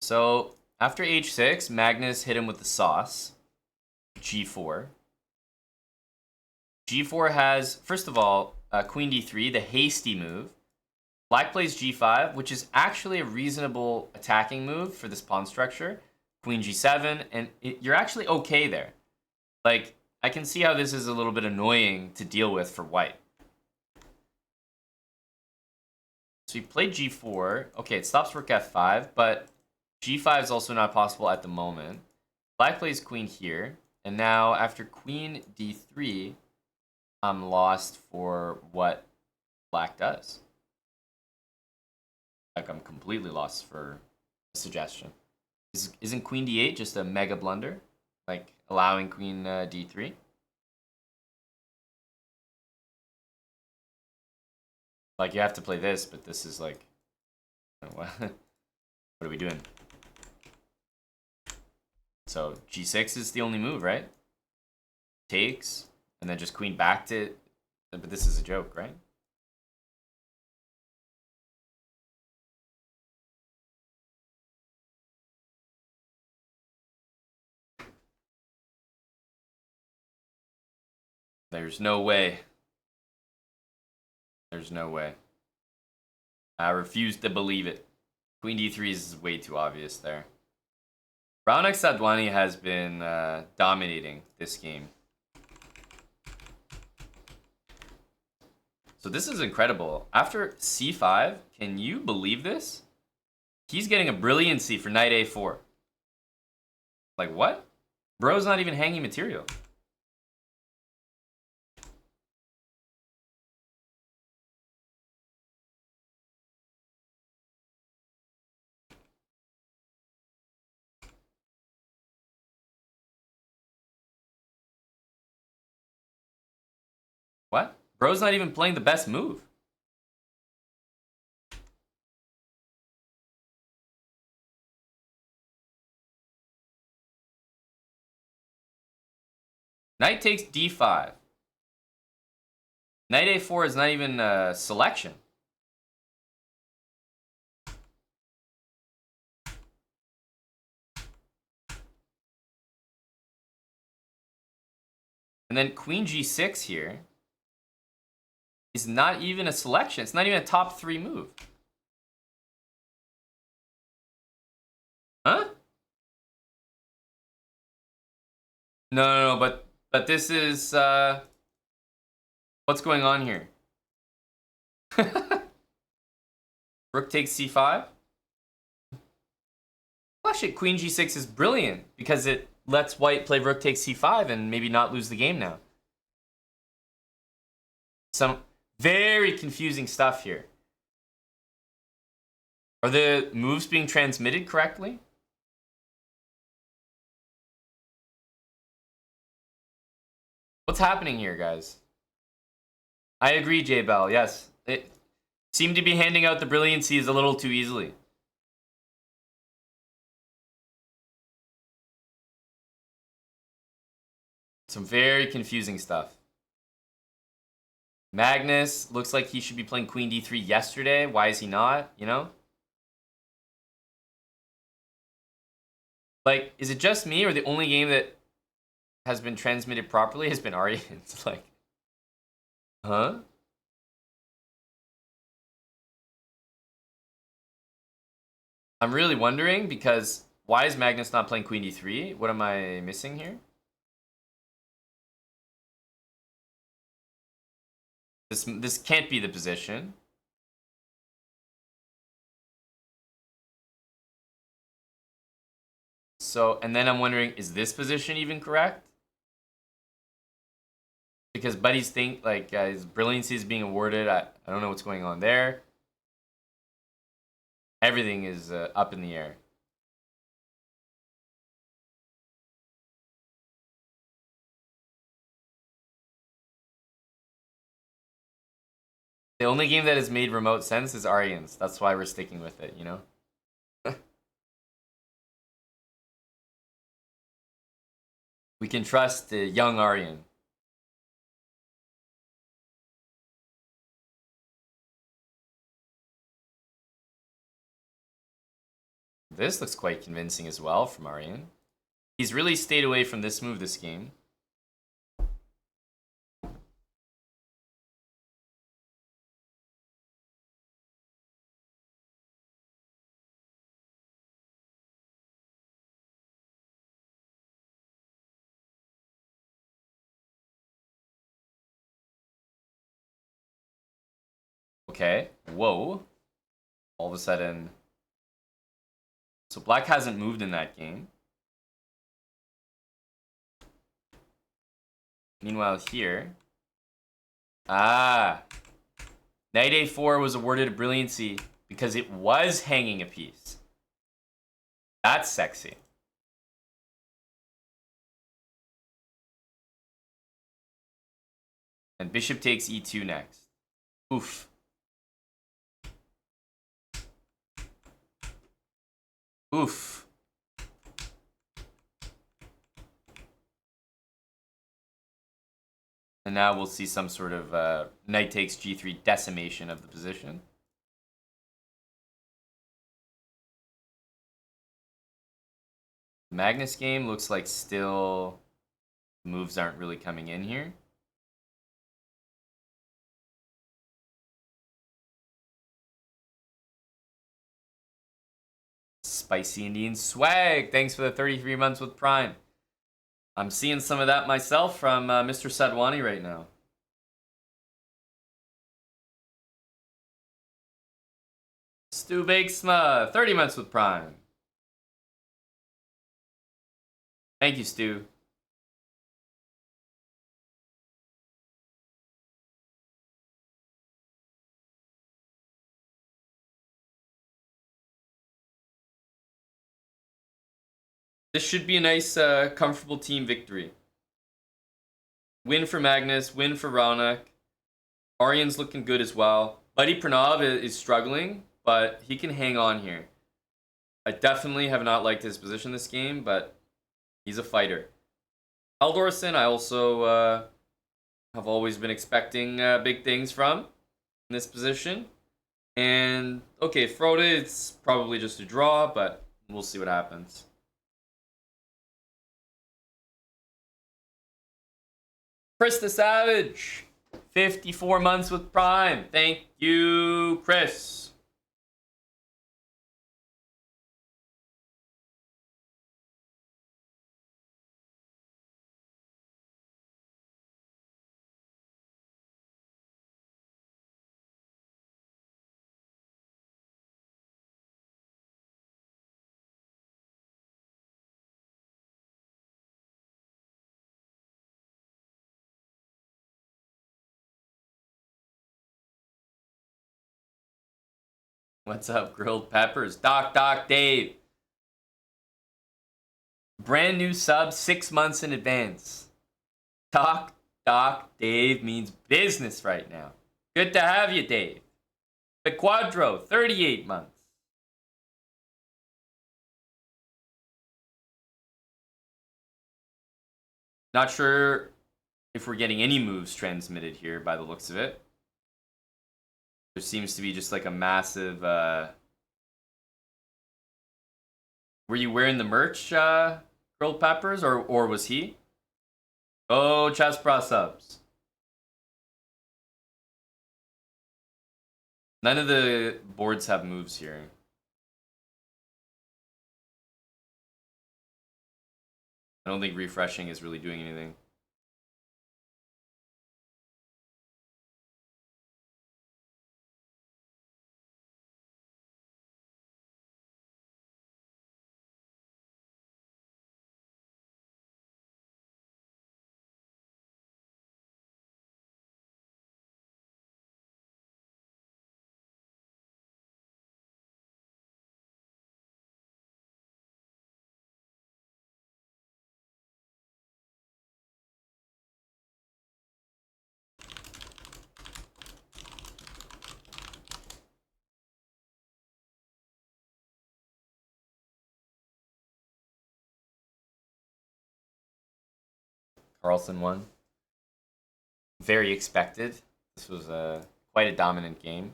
So after h6, Magnus hit him with the sauce. g4. g4 has, first of all, queen d3, the hasty move. Black plays g5, which is actually a reasonable attacking move for this pawn structure. Queen g7, and you're actually okay there. Like, I can see how this is a little bit annoying to deal with for white. So he played g4. Okay, it stops rook f5, but g5 is also not possible at the moment. Black plays queen here, and now after queen d3, I'm lost for what black does. Like, I'm completely lost for a suggestion. Isn't queen d8 just a mega blunder? Like, allowing queen d3? Like, you have to play this, but this is like... What are we doing? So, g6 is the only move, right? Takes, and then just queen back to... But this is a joke, right? There's no way. There's no way. I refuse to believe it. Queen d3 is way too obvious there. Raunak Sadwani has been dominating this game. So this is incredible. After c5, can you believe this? He's getting a brilliancy for knight a4. Like, what? Bro's not even hanging material. What? Bro's not even playing the best move. Knight takes d5. Knight a4 is not even a selection. And then queen g6 here is not even a selection. It's not even a top 3 move. Huh? No, but But this is what's going on here? Rook takes c5. Well, actually, queen g6 is brilliant because it lets white play rook takes c5 and maybe not lose the game now. Some very confusing stuff here. Are the moves being transmitted correctly? What's happening here, guys? I agree, J Bell. Yes. It seemed to be handing out the brilliancies a little too easily. Some very confusing stuff. Magnus looks like he should be playing queen d3 yesterday. Why is he not? You know? Like, is it just me or the only game that has been transmitted properly has been Aryan's? Like, huh? I'm really wondering because why is Magnus not playing queen d3? What am I missing here? This can't be the position. So, and then I'm wondering, is this position even correct? Because Buddy's his brilliancy is being awarded. I don't know what's going on there. Everything is up in the air. The only game that has made remote sense is Aryan's. That's why we're sticking with it, you know? We can trust the young Aryan. This looks quite convincing as well from Aryan. He's really stayed away from this move this game. Okay. Whoa. All of a sudden. So black hasn't moved in that game. Meanwhile here. Ah. Knight a4 was awarded a brilliancy because it was hanging a piece. That's sexy. And bishop takes e2 next. Oof. Oof. And now we'll see some sort of knight takes g3 decimation of the position. Magnus game looks like still moves aren't really coming in here. Spicy Indian swag. Thanks for the 33 months with Prime. I'm seeing some of that myself from Mr. Sadwani right now. Stu Bakesma, 30 months with Prime. Thank you, Stu. This should be a nice, comfortable team victory. Win for Magnus, win for Ronak. Aryan's looking good as well. Buddy Pranav is struggling, but he can hang on here. I definitely have not liked his position this game, but he's a fighter. Haldorson, I also have always been expecting big things from in this position. And, okay, Frode, it's probably just a draw, but we'll see what happens. Chris the Savage, 54 months with Prime. Thank you, Chris. What's up, grilled peppers? Doc, Dave. Brand new sub 6 months in advance. Doc, Dave means business right now. Good to have you, Dave. The Quadro, 38 months. Not sure if we're getting any moves transmitted here by the looks of it. There seems to be just like a massive... Were you wearing the merch, grilled peppers, or was he? Oh, chest bra subs. None of the boards have moves here. I don't think refreshing is really doing anything. Carlsen won. Very expected. This was quite a dominant game.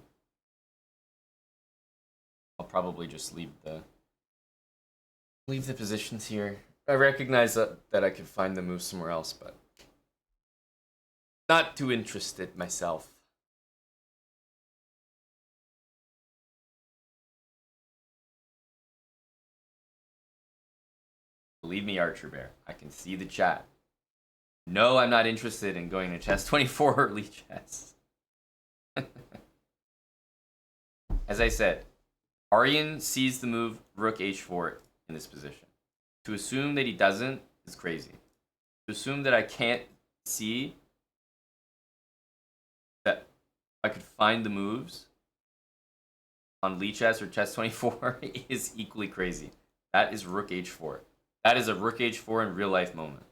I'll probably just leave the positions here. I recognize that I could find the move somewhere else, but not too interested myself. Believe me, Archer Bear, I can see the chat. No, I'm not interested in going to chess 24 early chess. As I said, Aryan sees the move rook h4 in this position. To assume that he doesn't is crazy. To assume that I can't see that I could find the moves on Lee chess or chess 24 is equally crazy. That is rook h4. That is a rook h4 in real life moment.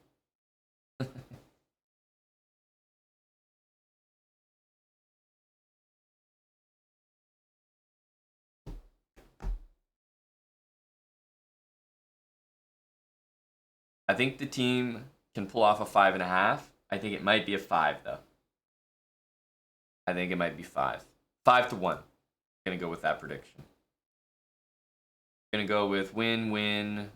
I think the team can pull off a 5.5. I think it might be a 5 though. I think it might be 5. 5-1. I'm gonna go with that prediction. Gonna go with win.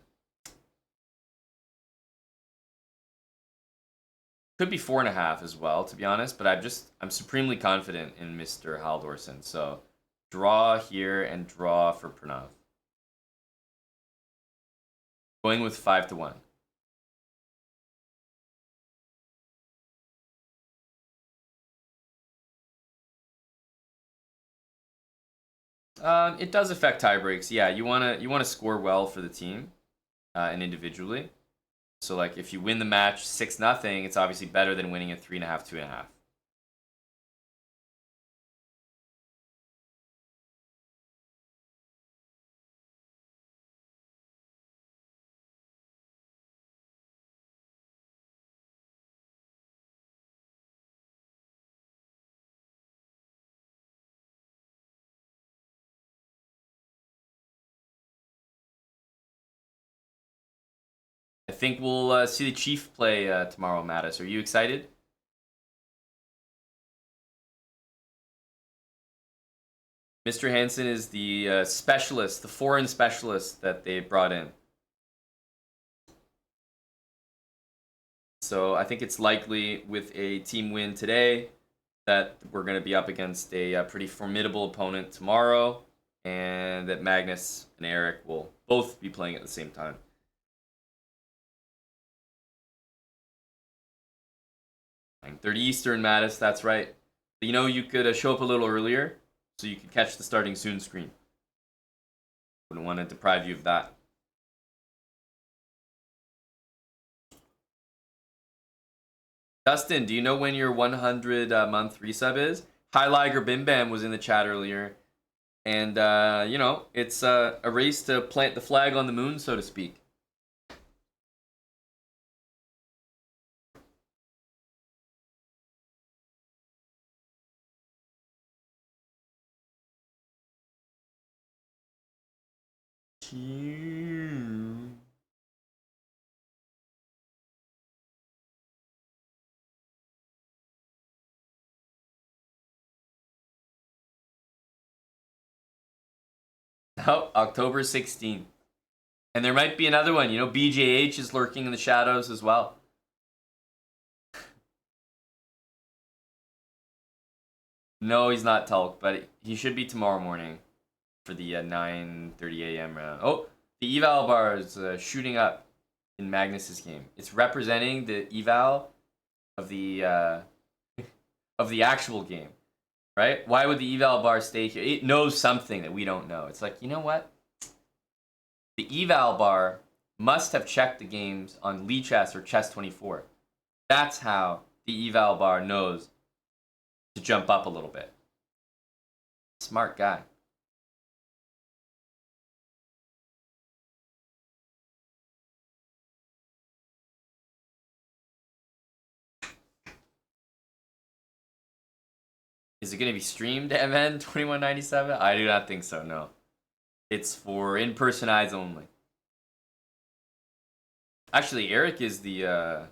Could be 4.5 as well, to be honest, but I'm supremely confident in Mr. Haldorsen. So draw here and draw for Pranav. Going with 5-1. It does affect tie breaks. Yeah, you wanna score well for the team, and individually. So like if you win the match 6-0, it's obviously better than winning it 3.5, 2.5. I think we'll see the Chief play tomorrow, Mattis. Are you excited? Mr. Hansen is the specialist, the foreign specialist that they brought in. So I think it's likely with a team win today that we're going to be up against a pretty formidable opponent tomorrow, and that Magnus and Eric will both be playing at the same time. 9:30 Eastern, Mattis, that's right. But, you know, you could show up a little earlier so you could catch the starting soon screen. Wouldn't want to deprive you of that. Dustin, do you know when your 100 month resub is? Hi Liger Bim Bam was in the chat earlier. And, you know, it's a race to plant the flag on the moon, so to speak. Oh, October 16th. And there might be another one. You know, BJH is lurking in the shadows as well. No, he's not Tulk, but he should be tomorrow morning for the 9:30 a.m. round. Oh, the eval bar is shooting up in Magnus's game. It's representing the eval of the of the actual game, right? Why would the eval bar stay here? It knows something that we don't know. It's like, you know what? The eval bar must have checked the games on Chess or Chess24. That's how the eval bar knows to jump up a little bit. Smart guy. Is it going to be streamed, MN 2197? I do not think so, no. It's for in-person eyes only. Actually, Eric is the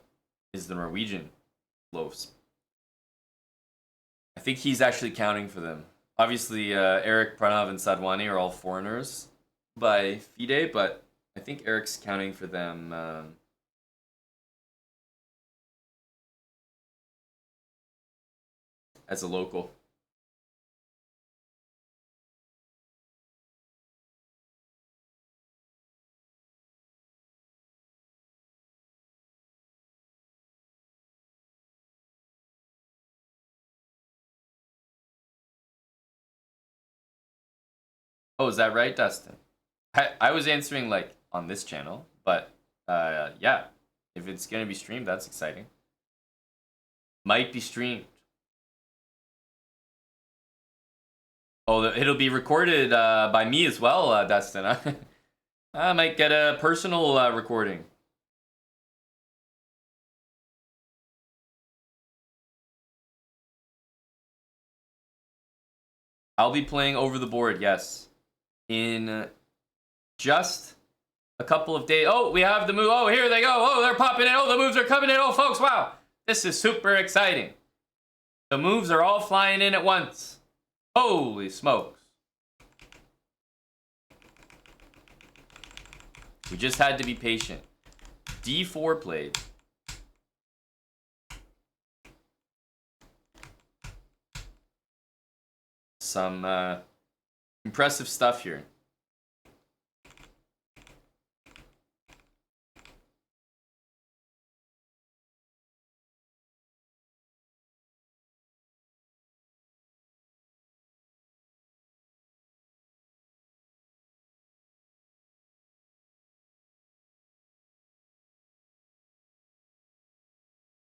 Norwegian loafs. I think he's actually counting for them. Obviously, Eric, Pranav, and Sadwani are all foreigners by FIDE, but I think Eric's counting for them as a local. Oh, is that right, Dustin? I was answering like on this channel, but yeah, if it's gonna be streamed, that's exciting. Might be streamed. Oh, it'll be recorded by me as well, Dustin. I might get a personal recording. I'll be playing over the board, yes, in just a couple of days. Oh, we have the move. Oh, here they go. Oh, they're popping in. Oh, the moves are coming in. Oh, folks, wow. This is super exciting. The moves are all flying in at once. Holy smokes. We just had to be patient. D4 played. Some impressive stuff here.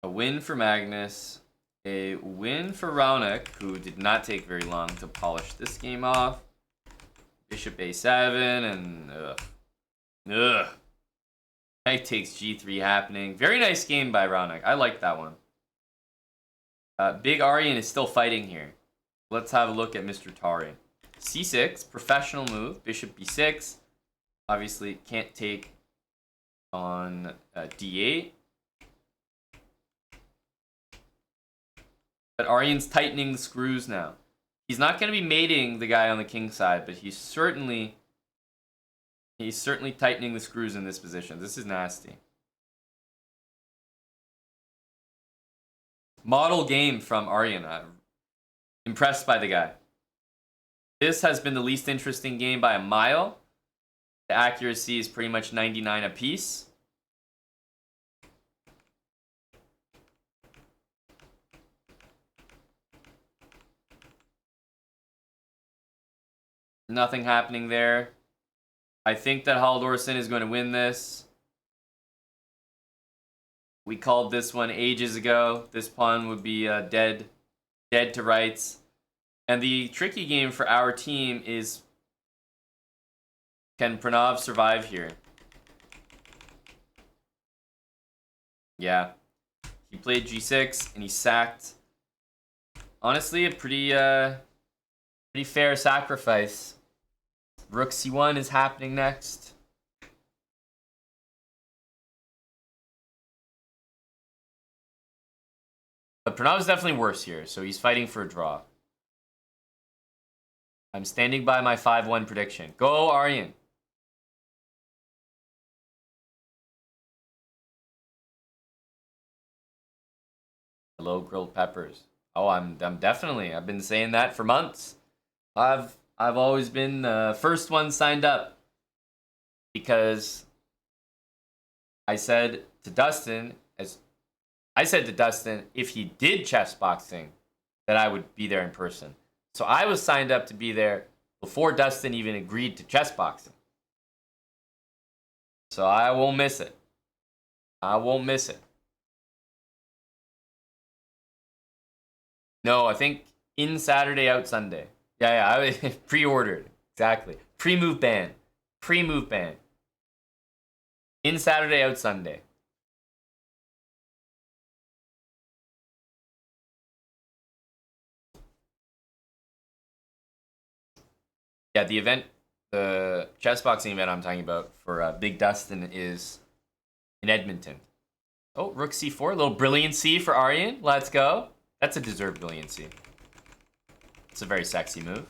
A win for Magnus. A win for Raunik, who did not take very long to polish this game off. Bishop a7 and ugh. Knight takes g3 happening. Very nice game by Raunik. I like that one. Big Aryan is still fighting here. Let's have a look at Mr. Tari. c6, professional move. Bishop b6. Obviously can't take on d8. But Aryan's tightening the screws now. He's not going to be mating the guy on the king side, but he's certainly tightening the screws in this position. This is nasty. Model game from Aryan. I'm impressed by the guy. This has been the least interesting game by a mile. The accuracy is pretty much 99 apiece. Nothing happening there. I think that Haldorsen is going to win this. We called this one ages ago. This pawn would be dead to rights. And the tricky game for our team is, can Pranav survive here? Yeah. He played g6 and he sacked. Honestly, a pretty fair sacrifice. Rook c1 is happening next. But Pranav is definitely worse here, so he's fighting for a draw. I'm standing by my 5-1 prediction. Go, Aryan. Hello, grilled peppers. Oh, I'm definitely. I've been saying that for months. I've always been the first one signed up because I said to Dustin if he did chess boxing, that I would be there in person. So I was signed up to be there before Dustin even agreed to chess boxing. So I won't miss it. I won't miss it. No, I think in Saturday, out Sunday. Yeah, I pre-ordered. Exactly. Pre-move ban. Pre-move ban. In Saturday, out Sunday. Yeah, the chess boxing event I'm talking about for Big Dustin is in Edmonton. Oh, Rook c4, a little brilliancy for Aryan. Let's go. That's a deserved brilliancy. It's a very sexy move.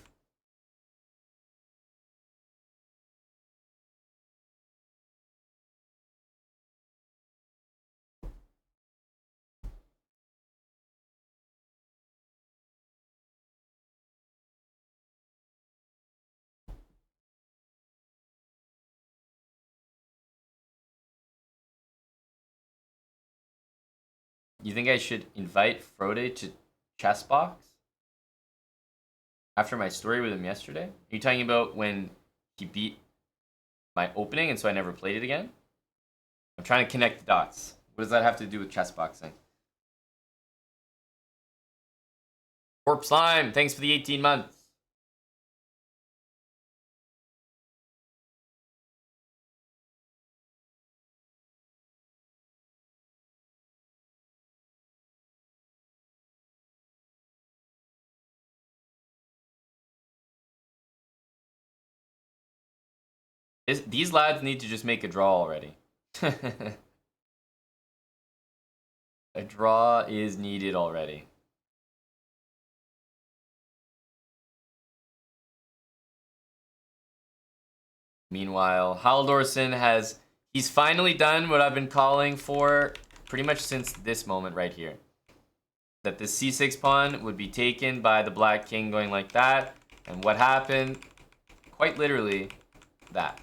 You think I should invite Frode to Chessbox? After my story with him yesterday? Are you talking about when he beat my opening and so I never played it again? I'm trying to connect the dots. What does that have to do with chess boxing? Corp Slime, thanks for the 18 months. These lads need to just make a draw already. A draw is needed already. Meanwhile, Haldorsen he's finally done what I've been calling for pretty much since this moment right here. That the c6 pawn would be taken by the black king going like that. And what happened? Quite literally, that.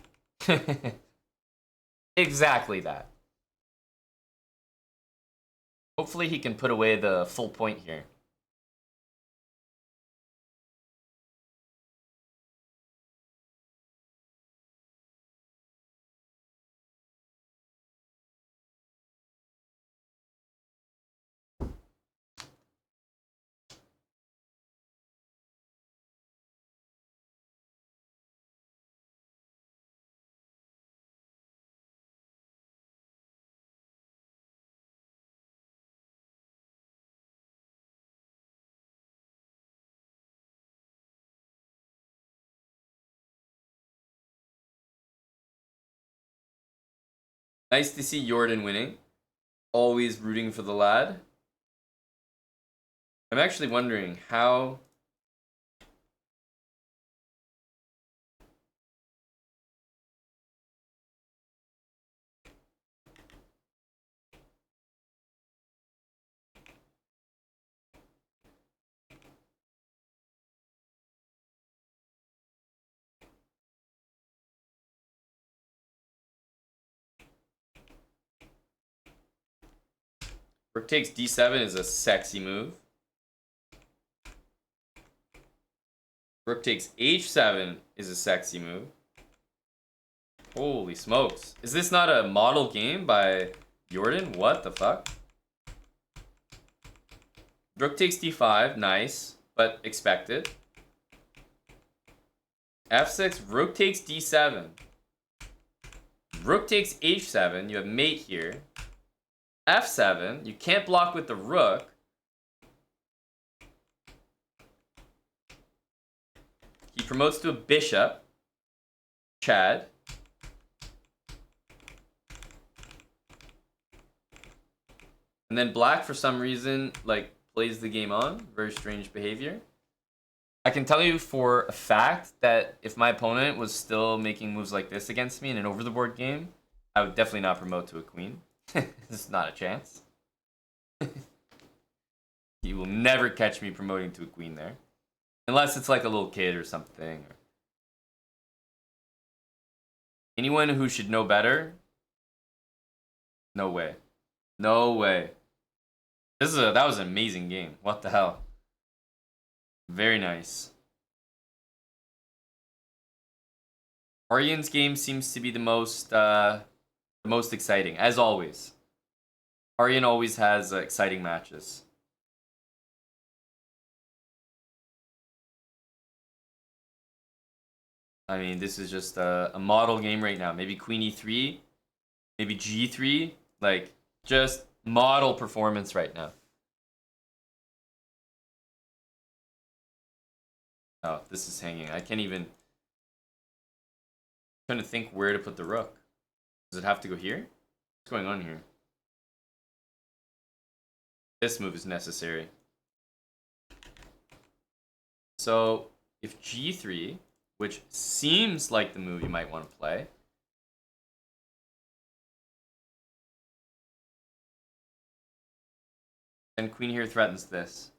Exactly that. Hopefully he can put away the full point here. Nice to see Jordan winning. Always rooting for the lad. I'm actually wondering how... Rook takes d7 is a sexy move. Rook takes h7 is a sexy move. Holy smokes. Is this not a model game by Jordan? What the fuck? Rook takes d5, nice, but expected. F6, rook takes D7. Rook takes H7. You have mate here. F7. You can't block with the rook. He promotes to a bishop. Chad. And then black, for some reason, like, plays the game on. Very strange behavior. I can tell you for a fact that if my opponent was still making moves like this against me in an over-the-board game, I would definitely not promote to a queen. This is not a chance. He will never catch me promoting to a queen there. Unless it's like a little kid or something. Anyone who should know better? No way. No way. That was an amazing game. What the hell? Very nice. Aryan's game seems to be the most exciting, as always. Aryan always has exciting matches. I mean, this is just a model game right now. Maybe Queen E3, maybe G3, like just model performance right now. Oh, this is hanging. I can't even. I'm trying to think where to put the rook. Does it have to go here? What's going on here? This move is necessary. So if G3, which seems like the move you might want to play, then queen here threatens this.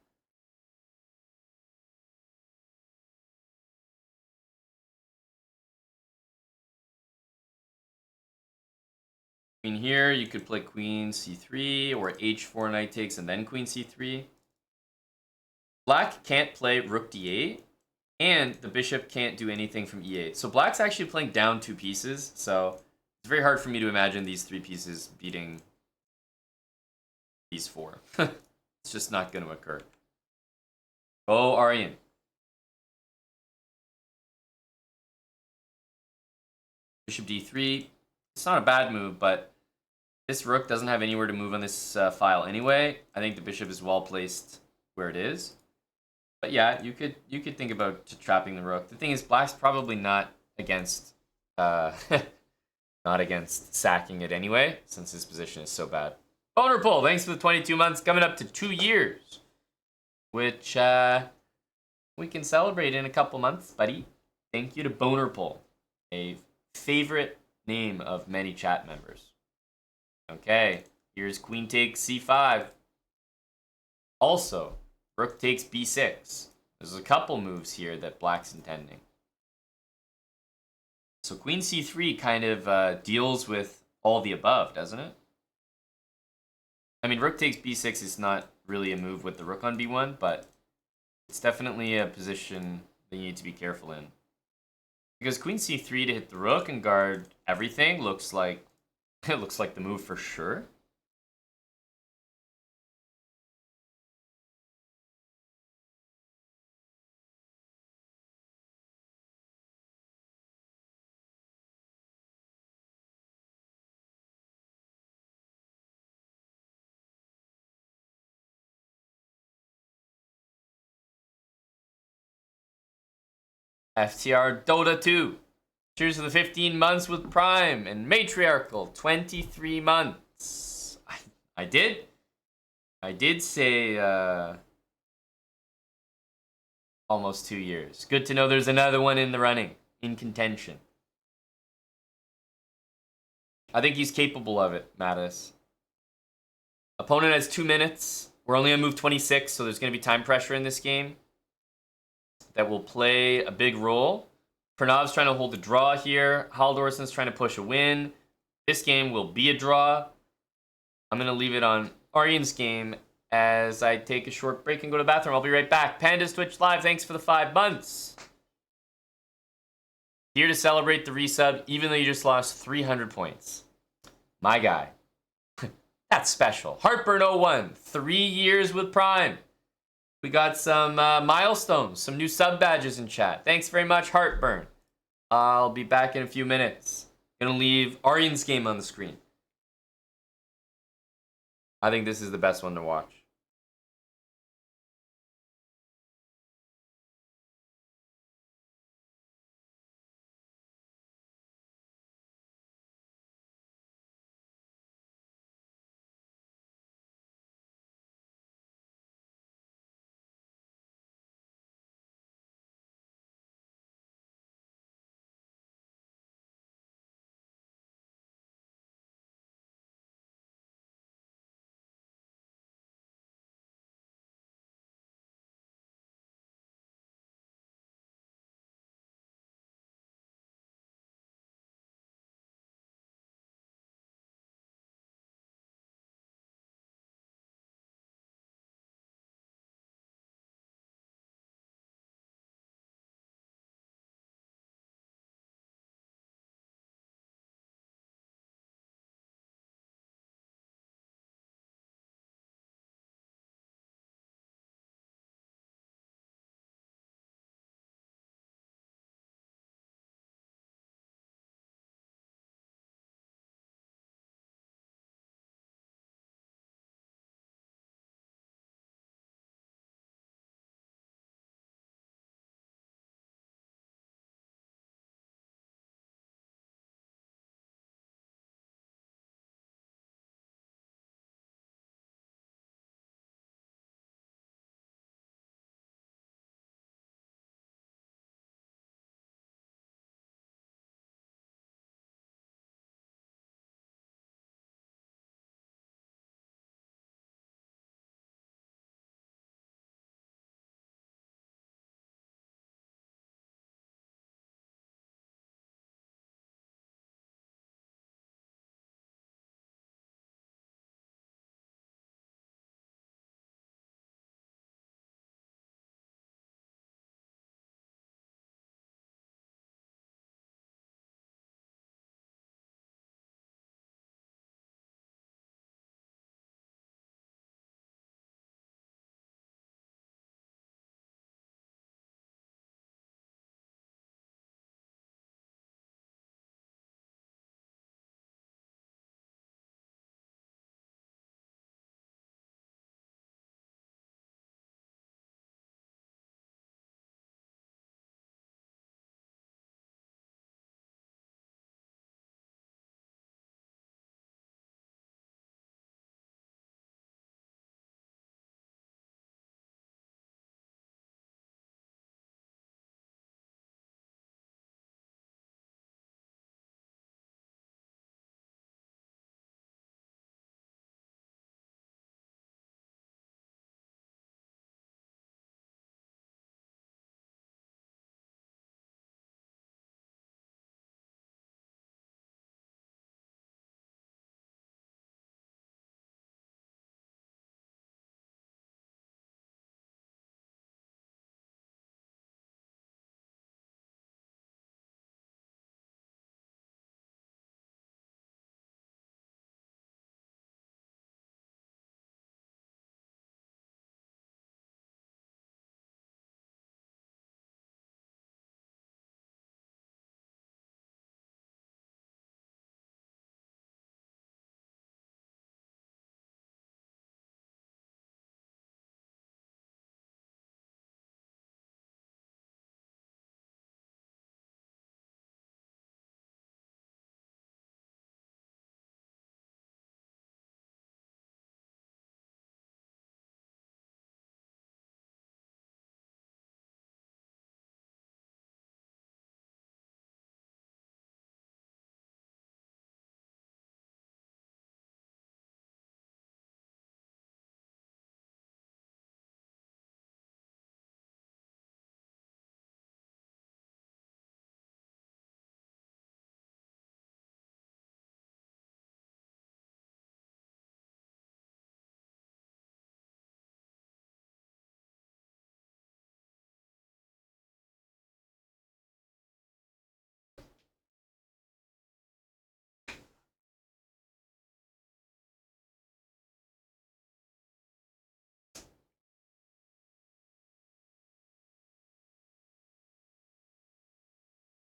Queen here, you could play queen c3 or h4 knight takes and then queen c3. Black can't play rook d8, and the bishop can't do anything from e8. So black's actually playing down 2 pieces, so it's very hard for me to imagine these 3 pieces beating these 4. It's just not going to occur. Oh, Aryan. Bishop d3. It's not a bad move, but this rook doesn't have anywhere to move on this file anyway. I think the bishop is well placed where it is. But yeah, you could think about trapping the rook. The thing is, black's probably not against not against sacking it anyway, since his position is so bad. Boner Pull, thanks for the 22 months, coming up to 2 years, which we can celebrate in a couple months, buddy. Thank you to Boner Pull, a favorite name of many chat members. Okay, here's queen takes c5. Also, rook takes b6. There's a couple moves here that black's intending. So queen c3 kind of deals with all the above, doesn't it? I mean, rook takes b6 is not really a move with the rook on b1, but it's definitely a position that you need to be careful in. Because queen c3 to hit the rook and guard everything looks like it looks like the move for sure. FTR Dota 2. Cheers to the 15 months with Prime and Matriarchal 23 months. I did say almost 2 years. Good to know there's another one in the running, in contention. I think he's capable of it, Mattis. Opponent has 2 minutes. We're only on move 26, so there's going to be time pressure in this game that will play a big role. Pranav's trying to hold a draw here. Haldorsson's trying to push a win. This game will be a draw. I'm going to leave it on Aryan's game as I take a short break and go to the bathroom. I'll be right back. Panda's Twitch Live, thanks for the 5 months. Here to celebrate the resub, even though you just lost 300 points. My guy. That's special. Heartburn01, 3 years with Prime. We got some milestones, some new sub badges in chat. Thanks very much, Heartburn. I'll be back in a few minutes. Gonna leave Aryan's game on the screen. I think this is the best one to watch.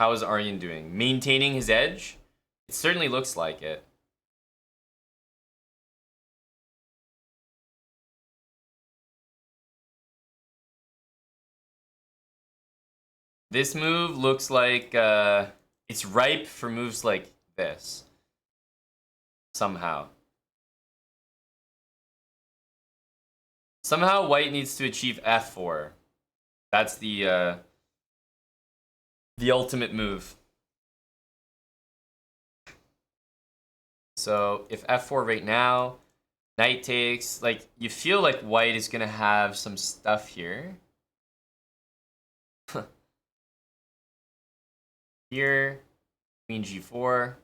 How is Aryan doing? Maintaining his edge? It certainly looks like it. This move looks like it's ripe for moves like this. Somehow. Somehow white needs to achieve f4. That's the ultimate move. So if f4 right now, knight takes, like, you feel like white is gonna have some stuff here. Here, queen g4.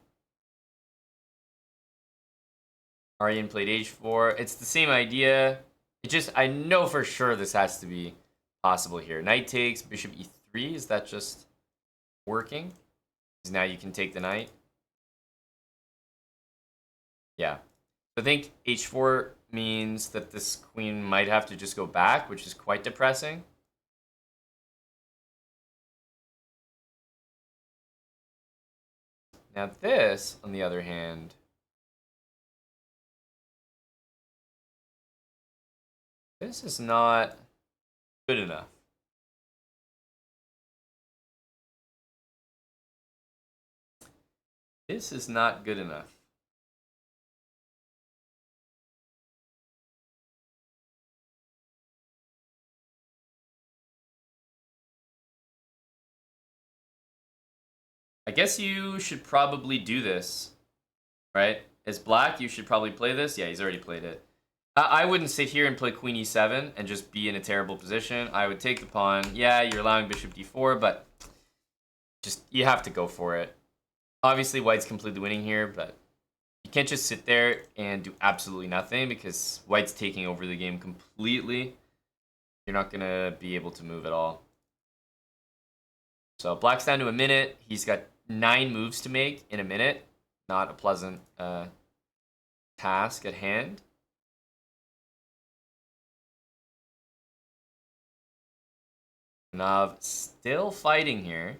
Aryan played h4. It's the same idea. It just, I know for sure this has to be possible here. Knight takes, bishop e3. Is that just working? Because now you can take the knight. Yeah. I think h4 means that this queen might have to just go back, which is quite depressing. Now this, on the other hand, this is not good enough. This is not good enough. I guess you should probably do this, right? As black, you should probably play this. Yeah, he's already played it. I wouldn't sit here and play queen e7 and just be in a terrible position. I would take the pawn. Yeah, you're allowing bishop d4, but just, you have to go for it. Obviously, white's completely winning here, but you can't just sit there and do absolutely nothing because white's taking over the game completely. You're not going to be able to move at all. So black's down to a minute. He's got 9 moves to make in a minute. Not a pleasant task at hand. Nav still fighting here.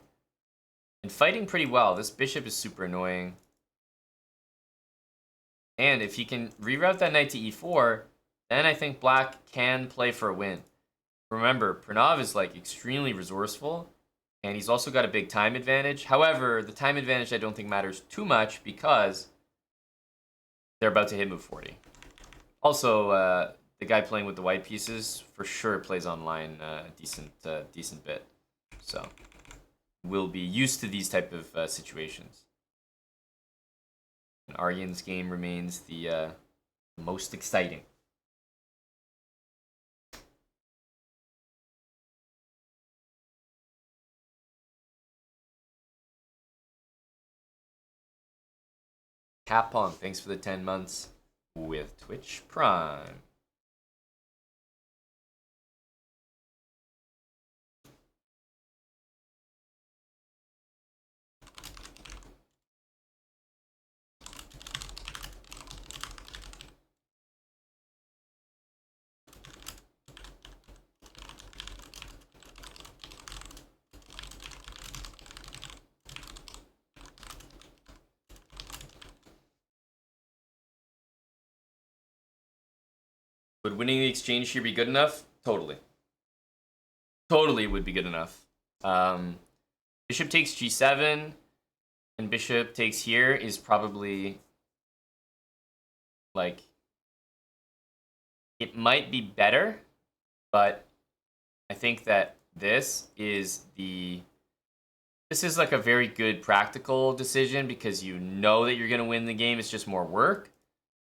And fighting pretty well. This bishop is super annoying. And if he can reroute that knight to e4, then I think black can play for a win. Remember, Pranav is like extremely resourceful, and he's also got a big time advantage. However, the time advantage I don't think matters too much because they're about to hit move 40. Also, the guy playing with the white pieces for sure plays online a decent bit. So will be used to these type of situations. And Aryan's game remains the most exciting. Capon, thanks for the 10 months with Twitch Prime. Would winning the exchange here be good enough? Totally. Totally would be good enough. Bishop takes g7, and bishop takes here is probably, like, it might be better, but I think that this is like a very good practical decision because you know that you're going to win the game. It's just more work.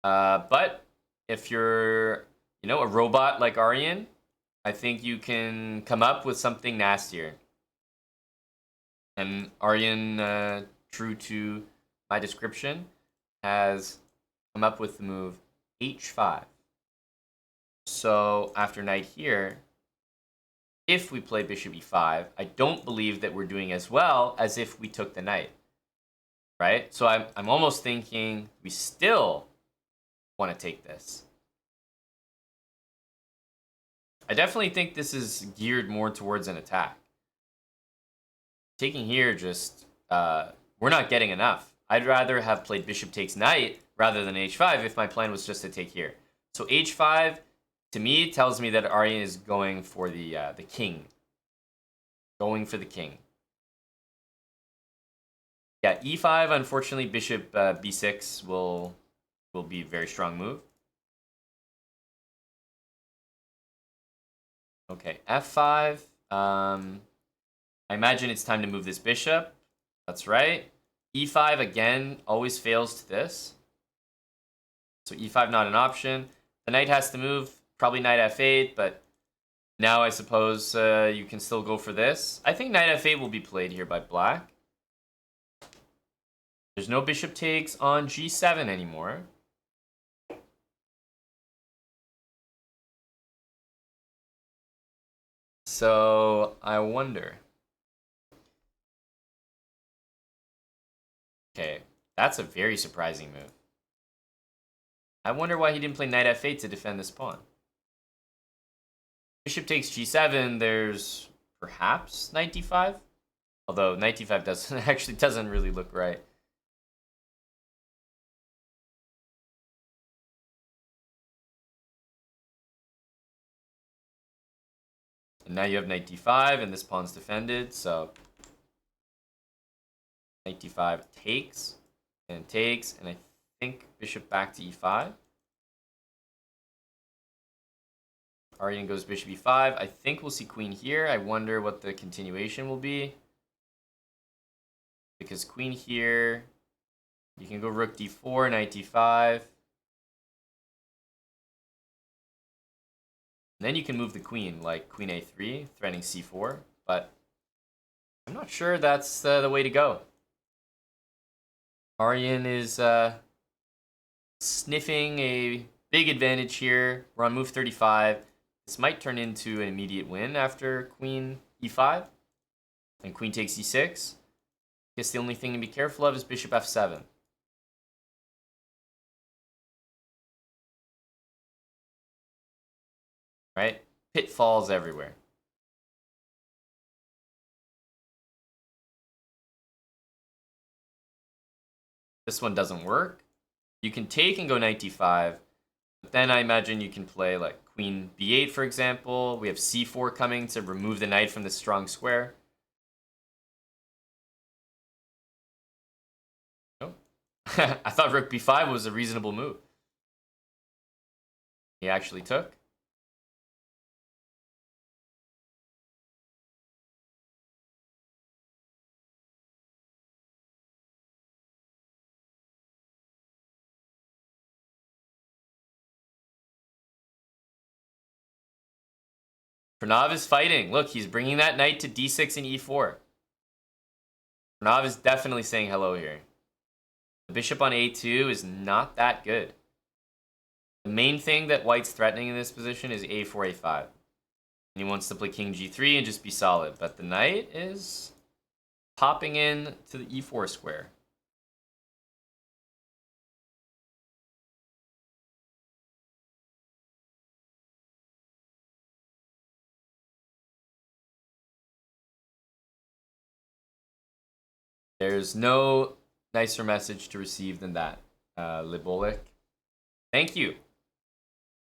But if you're, a robot like Aryan, I think you can come up with something nastier. And Aryan, true to my description, has come up with the move h5. So after knight here, if we play bishop e5, I don't believe that we're doing as well as if we took the knight. Right? So I'm almost thinking we still want to take this. I definitely think this is geared more towards an attack. taking here just we're not getting enough. I'd rather have played bishop takes knight rather than h5 if my plan was just to take here. So h5 to me tells me that Aryan is going for the king. Going for the king. Yeah, e5, unfortunately, bishop b6 will be a very strong move. Okay, f5. I imagine it's time to move this bishop. That's right. e5 again always fails to this. So e5 not an option. The knight has to move. Probably knight f8, but now I suppose you can still go for this. I think knight f8 will be played here by black. There's no bishop takes on g7 anymore. So I wonder. Okay, that's a very surprising move. I wonder why he didn't play knight f8 to defend this pawn. Bishop takes g7, there's perhaps knight d5? Although knight d5 doesn't really look right. And now you have knight d5, and this pawn's defended, so knight d5 takes, and I think bishop back to e5. Aryan goes bishop e5. I think we'll see queen here. I wonder what the continuation will be. Because queen here, you can go rook d4, knight d5. And then you can move the queen, like queen a3, threatening c4. But I'm not sure that's the way to go. Aryan is sniffing a big advantage here. We're on move 35. This might turn into an immediate win after queen e5. And queen takes e6. I guess the only thing to be careful of is bishop f7. Right? Pitfalls everywhere. This one doesn't work. You can take and go knight d5. But then I imagine you can play like queen b8, for example. We have c4 coming to remove the knight from this strong square. Nope. I thought rook b5 was a reasonable move. He actually took. Pranav is fighting. Look, he's bringing that knight to d6 and e4. Pranav is definitely saying hello here. The bishop on a2 is not that good. The main thing that white's threatening in this position is a4, a5. And he wants to play king g3 and just be solid. But the knight is popping in to the e4 square. There's no nicer message to receive than that, Libolik. Thank you.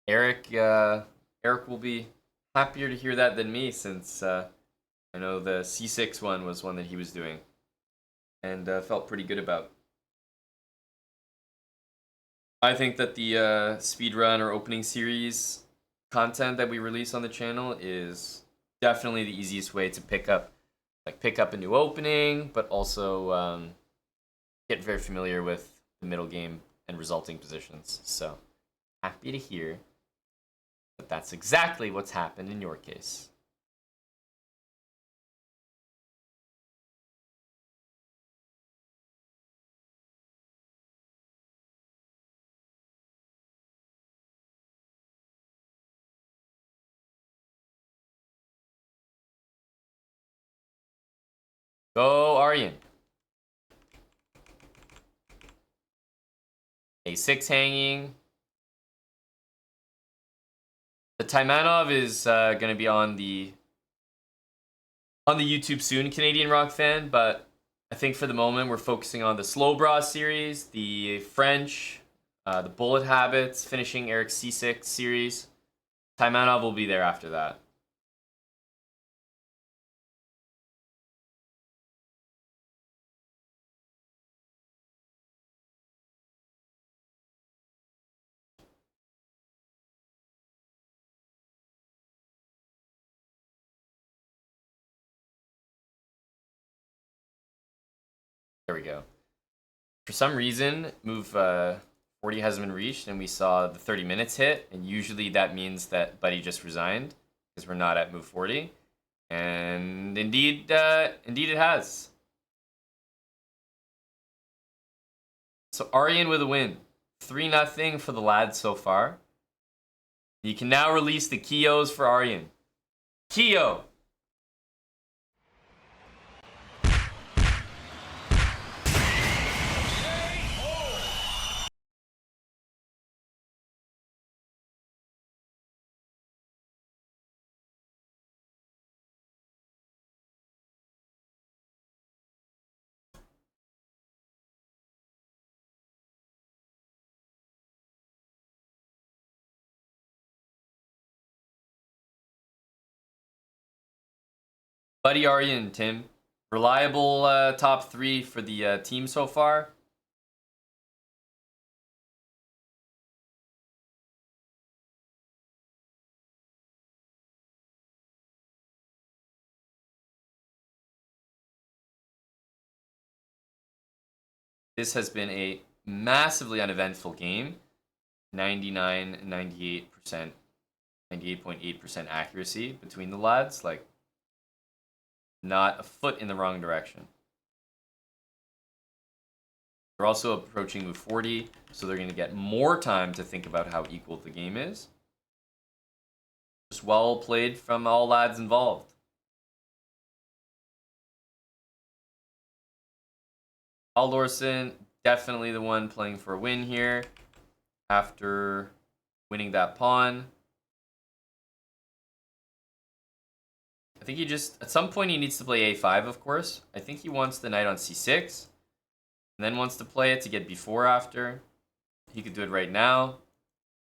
Eric will be happier to hear that than me, since I know the c6 one was one that he was doing and felt pretty good about. I think that the speedrun or opening series content that we release on the channel is definitely the easiest way to pick up a new opening, but also get very familiar with the middle game and resulting positions. So happy to hear that that's exactly what's happened in your case. Go Aryan. A6 hanging. The Taimanov is going to be on the on the YouTube soon, Canadian Rock fan, but I think for the moment we're focusing on the Slow Bra series, the French, the Bullet Habits, finishing Eric C6 series. Taimanov will be there after that. There we go. For some reason, move 40 hasn't been reached, and we saw the 30 minutes hit, and usually that means that Buddy just resigned, because we're not at move 40. And indeed it has. So Aryan with a win. 3-0 for the lads so far. You can now release the Kios for Aryan. Kyo! Buddy Aryan, Tim. Reliable top 3 for the team so far. This has been a massively uneventful game. 99 and 98%, 98.8% accuracy between the lads. Like, not a foot in the wrong direction. They're also approaching move 40, so they're going to get more time to think about how equal the game is. Just well played from all lads involved. Alorson, definitely the one playing for a win here after winning that pawn. I think he just, at some point he needs to play a5, of course. I think he wants the knight on c6, and then wants to play it to get b4 after. He could do it right now.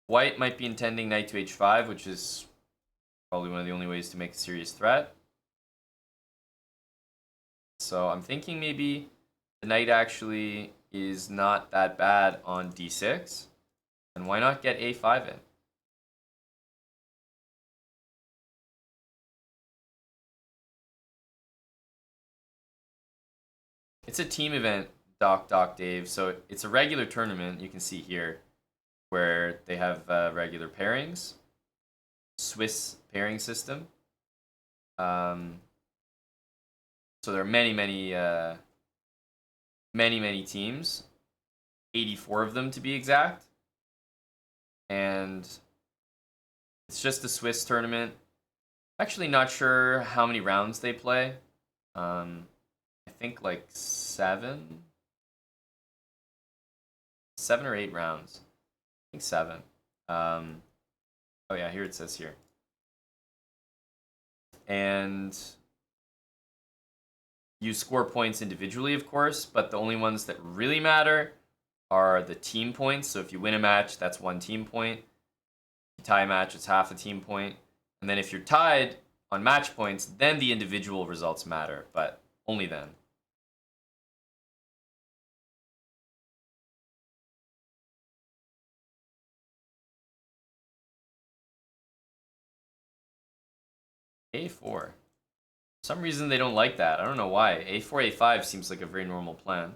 White might be intending knight to h5, which is probably one of the only ways to make a serious threat. So I'm thinking maybe the knight actually is not that bad on d6. And why not get a5 in? It's a team event, Doc Dave, so it's a regular tournament. You can see here where they have regular pairings. Swiss pairing system. So there are many teams. 84 of them to be exact. And it's just a Swiss tournament. Actually not sure how many rounds they play. I think like 7 or 8 rounds. I think 7. Oh yeah, here it says here. And you score points individually, of course, but the only ones that really matter are the team points. So if you win a match, that's 1 team point. If you tie a match, it's half a team point. And then if you're tied on match points, then the individual results matter, but only then. A4. For some reason they don't like that. I don't know why. A4, A5 seems like a very normal plan.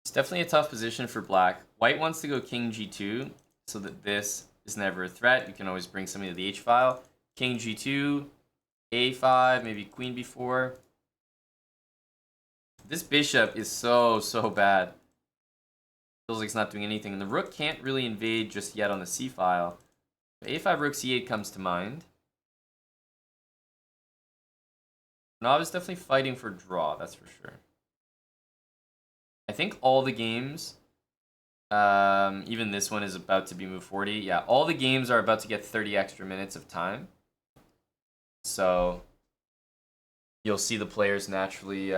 It's definitely a tough position for black. White wants to go king g2 so that this is never a threat. You can always bring something to the h file. King g2, a5, maybe queen b4. This bishop is so bad. Feels like it's not doing anything, and the rook can't really invade just yet on the c file. A5 rook c8 comes to mind. Nav is definitely fighting for draw, that's for sure. I think all the games, even this one is about to be move 40. Yeah, all the games are about to get 30 extra minutes of time. So you'll see the players naturally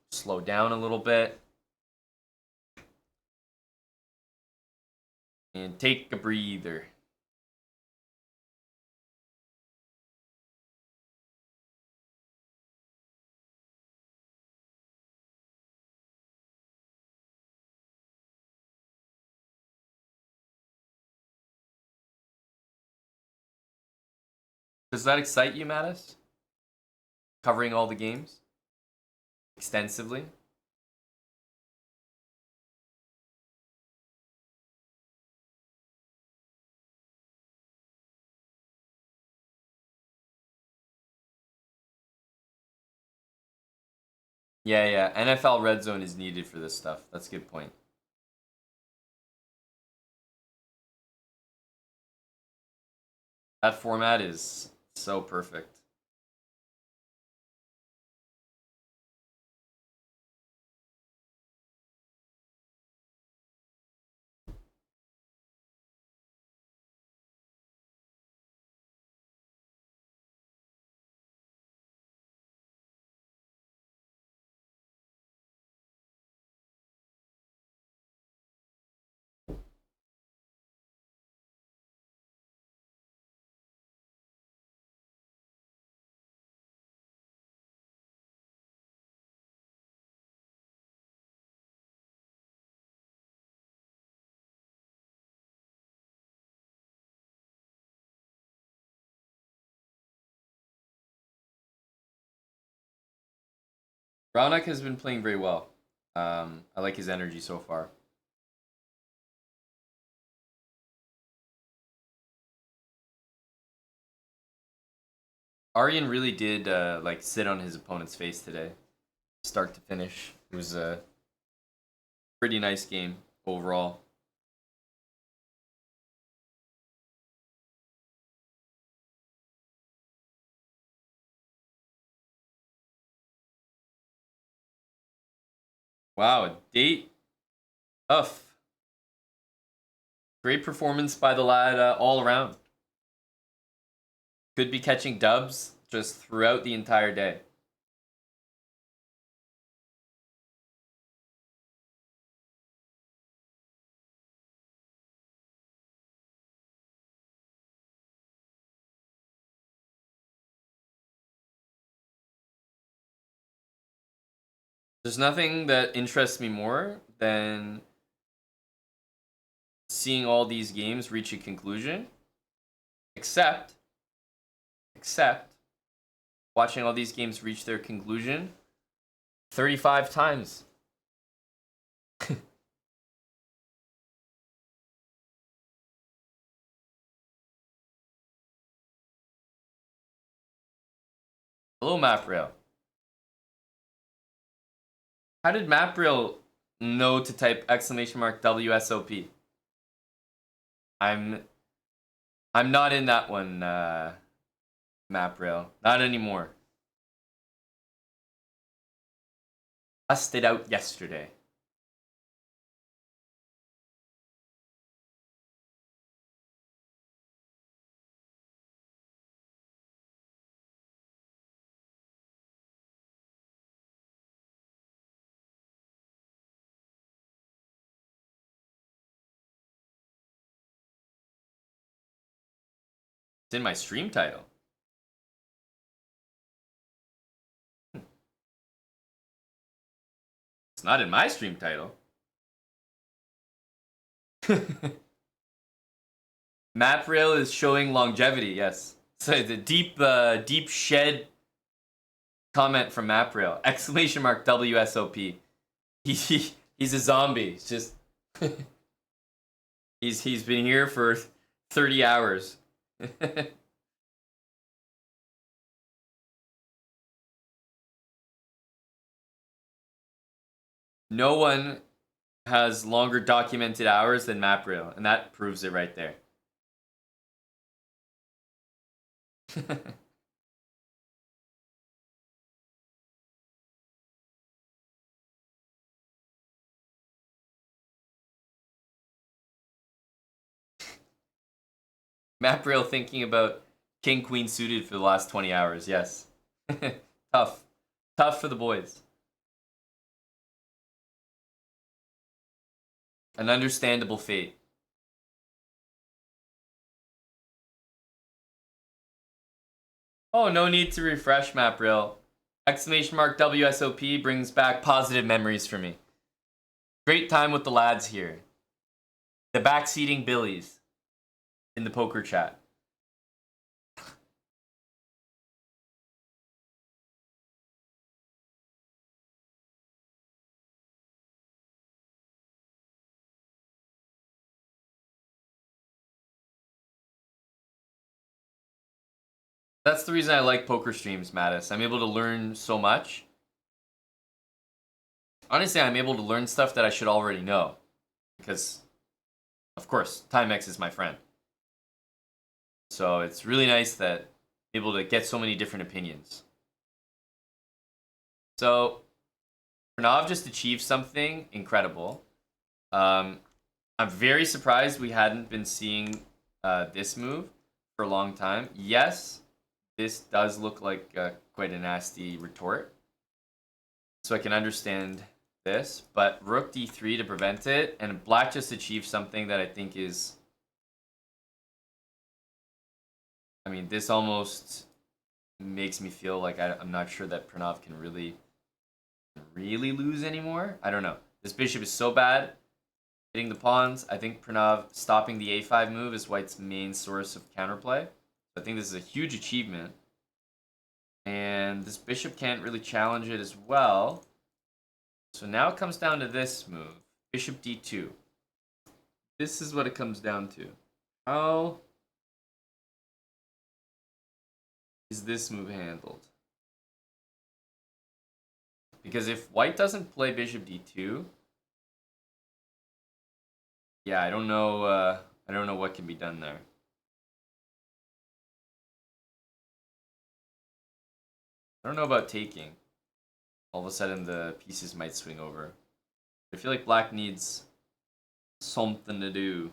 slow down a little bit. And take a breather. Does that excite you, Mattis? Covering all the games extensively? Yeah. NFL Red Zone is needed for this stuff. That's a good point. That format is so perfect. Raunak has been playing very well. I like his energy so far. Aryan really did like sit on his opponent's face today, start to finish. It was a pretty nice game overall. Wow, a date. Tough. Great performance by the lad all around. Could be catching dubs just throughout the entire day. There's nothing that interests me more than seeing all these games reach a conclusion, except watching all these games reach their conclusion 35 times. Hello, MapRail. How did MapRail know to type exclamation mark WSOP? I'm not in that one, MapRail. Not anymore. Busted out yesterday. It's in my stream title. It's not in my stream title. MapRail is showing longevity, yes. So the deep shed comment from MapRail. Exclamation mark WSOP. He's a zombie. It's just he's been here for 30 hours. No one has longer documented hours than Mapril, and that proves it right there. Mapril thinking about king queen suited for the last 20 hours. Yes. Tough. Tough for the boys. An understandable fate. Oh, no need to refresh Mapril. Exclamation mark WSOP brings back positive memories for me. Great time with the lads here. The backseating Billies in the poker chat. That's the reason I like poker streams, Mattis. I'm able to learn so much. Honestly, I'm able to learn stuff that I should already know. Because, of course, Timex is my friend. So it's really nice that I'm able to get so many different opinions. So, Pranav just achieved something incredible. I'm very surprised we hadn't been seeing this move for a long time. Yes, this does look like quite a nasty retort. So I can understand this, but rook d3 to prevent it, and black just achieved something that I think is... I mean, this almost makes me feel like I'm not sure that Pranav can really lose anymore. I don't know. This bishop is so bad. Hitting the pawns. I think Pranav stopping the a5 move is White's main source of counterplay. I think this is a huge achievement. And this bishop can't really challenge it as well. So now it comes down to this move. Bishop d2. This is what it comes down to. How is this move handled? Because if White doesn't play bishop d2, yeah, I don't know what can be done there. I don't know about taking. All of a sudden the pieces might swing over. I feel like black needs something to do.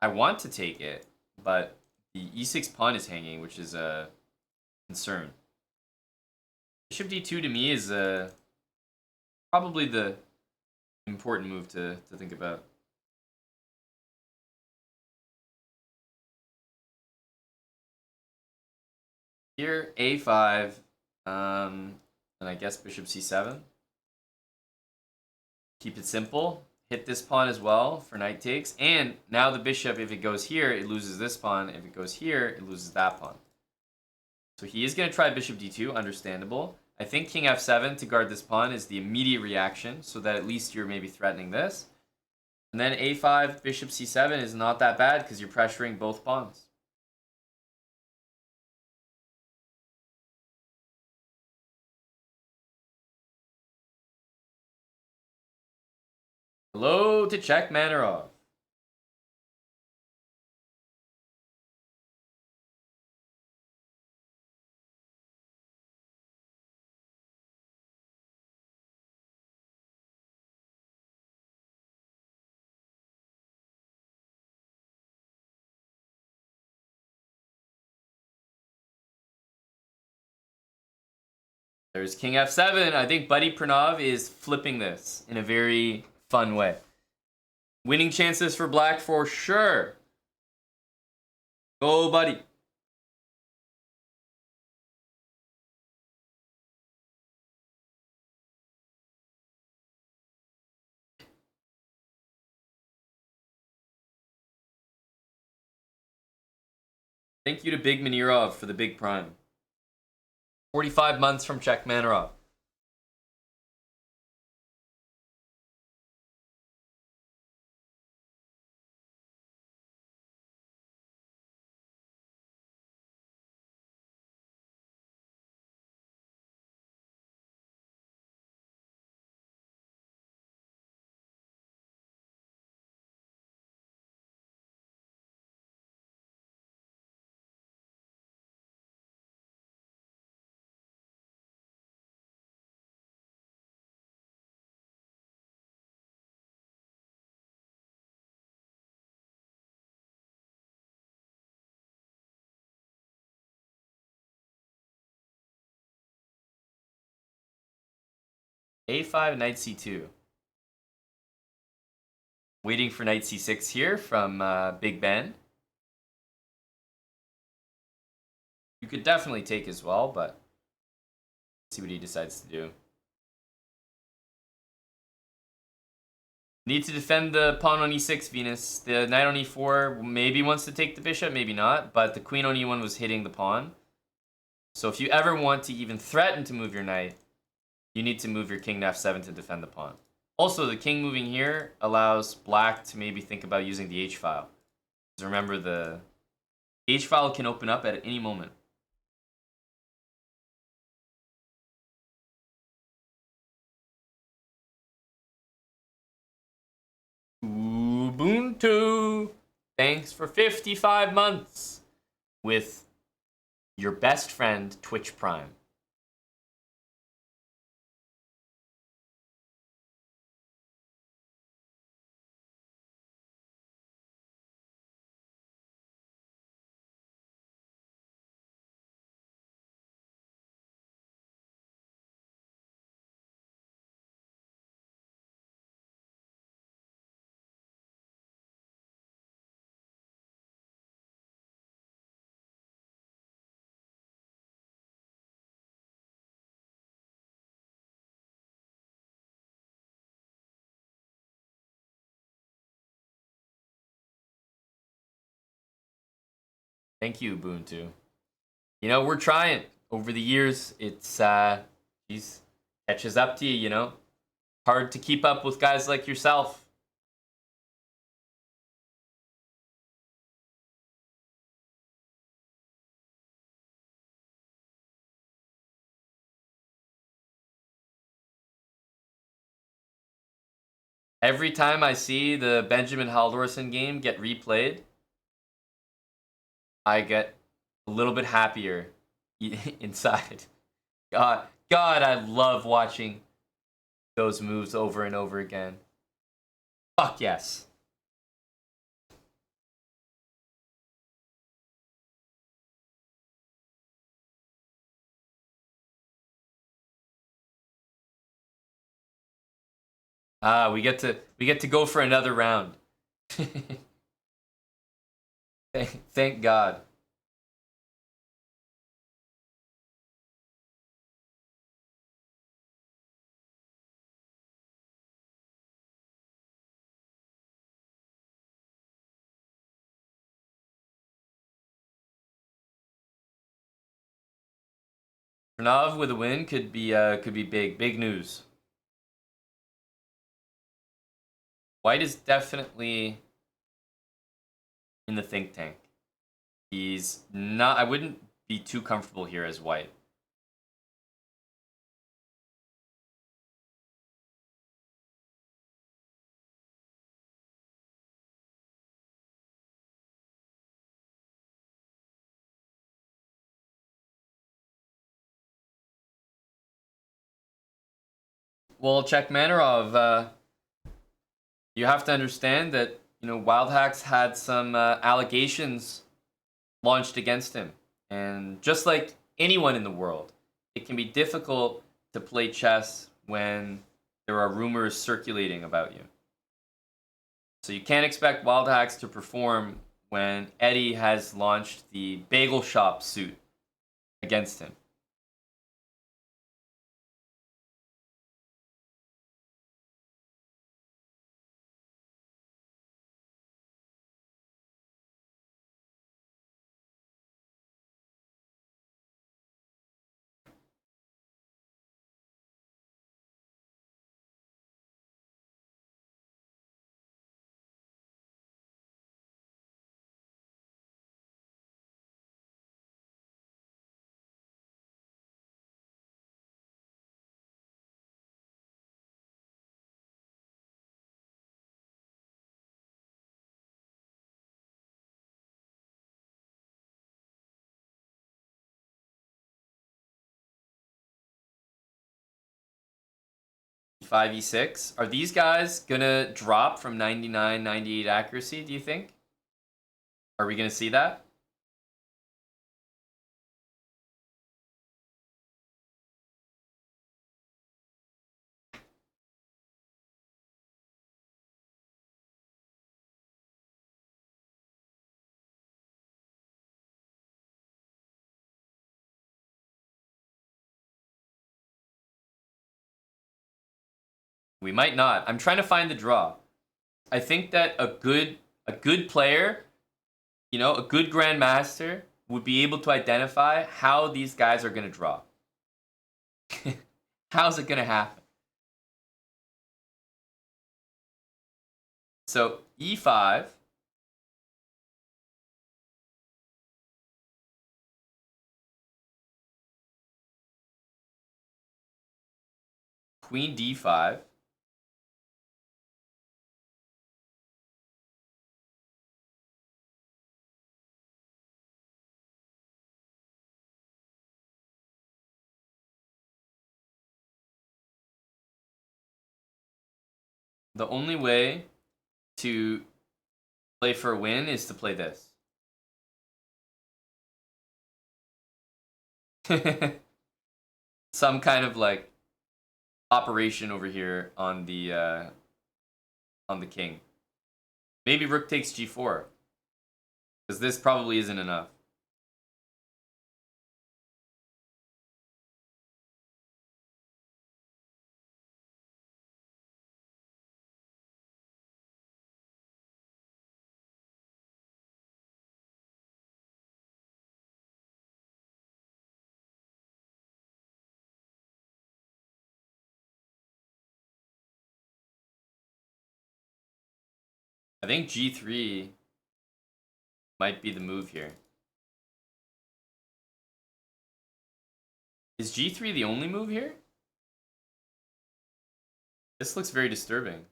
I want to take it, but the e6 pawn is hanging, which is a concern. Bishop d2 to me is probably the important move to think about. Here, a5, and I guess bishop c7. Keep it simple. Hit this pawn as well for knight takes. And now the bishop, if it goes here, it loses this pawn. If it goes here, it loses that pawn. So he is going to try bishop d2, understandable. I think king f7 to guard this pawn is the immediate reaction, so that at least you're maybe threatening this. And then a5, bishop c7 is not that bad because you're pressuring both pawns. Hello to check Manarov. There's king f7. I think Buddy Pranav is flipping this in a very fun way. Winning chances for black for sure. Go, Buddy. Thank you to Big Manirov for the big prime. 45 months from Czech Manarov. A5, knight c2. Waiting for knight c6 here from Big Ben. You could definitely take as well, but see what he decides to do. Need to defend the pawn on e6, Venus. The knight on e4 maybe wants to take the bishop, maybe not, but the queen on e1 was hitting the pawn. So if you ever want to even threaten to move your knight, you need to move your king to f7 to defend the pawn. Also, the king moving here allows black to maybe think about using the h-file. Because remember, the h-file can open up at any moment. Ubuntu! Thanks for 55 months with your best friend, Twitch Prime. Thank you, Ubuntu. You know, we're trying. Over the years, it's, geez, catches up to you, you know? Hard to keep up with guys like yourself. Every time I see the Benjamin Haldorsen game get replayed, I get a little bit happier inside. God, I love watching those moves over and over again. Fuck yes. We get to go for another round. Thank God. Pranav with a win could be big news. White is definitely in the think tank. He's not. I wouldn't be too comfortable here as white. Well, Manarov, you have to understand that, you know, Wild Hacks had some allegations launched against him. And just like anyone in the world, it can be difficult to play chess when there are rumors circulating about you. So you can't expect Wild Hacks to perform when Eddie has launched the bagel shop suit against him. E5, E6. Are these guys gonna drop from 99, 98 accuracy, do you think? Are we gonna see that? We might not. I'm trying to find the draw. I think that a good player, you know, a good grandmaster would be able to identify how these guys are going to draw. How's it going to happen? So e5. Queen d5. The only way to play for a win is to play this. Some kind of like operation over here on the king. Maybe rook takes g4. Because this probably isn't enough. I think g3 might be the move here. Is g3 the only move here? This looks very disturbing.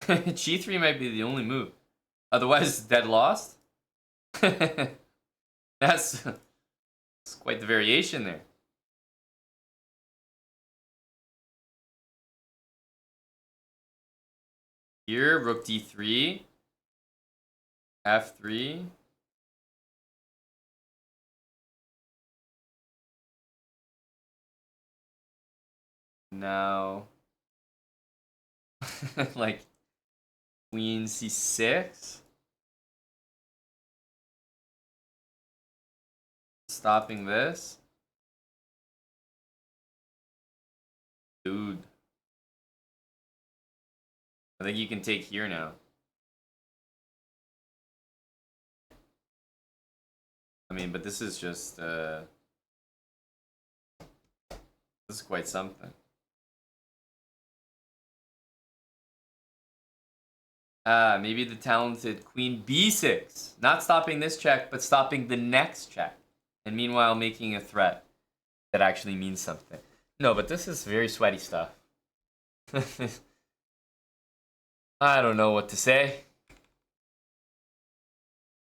g3 might be the only move. Otherwise, dead lost? That's quite the variation there. Here, rook d3, f3. Now, like, queen c6. Stopping this. Dude. I think you can take here now. I mean, but this is just, this is quite something. Maybe the talented queen b6. Not stopping this check, but stopping the next check. And meanwhile making a threat that actually means something. No, but this is very sweaty stuff. I don't know what to say.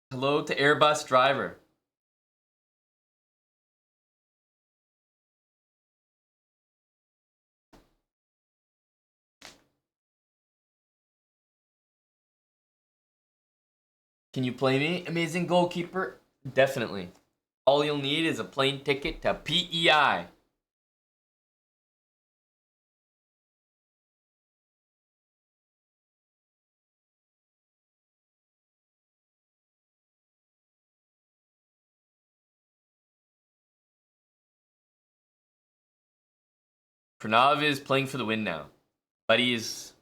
Hello to Airbus driver. Can you play me? Amazing goalkeeper? Definitely. All you'll need is a plane ticket to PEI. Pranav is playing for the win now. But he's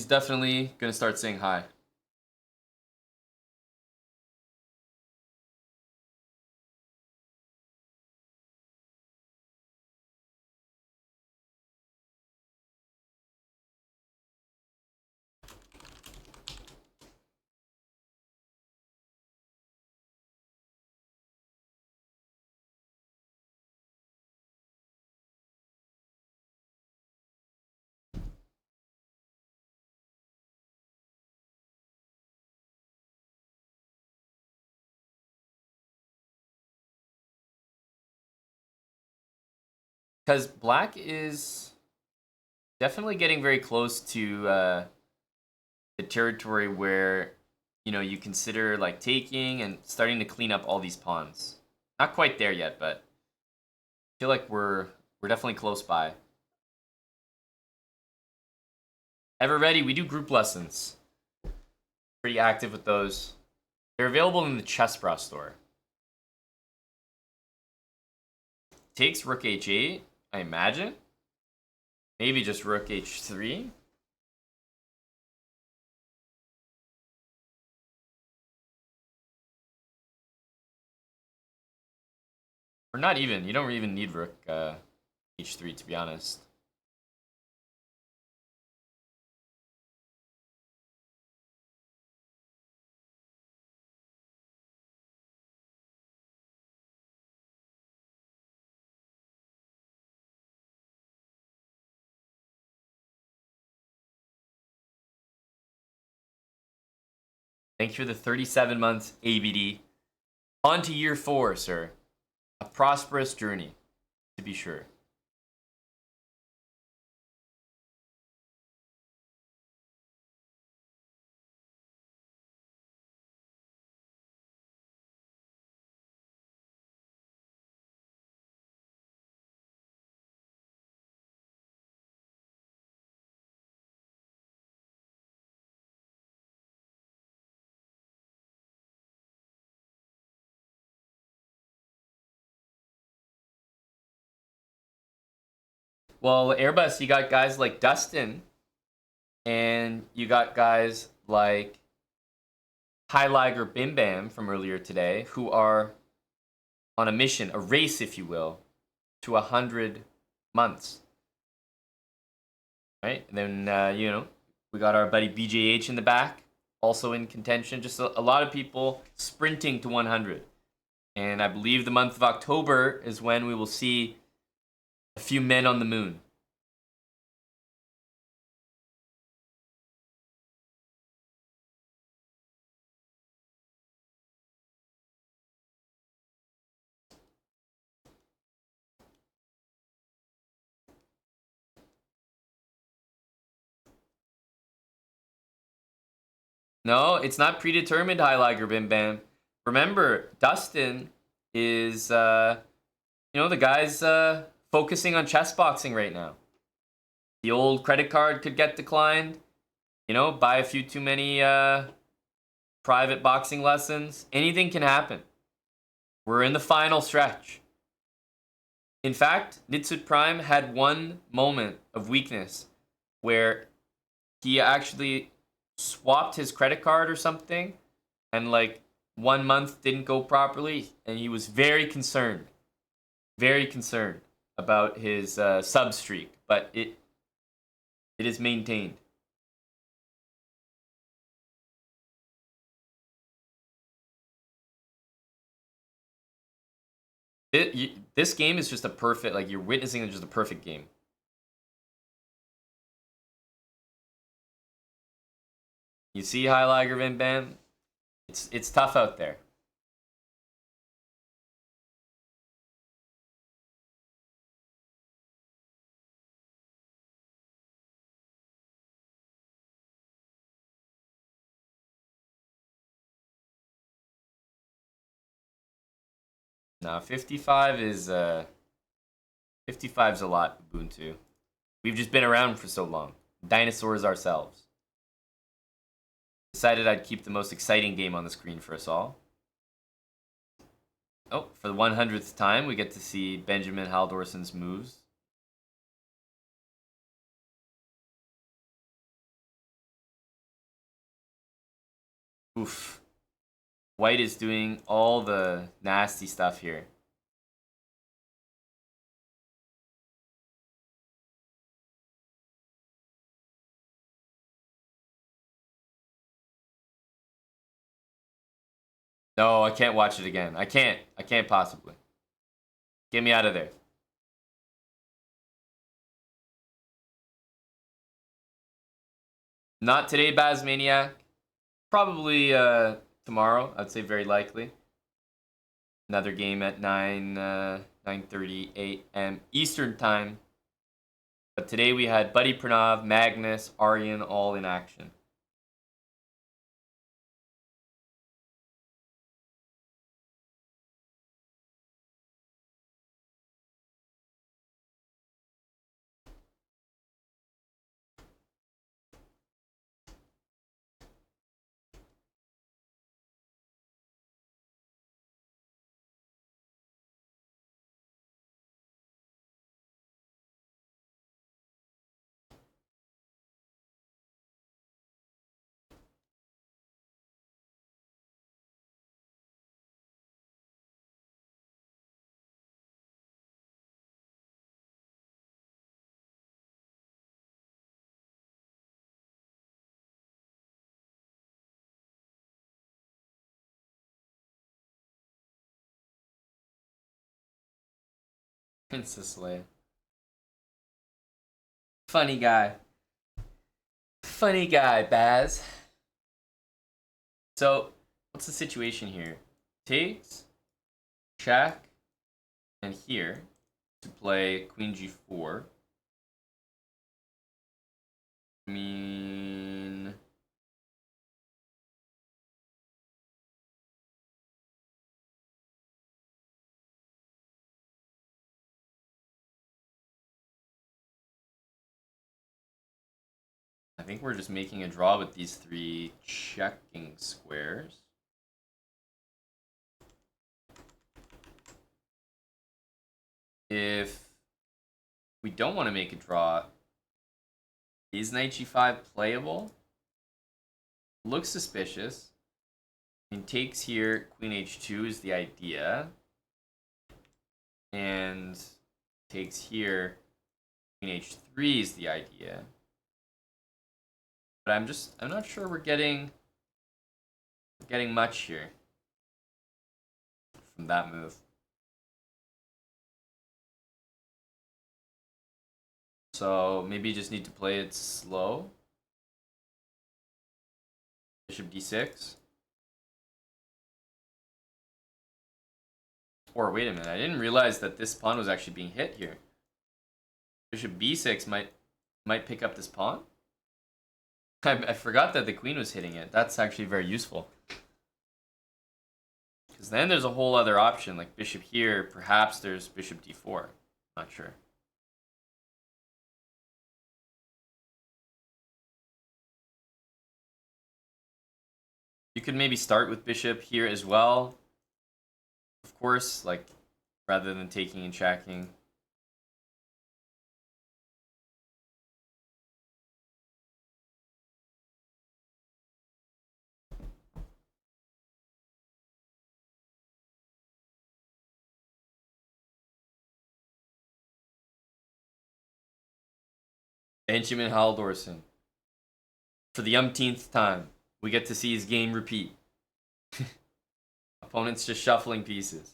definitely gonna start saying hi. Because black is definitely getting very close to the territory where, you know, you consider like taking and starting to clean up all these pawns. Not quite there yet, but I feel like we're definitely close by. Ever ready? We do group lessons. Pretty active with those. They're available in the Chessbrah store. takes rook h8, I imagine. Maybe just rook h3. Or not even. You don't even need rook h3, to be honest. Thank you for the 37 months, ABD. On to year 4, sir. A prosperous journey, to be sure. Well, Airbus, you got guys like Dustin, and you got guys like Highliger Bim Bam from earlier today, who are on a mission, a race, if you will, to 100 months. Right? And then, we got our buddy BJH in the back, also in contention. Just a lot of people sprinting to 100. And I believe the month of October is when we will see a few men on the moon. No, it's not predetermined, Highliger Bim Bam. Remember, Dustin is, the guy's focusing on chess boxing right now. The old credit card could get declined. Buy a few too many private boxing lessons. Anything can happen. We're in the final stretch. In fact, Nitsut Prime had one moment of weakness where he actually swapped his credit card or something, and like 1 month didn't go properly, and he was very concerned about his sub streak, but it is maintained. This game is just a perfect, like, you're witnessing just a perfect game. You see Highliger Vin Bam? It's tough out there. Now 55 is 55's a lot, Ubuntu. We've just been around for so long. Dinosaurs ourselves. Decided I'd keep the most exciting game on the screen for us all. Oh, for the 100th time, we get to see Benjamin Haldorsson's moves. Oof. White is doing all the nasty stuff here. No, I can't watch it again. I can't. I can't possibly. Get me out of there. Not today, Bazmaniac. Probably tomorrow. I'd say very likely. Another game at 9:30 a.m. Eastern time. But today we had Buddy Pranav, Magnus, Aryan all in action. Princess Leia. Funny guy. Funny guy, Baz. So, what's the situation here? Takes, check, and here to play Queen G4. I mean, I think we're just making a draw with these three checking squares. If we don't want to make a draw, is knight g5 playable? Looks suspicious. And takes here, queen h2 is the idea. And takes here, queen h3 is the idea. But I'm not sure we're getting much here from that move. So maybe you just need to play it slow. Bishop d6. Or wait a minute, I didn't realize that this pawn was actually being hit here. Bishop b6 might pick up this pawn. I forgot that the queen was hitting it. That's actually very useful. Because then there's a whole other option, like bishop here. Perhaps there's bishop d4. Not sure. You could maybe start with bishop here as well. Of course, like, rather than taking and checking. Benjamin Haldorsen. For the umpteenth time, we get to see his game repeat. Opponents just shuffling pieces.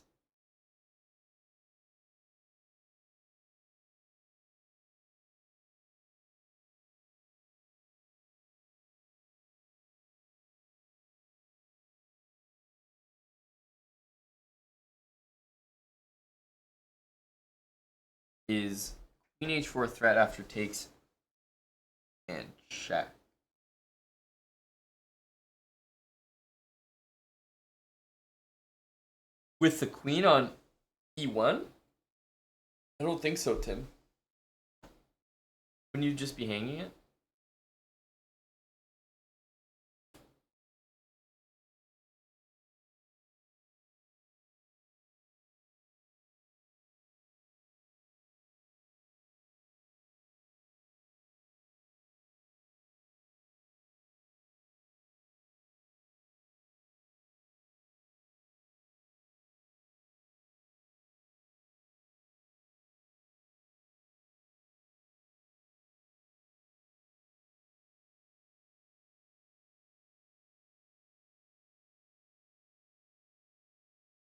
Is queen h4 threat after takes and check. With the queen on e1? I don't think so, Tim. Wouldn't you just be hanging it?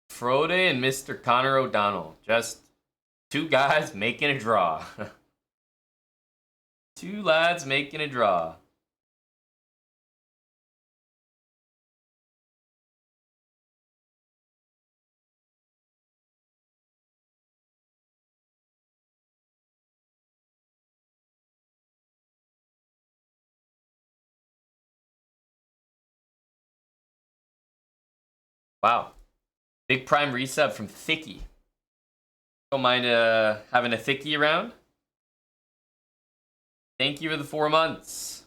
Frode and Mr. Connor O'Donnell. Just two guys making a draw. Two lads making a draw. Wow. Big prime reset from Thicky. Don't mind having a Thicky around. Thank you for the 4 months.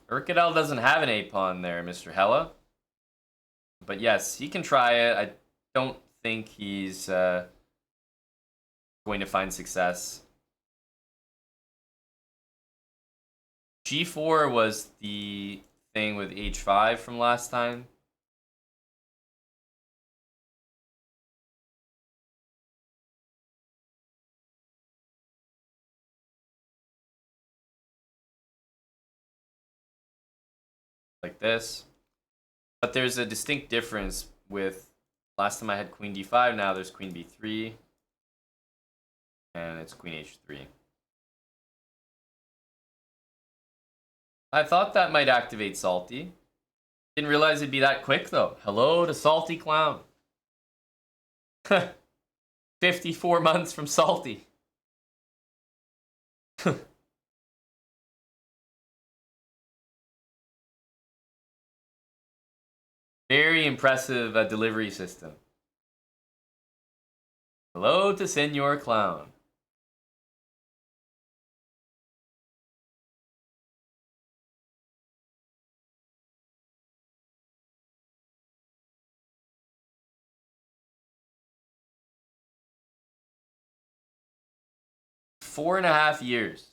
Urkadel doesn't have an A-pawn there, Mr. Hella. But yes, he can try it. I don't think he's going to find success. G4 was the thing with H5 from last time. Like this. But there's a distinct difference with Last time I had queen d5, now there's queen b3. And it's queen h3. I thought that might activate Salty. Didn't realize it'd be that quick, though. Hello to Salty Clown. 54 months from Salty. Very impressive delivery system. Hello to Senor Clown. Four and a half years.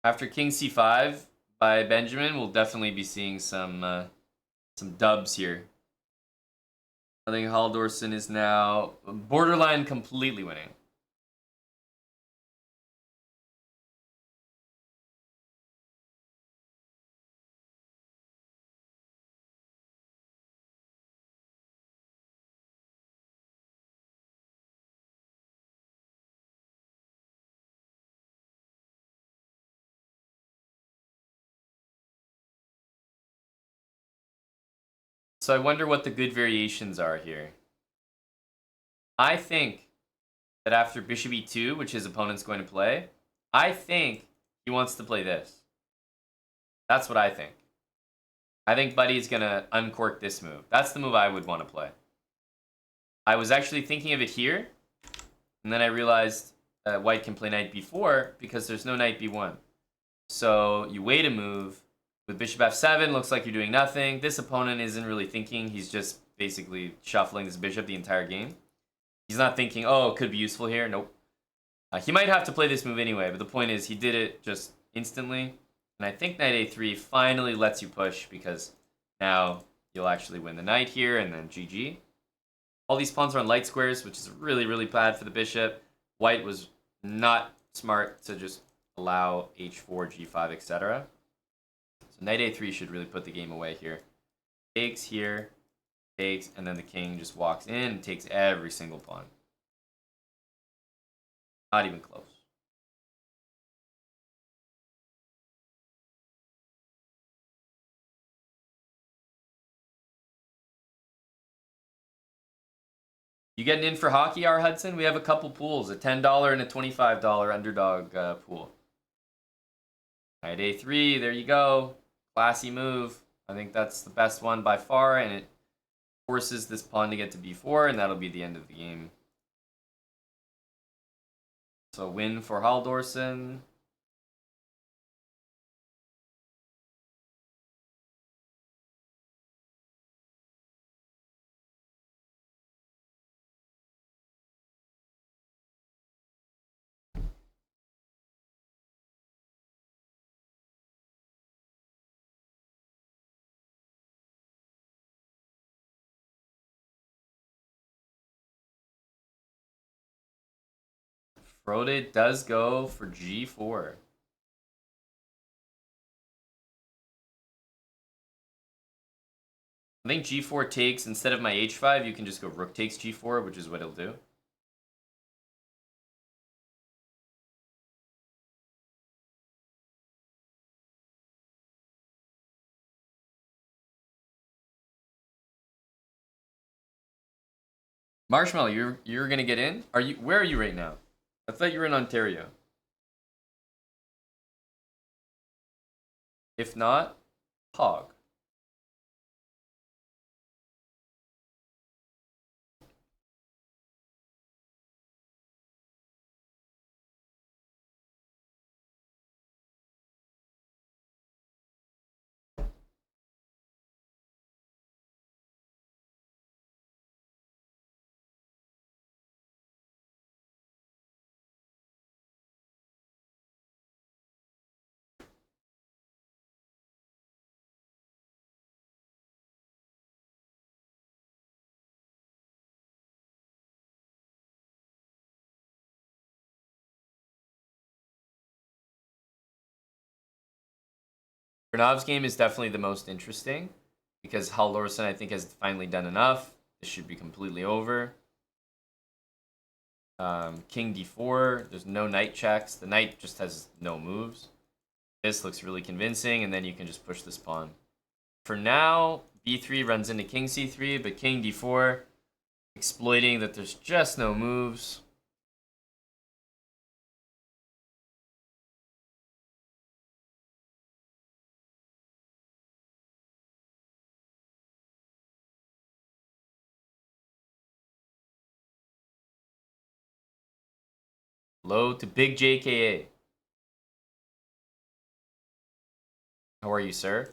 After King C5 by Benjamin, we'll definitely be seeing some dubs here. I think Haldorsen is now borderline completely winning. So I wonder what the good variations are here. I think that after bishop e2, which his opponent's going to play, I think he wants to play this. That's what I think. I think Buddy's going to uncork this move. That's the move I would want to play. I was actually thinking of it here, and then I realized that white can play knight b4 because there's no knight b1. So you wait a move. With bishop f7, looks like you're doing nothing. This opponent isn't really thinking. He's just basically shuffling this bishop the entire game. He's not thinking, oh, it could be useful here. Nope. He might have to play this move anyway, but the point is he did it just instantly. And I think knight a3 finally lets you push because now you'll actually win the knight here and then GG. All these pawns are on light squares, which is really, really bad for the bishop. White was not smart to just allow h4, g5, etc. So knight a3 should really put the game away here. Takes here, takes, and then the king just walks in and takes every single pawn. Not even close. You getting in for hockey, R. Hudson? We have a couple pools, a $10 and a $25 underdog pool. Knight a3, there you go. Classy move. I think that's the best one by far, and it forces this pawn to get to b4, and that'll be the end of the game. So win for Haldorsen. Frode does go for g4. I think g4 takes, instead of my h5, you can just go rook takes g4, which is what it'll do. Marshmallow, you're gonna get in? Where are you right now? I thought you were in Ontario. If not, hog. Pernov's game is definitely the most interesting because Halldorsen, I think, has finally done enough. This should be completely over. King d4. There's no knight checks. The knight just has no moves. This looks really convincing, and then you can just push this pawn. For now, b3 runs into king c3, but king d4, exploiting that there's just no moves. Low to big JKA. How are you, sir?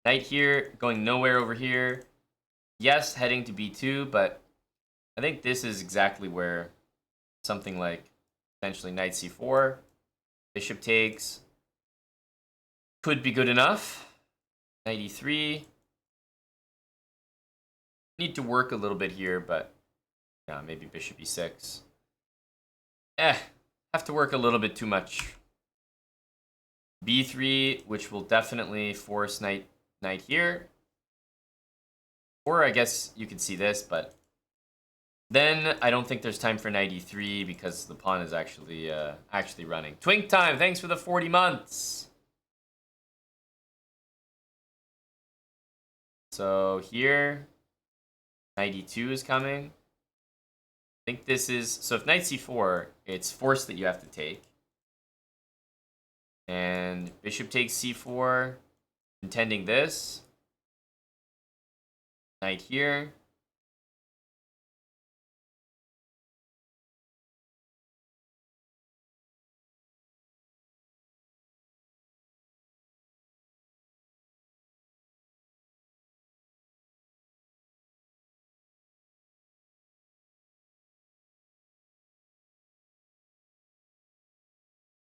Knight here, going nowhere over here. Yes, heading to b2, but I think this is exactly where something like potentially knight c4, bishop takes, could be good enough. Knight e3. Need to work a little bit here, but yeah, maybe bishop e6. Have to work a little bit too much. b3, which will definitely force knight here. Or I guess you could see this, but then I don't think there's time for knight e3 because the pawn is actually running. Twink time, thanks for the 40 months. So here, knight e2 is coming. I think this is, so if knight c4, it's forced that you have to take. And bishop takes c4, intending this. Knight here.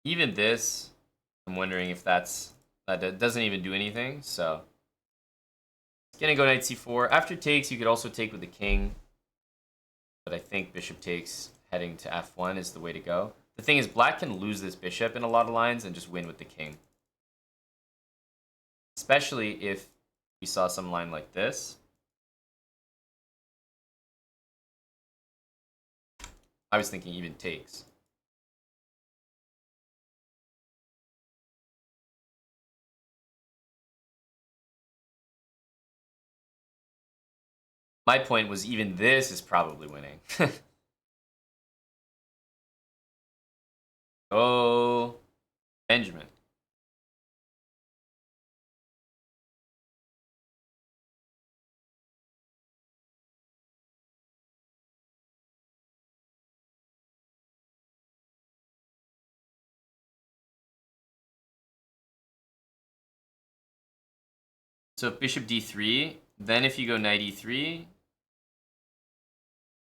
Even this, I'm wondering if that doesn't even do anything, so. It's gonna go knight c4. After takes, you could also take with the king. But I think bishop takes heading to f1 is the way to go. The thing is, black can lose this bishop in a lot of lines and just win with the king. Especially if we saw some line like this. I was thinking even takes. My point was even this is probably winning. Oh, Benjamin. So bishop d3, then if you go knight e3,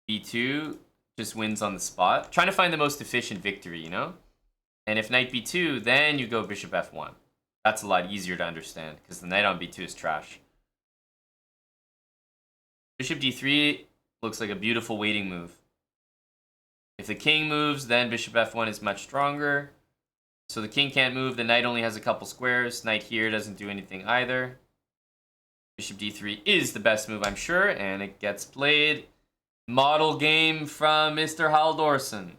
b2 just wins on the spot. Trying to find the most efficient victory, you know? And if knight b2, then you go bishop f1. That's a lot easier to understand because the knight on b2 is trash. Bishop d3 looks like a beautiful waiting move. If the king moves, then bishop f1 is much stronger. So the king can't move. The knight only has a couple squares. Knight here doesn't do anything either. Bishop d3 is the best move, I'm sure, and it gets played. Model game from Mr. Halldorsen.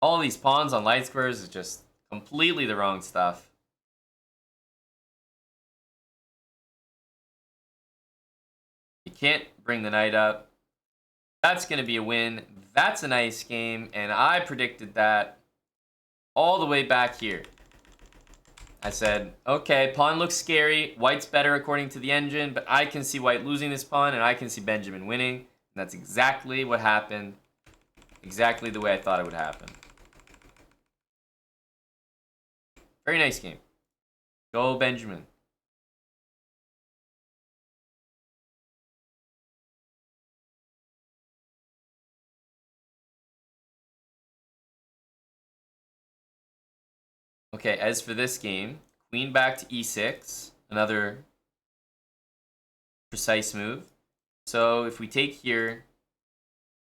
All these pawns on light squares is just completely the wrong stuff. You can't bring the knight up. That's going to be a win. That's a nice game, and I predicted that all the way back here. I said, okay, pawn looks scary. White's better according to the engine, but I can see white losing this pawn, and I can see Benjamin winning. And that's exactly what happened. Exactly the way I thought it would happen. Very nice game. Go, Benjamin. Okay, as for this game, queen back to e6, another precise move. So if we take here,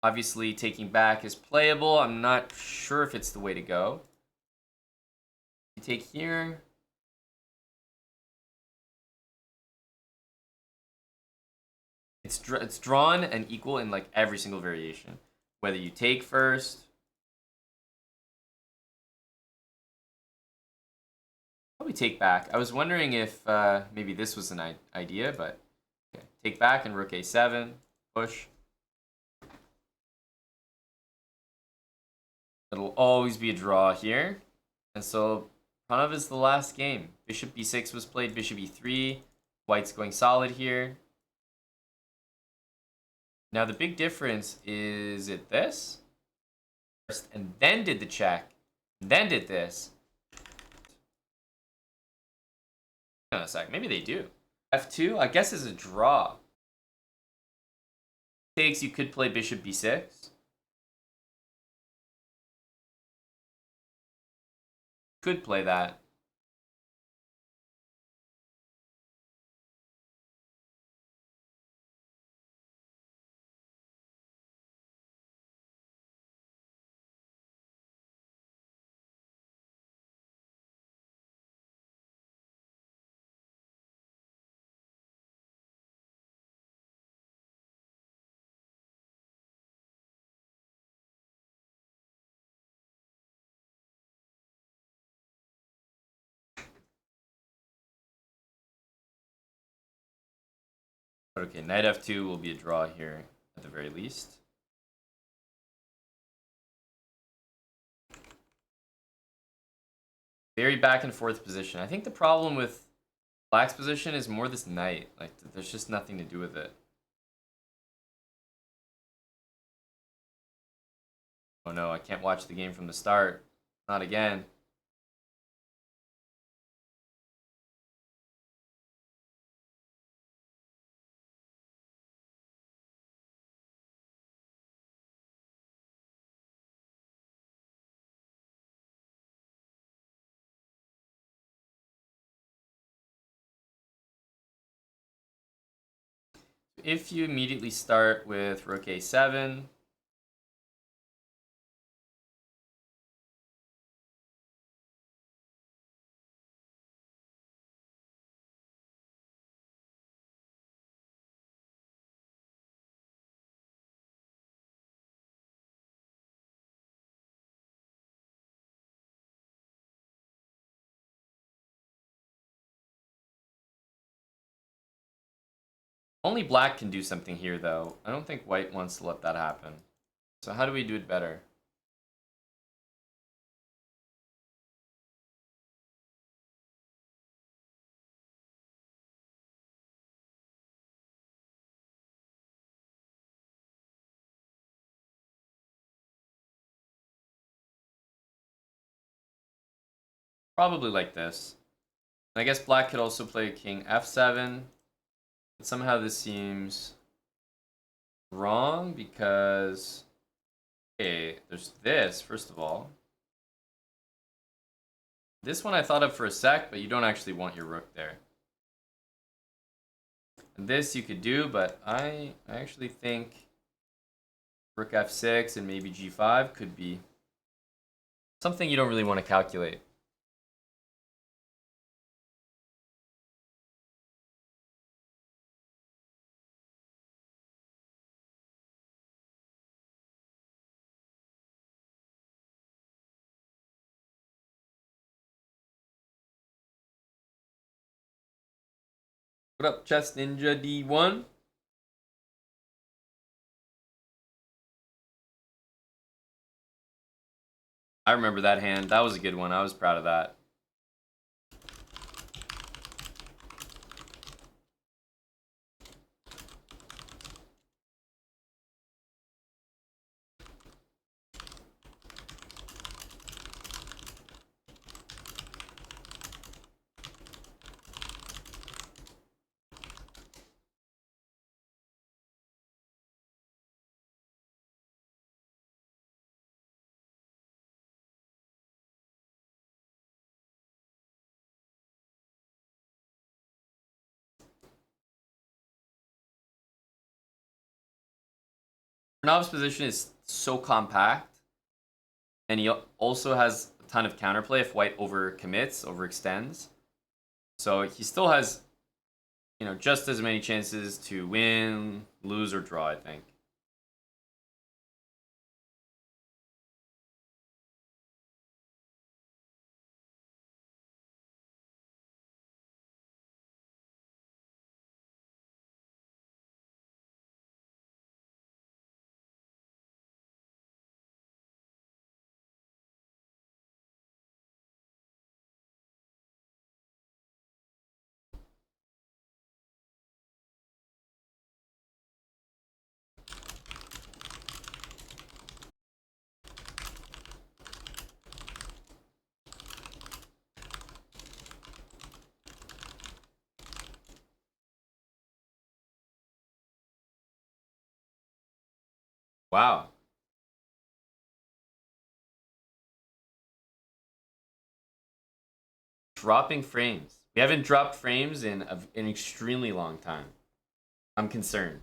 obviously taking back is playable. I'm not sure if it's the way to go. You take here, it's drawn and equal in like every single variation. Whether you take first. Probably take back. I was wondering if maybe this was an idea, but okay. Take back and rook a7, push. It'll always be a draw here. And so Pranav is the last game. Bishop b6 was played, bishop e3. White's going solid here. Now the big difference is it this? First, and then did the check, and then did this. Hang on a sec, maybe they do. F2, I guess, is a draw. Takes, you could play bishop b6. Could play that. But okay, knight f2 will be a draw here at the very least. Very back and forth position. I think the problem with black's position is more this knight. Like, there's just nothing to do with it. Oh no, I can't watch the game from the start. Not again. If you immediately start with rook a7, only black can do something here though. I don't think white wants to let that happen. So how do we do it better? Probably like this. I guess black could also play king f7. But somehow this seems wrong because, okay, there's this, first of all. This one I thought of for a sec, but you don't actually want your rook there. And this you could do, but I actually think rook f6 and maybe g5 could be something you don't really want to calculate. What up, Chess Ninja D1? I remember that hand. That was a good one. I was proud of that. Pranav position is so compact, and he also has a ton of counterplay if white overcommits, overextends. So he still has, just as many chances to win, lose, or draw, I think. Wow. Dropping frames. We haven't dropped frames in an extremely long time. I'm concerned.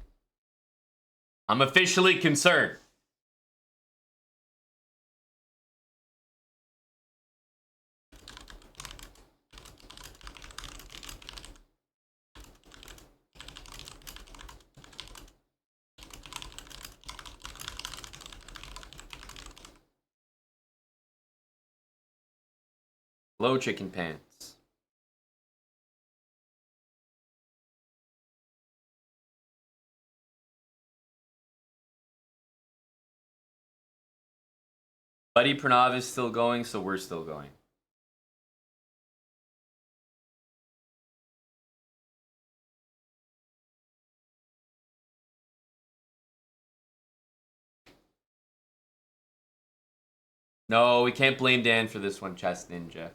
I'm officially concerned. Low chicken pants. Buddy Pranav is still going, so we're still going. No, we can't blame Dan for this one, Chess Ninja.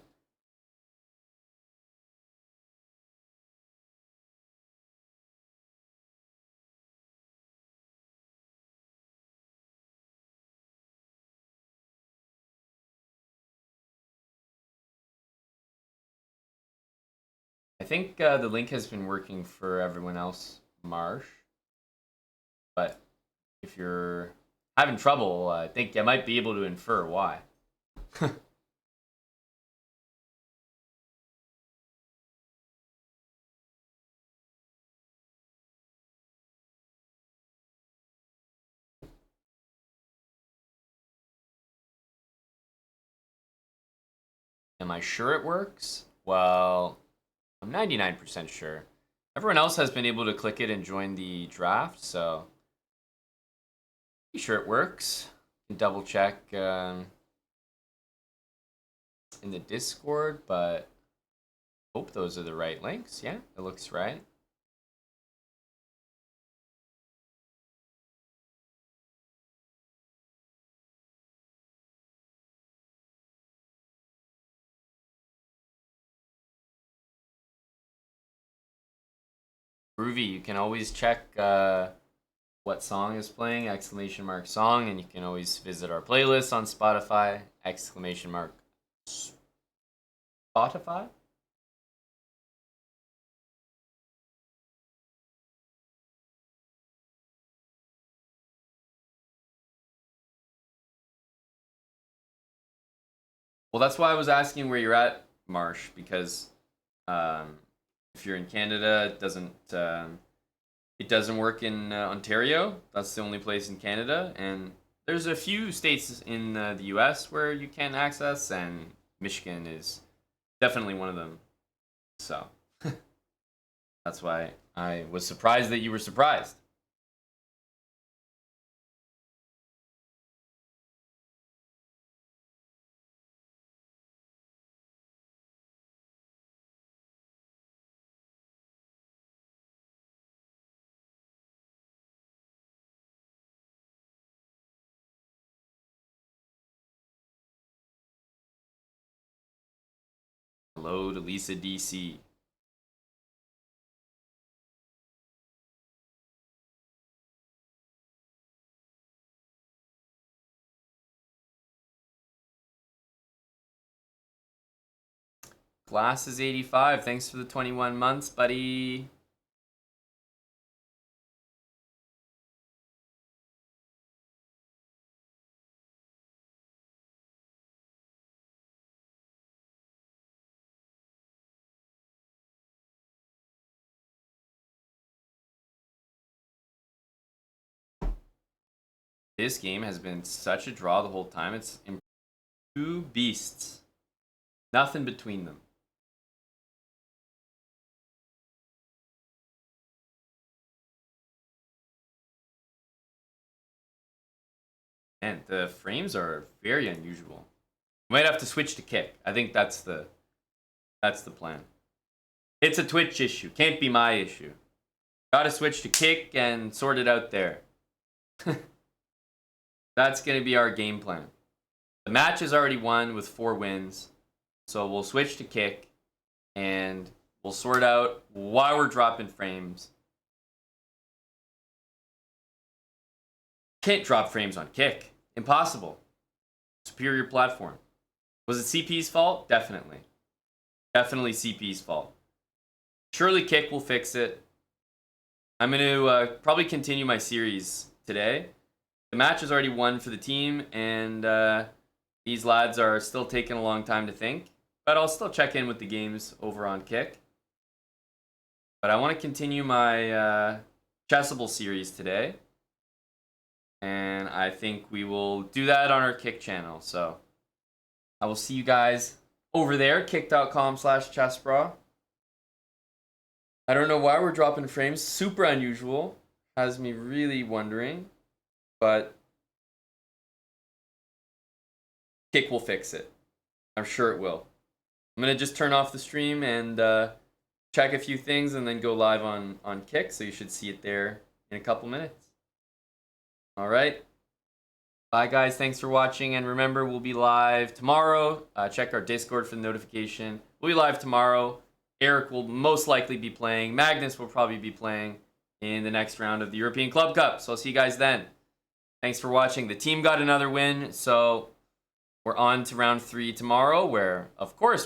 I think the link has been working for everyone else, Marsh. But if you're having trouble, I think I might be able to infer why. Am I sure it works? Well, I'm 99% sure. Everyone else has been able to click it and join the draft, so I'm sure it works. Double check in the Discord, but hope those are the right links. Yeah, it looks right. Groovy, you can always check what song is playing, exclamation mark song, and you can always visit our playlist on Spotify, exclamation mark Spotify. Well, that's why I was asking where you're at, Marsh, because um, if you're in Canada, it doesn't work in Ontario. That's the only place in Canada, and there's a few states in the U.S. where you can access, and Michigan is definitely one of them. So that's why I was surprised that you were surprised. Hello to Lisa DC. Glass is 85. Thanks for the 21 months, buddy. this game has been such a draw the whole time. It's two beasts. Nothing between them. And the frames are very unusual. Might have to switch to kick. I think that's the plan. It's a Twitch issue. Can't be my issue. Gotta switch to kick and sort it out there. That's gonna be our game plan. The match is already won with 4 wins. So we'll switch to kick and we'll sort out why we're dropping frames. Can't drop frames on kick. Impossible. Superior platform. Was it CP's fault? Definitely. Definitely CP's fault. Surely kick will fix it. I'm going to probably continue my series today. The match is already won for the team, and these lads are still taking a long time to think. But I'll still check in with the games over on kick. But I want to continue my Chessable series today. And I think we will do that on our Kick channel. So I will see you guys over there, kick.com/chessbra. I don't know why we're dropping frames. Super unusual. Has me really wondering. But Kick will fix it. I'm sure it will. I'm going to just turn off the stream and check a few things and then go live on Kick. So you should see it there in a couple minutes. All right. Bye, guys. Thanks for watching. And remember, we'll be live tomorrow. Check our Discord for the notification. We'll be live tomorrow. Eric will most likely be playing. Magnus will probably be playing in the next round of the European Club Cup. So I'll see you guys then. Thanks for watching. The team got another win. So we're on to round 3 tomorrow, where, of course,